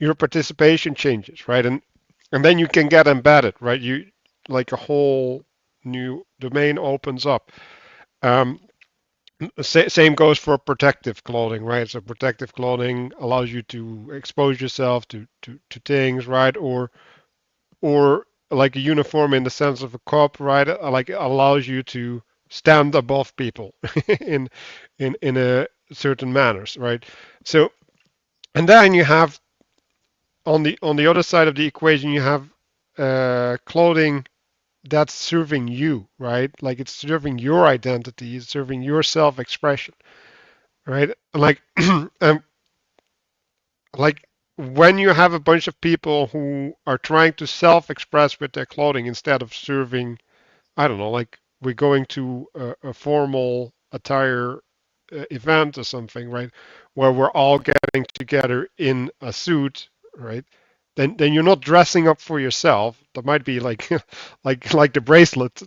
your participation changes, right? And then you can get embedded, right? You like a whole new domain opens up. Um, same goes for protective clothing, right? So protective clothing allows you to expose yourself to things, right? Or like a uniform in the sense of a cop, right? Like allows you to stand above people in in a certain manners, right? So and then you have on the other side of the equation you have clothing that's serving you, right? Like it's serving your identity, it's serving your self-expression, right? Like like when you have a bunch of people who are trying to self-express with their clothing instead of serving, I don't know, like we're going to a formal attire event or something, right? Where we're all getting together in a suit, right? Then you're not dressing up for yourself. That might be like like the bracelet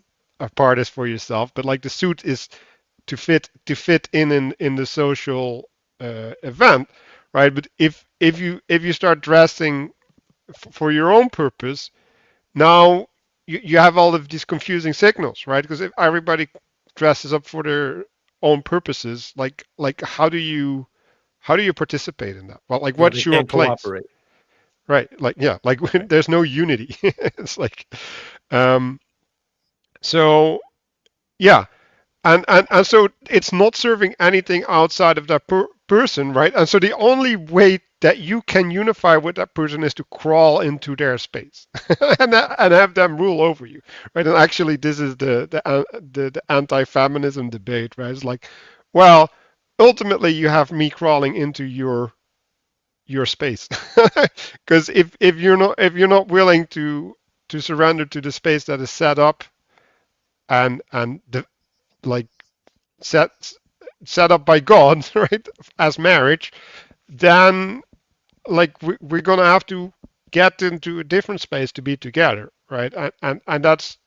part is for yourself, but like the suit is to fit in the social event, right? But if you start dressing for your own purpose, now you have all of these confusing signals, right? Because if everybody dresses up for their own purposes, like how do you participate in that? Well, like Yeah, they what's your can't place? cooperate. Right. Like yeah, like Right. there's no unity. It's like um so yeah, and so it's not serving anything outside of that person, right? And so the only way that you can unify with that person is to crawl into their space and have them rule over you, right? And actually, this is the anti-feminism debate, right? It's like, well, ultimately, you have me crawling into your space because if you're not willing to surrender to the space that is set up and the like set set up by God, right, as marriage, then like we're gonna have to get into a different space to be together, right? And that's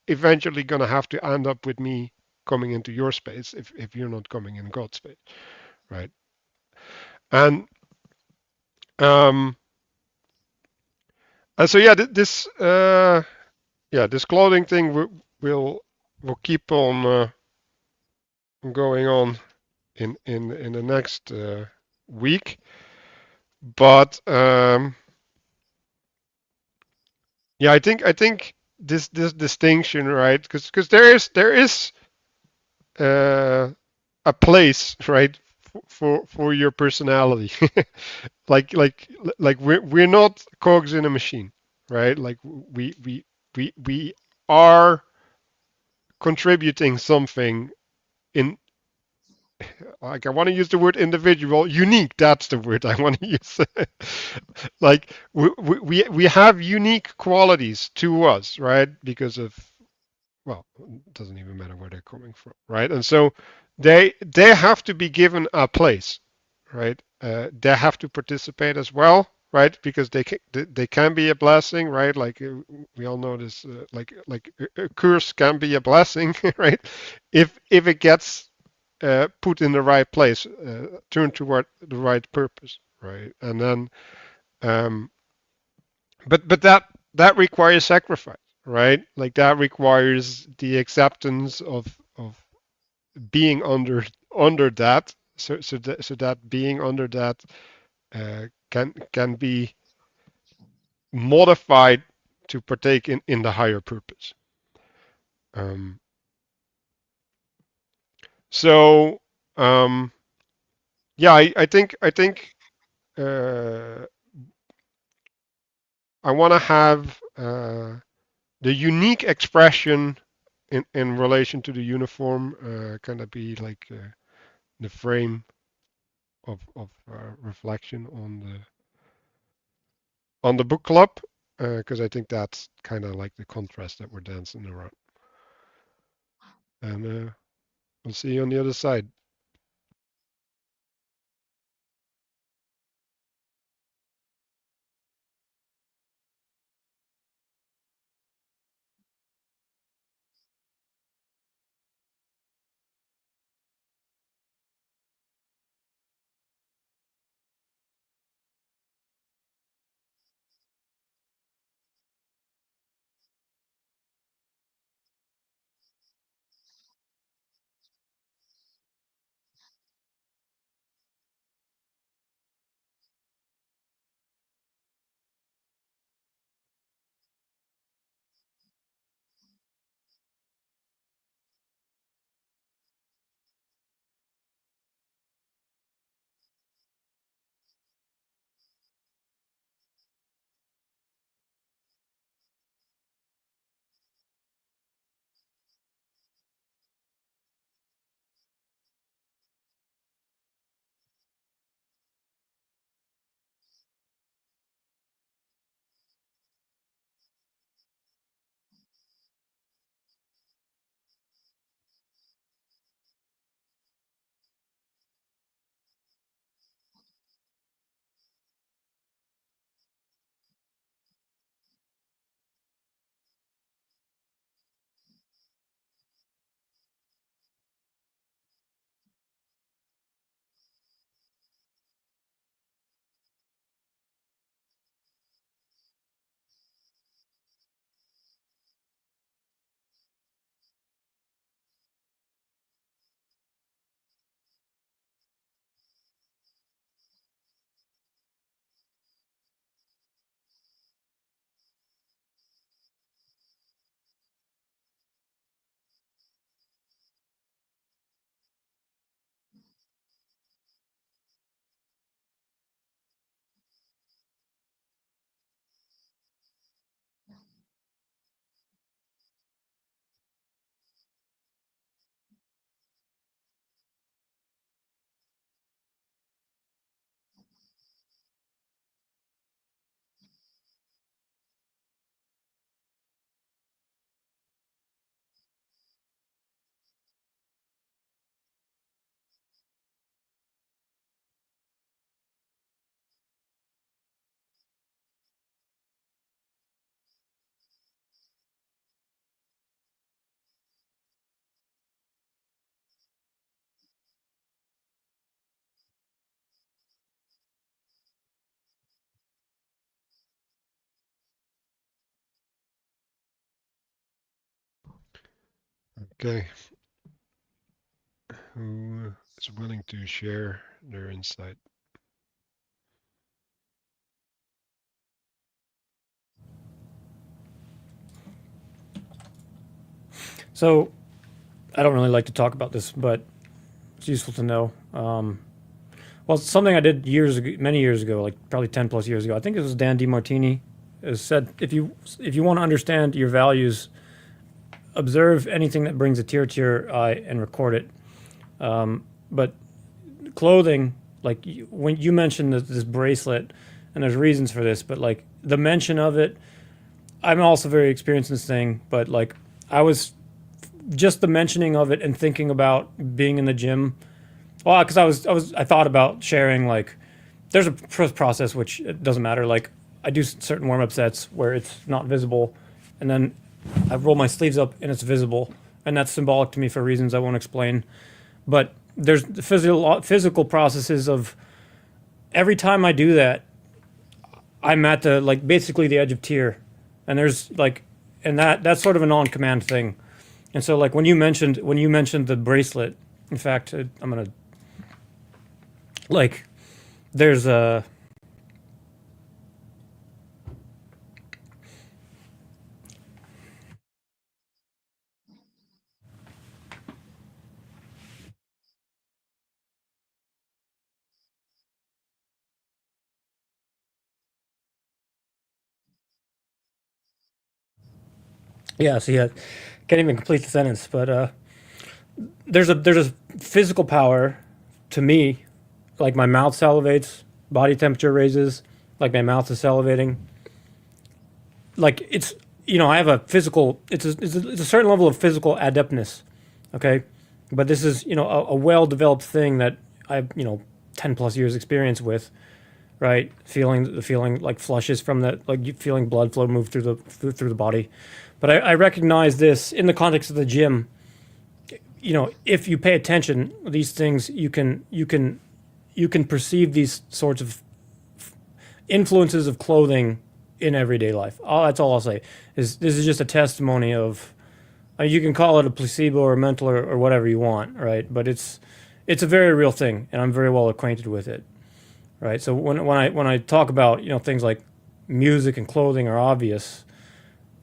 eventually gonna have to end up with me coming into your space if you're not coming in God's space, right? And um and so yeah, this yeah this clothing thing will keep on going on in the next week, but yeah, I think this distinction, right? Because there is uh, a place, right, for your personality. like like we're not cogs in a machine, right? Like we are contributing something in, like I want to use the word individual, unique. That's the word I want to use. Like we have unique qualities to us, right? Because of, well, it doesn't even matter where they're coming from, right? And so they have to be given a place, right? They have to participate as well, right? Because they can be a blessing, right? Like we all know this, like a curse can be a blessing, right? If it gets put in the right place, turned toward the right purpose, right? And then, um, but that requires sacrifice, right? Like that requires the acceptance of being under that, so that being under that can be modified to partake in the higher purpose. Um, so yeah, I think uh, I want to have the unique expression in relation to the uniform kind of be like the frame of reflection on the book club, because I think that's kind of like the contrast that we're dancing around. And we'll see you on the other side. Okay. Who is willing to share their insight? So I don't really like to talk about this, but it's useful to know. Well, it's something I did many years ago, like probably 10 plus years ago. I think it was Dan DiMartini, has said if you want to understand your values, observe anything that brings a tear to your eye and record it. But clothing, like when you mentioned this bracelet, and there's reasons for this, but like the mention of it, I'm also very experienced in this thing, but like I was just the mentioning of it and thinking about being in the gym. Well, because I thought about sharing, like there's a process which it doesn't matter. Like I do certain warm up sets where it's not visible, and then I roll my sleeves up and it's visible, and that's symbolic to me for reasons I won't explain. But there's the physical processes of every time I do that, I'm at the like basically the edge of tear, and there's like, and that's sort of a non-command thing. And so like when you mentioned the bracelet, in fact, I'm gonna like there's a yeah. See, I can't even complete the sentence, but there's a physical power to me, like my mouth salivates, body temperature raises, like my mouth is salivating. Like it's I have a physical it's a certain level of physical adeptness, okay, but this is a well developed thing that I've 10 plus years experience with, right? The feeling like flushes from the like feeling blood flow move through the body, but I recognize this in the context of the gym. If you pay attention, these things you can perceive these sorts of influences of clothing in everyday life. That's all I'll say. This is just a testimony of. You can call it a placebo or mental or whatever you want, right? But it's a very real thing, and I'm very well acquainted with it, right? So when I talk about things like music and clothing are obvious,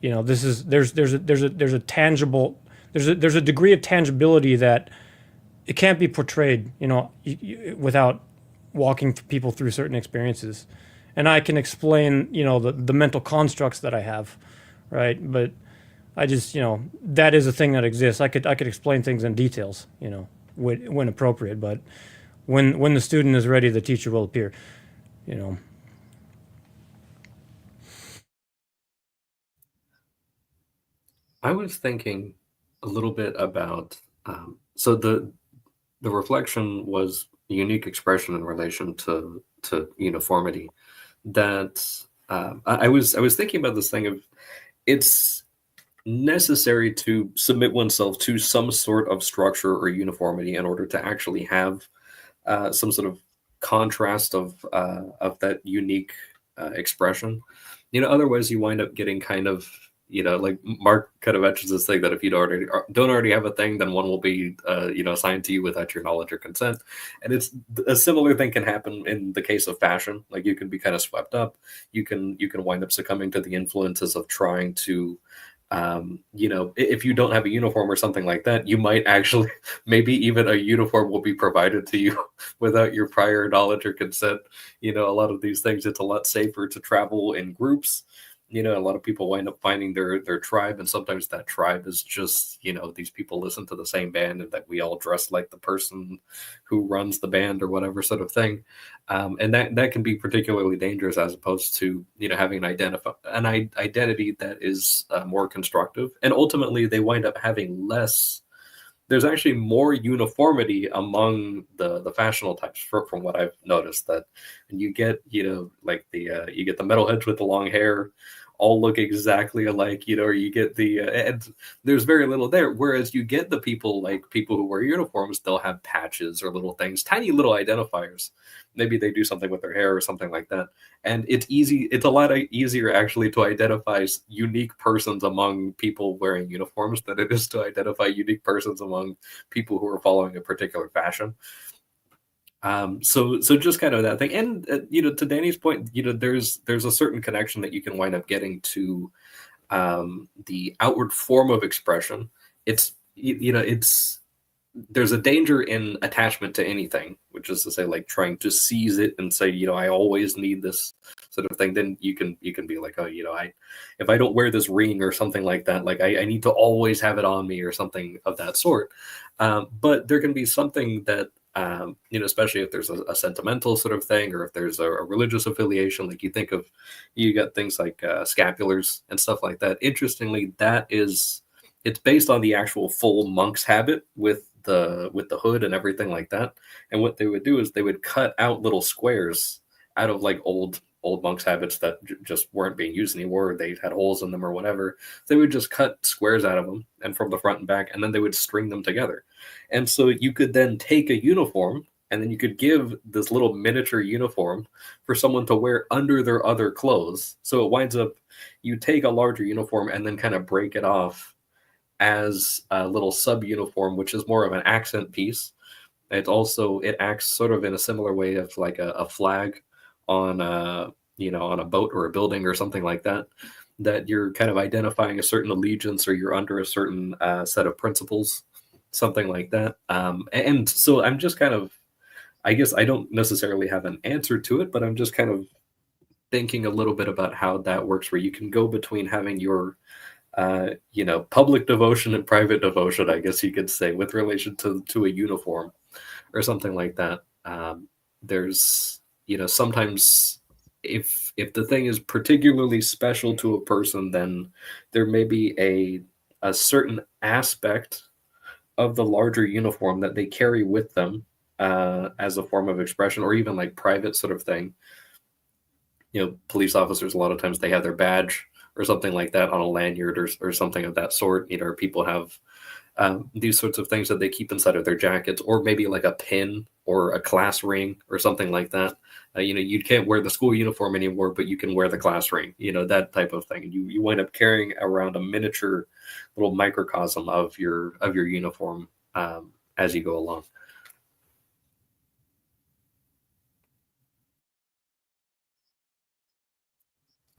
this is there's a tangible there's a degree of tangibility that it can't be portrayed, without walking people through certain experiences. And I can explain, the mental constructs that I have, right? But I just, that is a thing that exists. I could explain things in details, when appropriate. But when the student is ready, the teacher will appear, you know. I was thinking a little bit about so the reflection was a unique expression in relation to uniformity. That I was thinking about this thing of it's necessary to submit oneself to some sort of structure or uniformity in order to actually have some sort of contrast of that unique expression. Otherwise you wind up getting kind of like Mark kind of mentions this thing that if you don't already have a thing, then one will be assigned to you without your knowledge or consent. And it's a similar thing can happen in the case of fashion. Like you can be kind of swept up. You can wind up succumbing to the influences of trying to if you don't have a uniform or something like that, you might actually, maybe even a uniform will be provided to you without your prior knowledge or consent. A lot of these things, it's a lot safer to travel in groups. A lot of people wind up finding their tribe, and sometimes that tribe is just these people listen to the same band and that we all dress like the person who runs the band or whatever sort of thing, and that can be particularly dangerous as opposed to having an identity that is more constructive, and ultimately they wind up having less. There's actually more uniformity among the fashionable types from what I've noticed, that you get like you get the metalheads with the long hair, all look exactly alike, or you get the and there's very little there. Whereas you get the people who wear uniforms, they'll have patches or little things, tiny little identifiers. Maybe they do something with their hair or something like that. And it's a lot easier actually to identify unique persons among people wearing uniforms than it is to identify unique persons among people who are following a particular fashion. So just kind of that thing. And to Danny's point, there's a certain connection that you can wind up getting to the outward form of expression. It's there's a danger in attachment to anything, which is to say, like, trying to seize it and say, I always need this sort of thing. Then you can be like, oh, if I don't wear this ring or something like that, like I need to always have it on me or something of that sort. But there can be something that, especially if there's a sentimental sort of thing, or if there's a religious affiliation, like you got things like scapulars and stuff like that. Interestingly, it's based on the actual full monk's habit with the hood and everything like that. And what they would do is they would cut out little squares out of like old monk's habits that just weren't being used anymore. They had holes in them or whatever. They would just cut squares out of them, and from the front and back, and then they would string them together. And so you could then take a uniform, and then you could give this little miniature uniform for someone to wear under their other clothes. So it winds up, you take a larger uniform and then kind of break it off as a little sub uniform, which is more of an accent piece. It acts sort of in a similar way of like a flag on on a boat or a building or something like that, that you're kind of identifying a certain allegiance, or you're under a certain set of principles, something like that. And so I'm just kind of, I guess I don't necessarily have an answer to it, but I'm just kind of thinking a little bit about how that works, where you can go between having your public devotion and private devotion, I guess you could say, with relation to a uniform or something like that. There's, sometimes if the thing is particularly special to a person, then there may be a certain aspect of the larger uniform that they carry with them as a form of expression, or even like private sort of thing. Police officers, a lot of times they have their badge or something like that on a lanyard or something of that sort. Or people have these sorts of things that they keep inside of their jackets, or maybe like a pin or a class ring or something like that. You can't wear the school uniform anymore, but you can wear the class ring, that type of thing. And you wind up carrying around a miniature little microcosm of your uniform as you go along.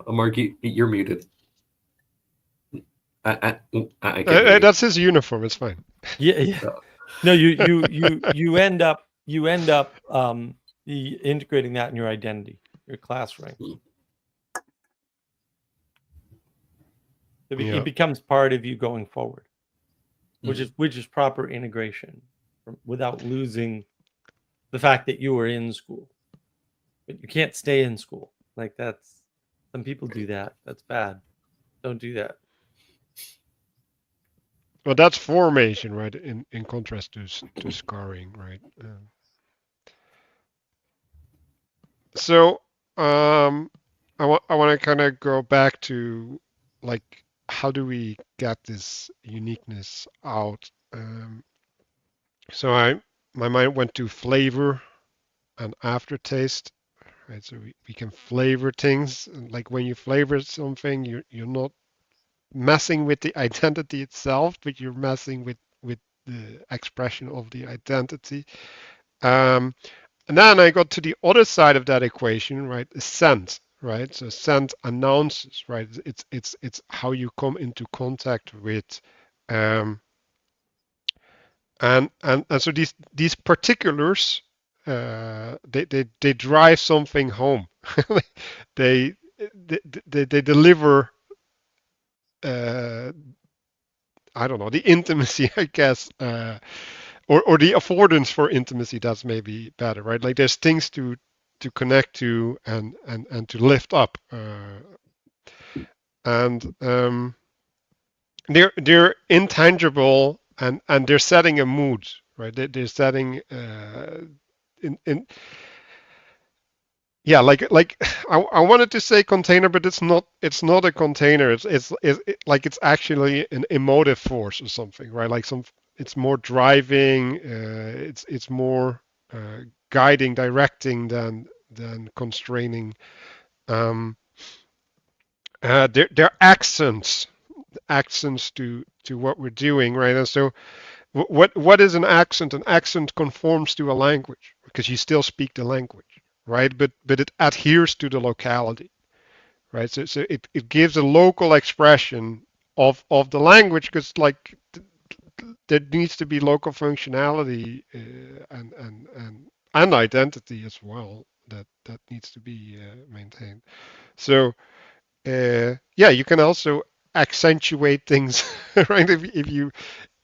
Mark, you're muted. I can't hear you. That's his uniform. It's fine. Yeah. No, you end up integrating that in your identity, your class rank. It becomes part of you going forward, which is proper integration, without losing the fact that you were in school. But you can't stay in school. Like, that's, some people do that. That's bad. Don't do that. Well, that's formation, right? In contrast to scarring, right? So I want to kind of go back to, like, how do we get this uniqueness out? So my mind went to flavor and aftertaste, right? So we can flavor things. Like, when you flavor something, you're not messing with the identity itself, but you're messing with the expression of the identity. And then I got to the other side of that equation, right? Scent, right? So scent announces, right? It's how you come into contact with, and so these particulars, they drive something home. they deliver. I don't know, the intimacy, I guess, or the affordance for intimacy. That's maybe better, right? Like, there's things to connect to and to lift up, and they're intangible, and they're setting a mood, right? They're setting in yeah, like I wanted to say container, but it's not a container. It's actually an emotive force or something, right? Like it's more driving, it's more guiding, directing than constraining. Um, they're accents to what we're doing, right? And so what is an accent? An accent conforms to a language because you still speak the language, right? But it adheres to the locality, right? So it gives a local expression of the language because like there needs to be local functionality and identity as well that needs to be maintained. So yeah, you can also accentuate things, right?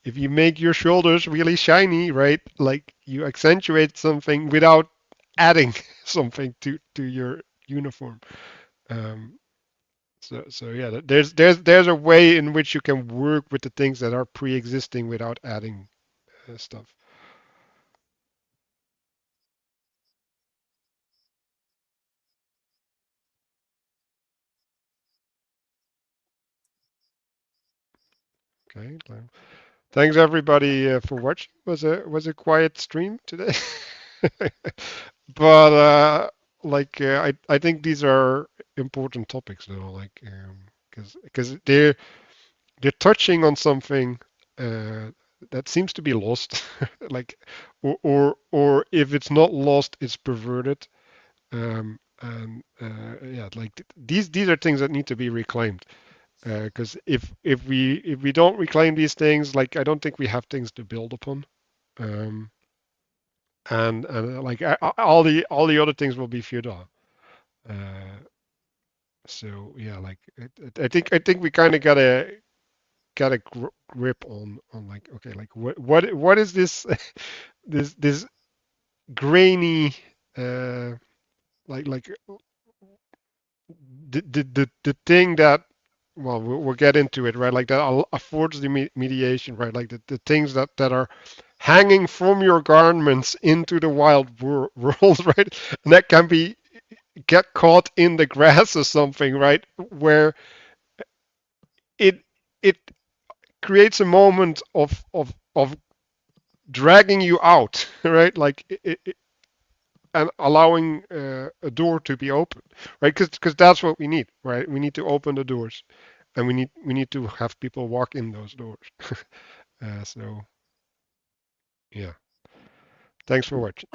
If you make your shoulders really shiny, right? Like you accentuate something without adding something to your uniform. Um, so yeah, there's a way in which you can work with the things that are pre-existing without adding stuff. Okay. Thanks everybody for watching. Was a quiet stream today, but I think these are important topics though, like because they're touching on something uh, that seems to be lost, like or if it's not lost, it's perverted. And yeah, like these are things that need to be reclaimed. Because if we don't reclaim these things, like I don't think we have things to build upon. Um, and like all the other things will be futile. Uh, so yeah, like I think we kind of got a grip on like okay, like what is this this grainy like the thing that well we'll get into it, right, like that affords the mediation, right, like the things that are hanging from your garments into the wild world, right, and that can be get caught in the grass or something, right, where it it creates a moment of dragging you out, right, like and allowing a door to be open, right? Because that's what we need, right? We need to open the doors, and we need to have people walk in those doors. So yeah, thanks for watching.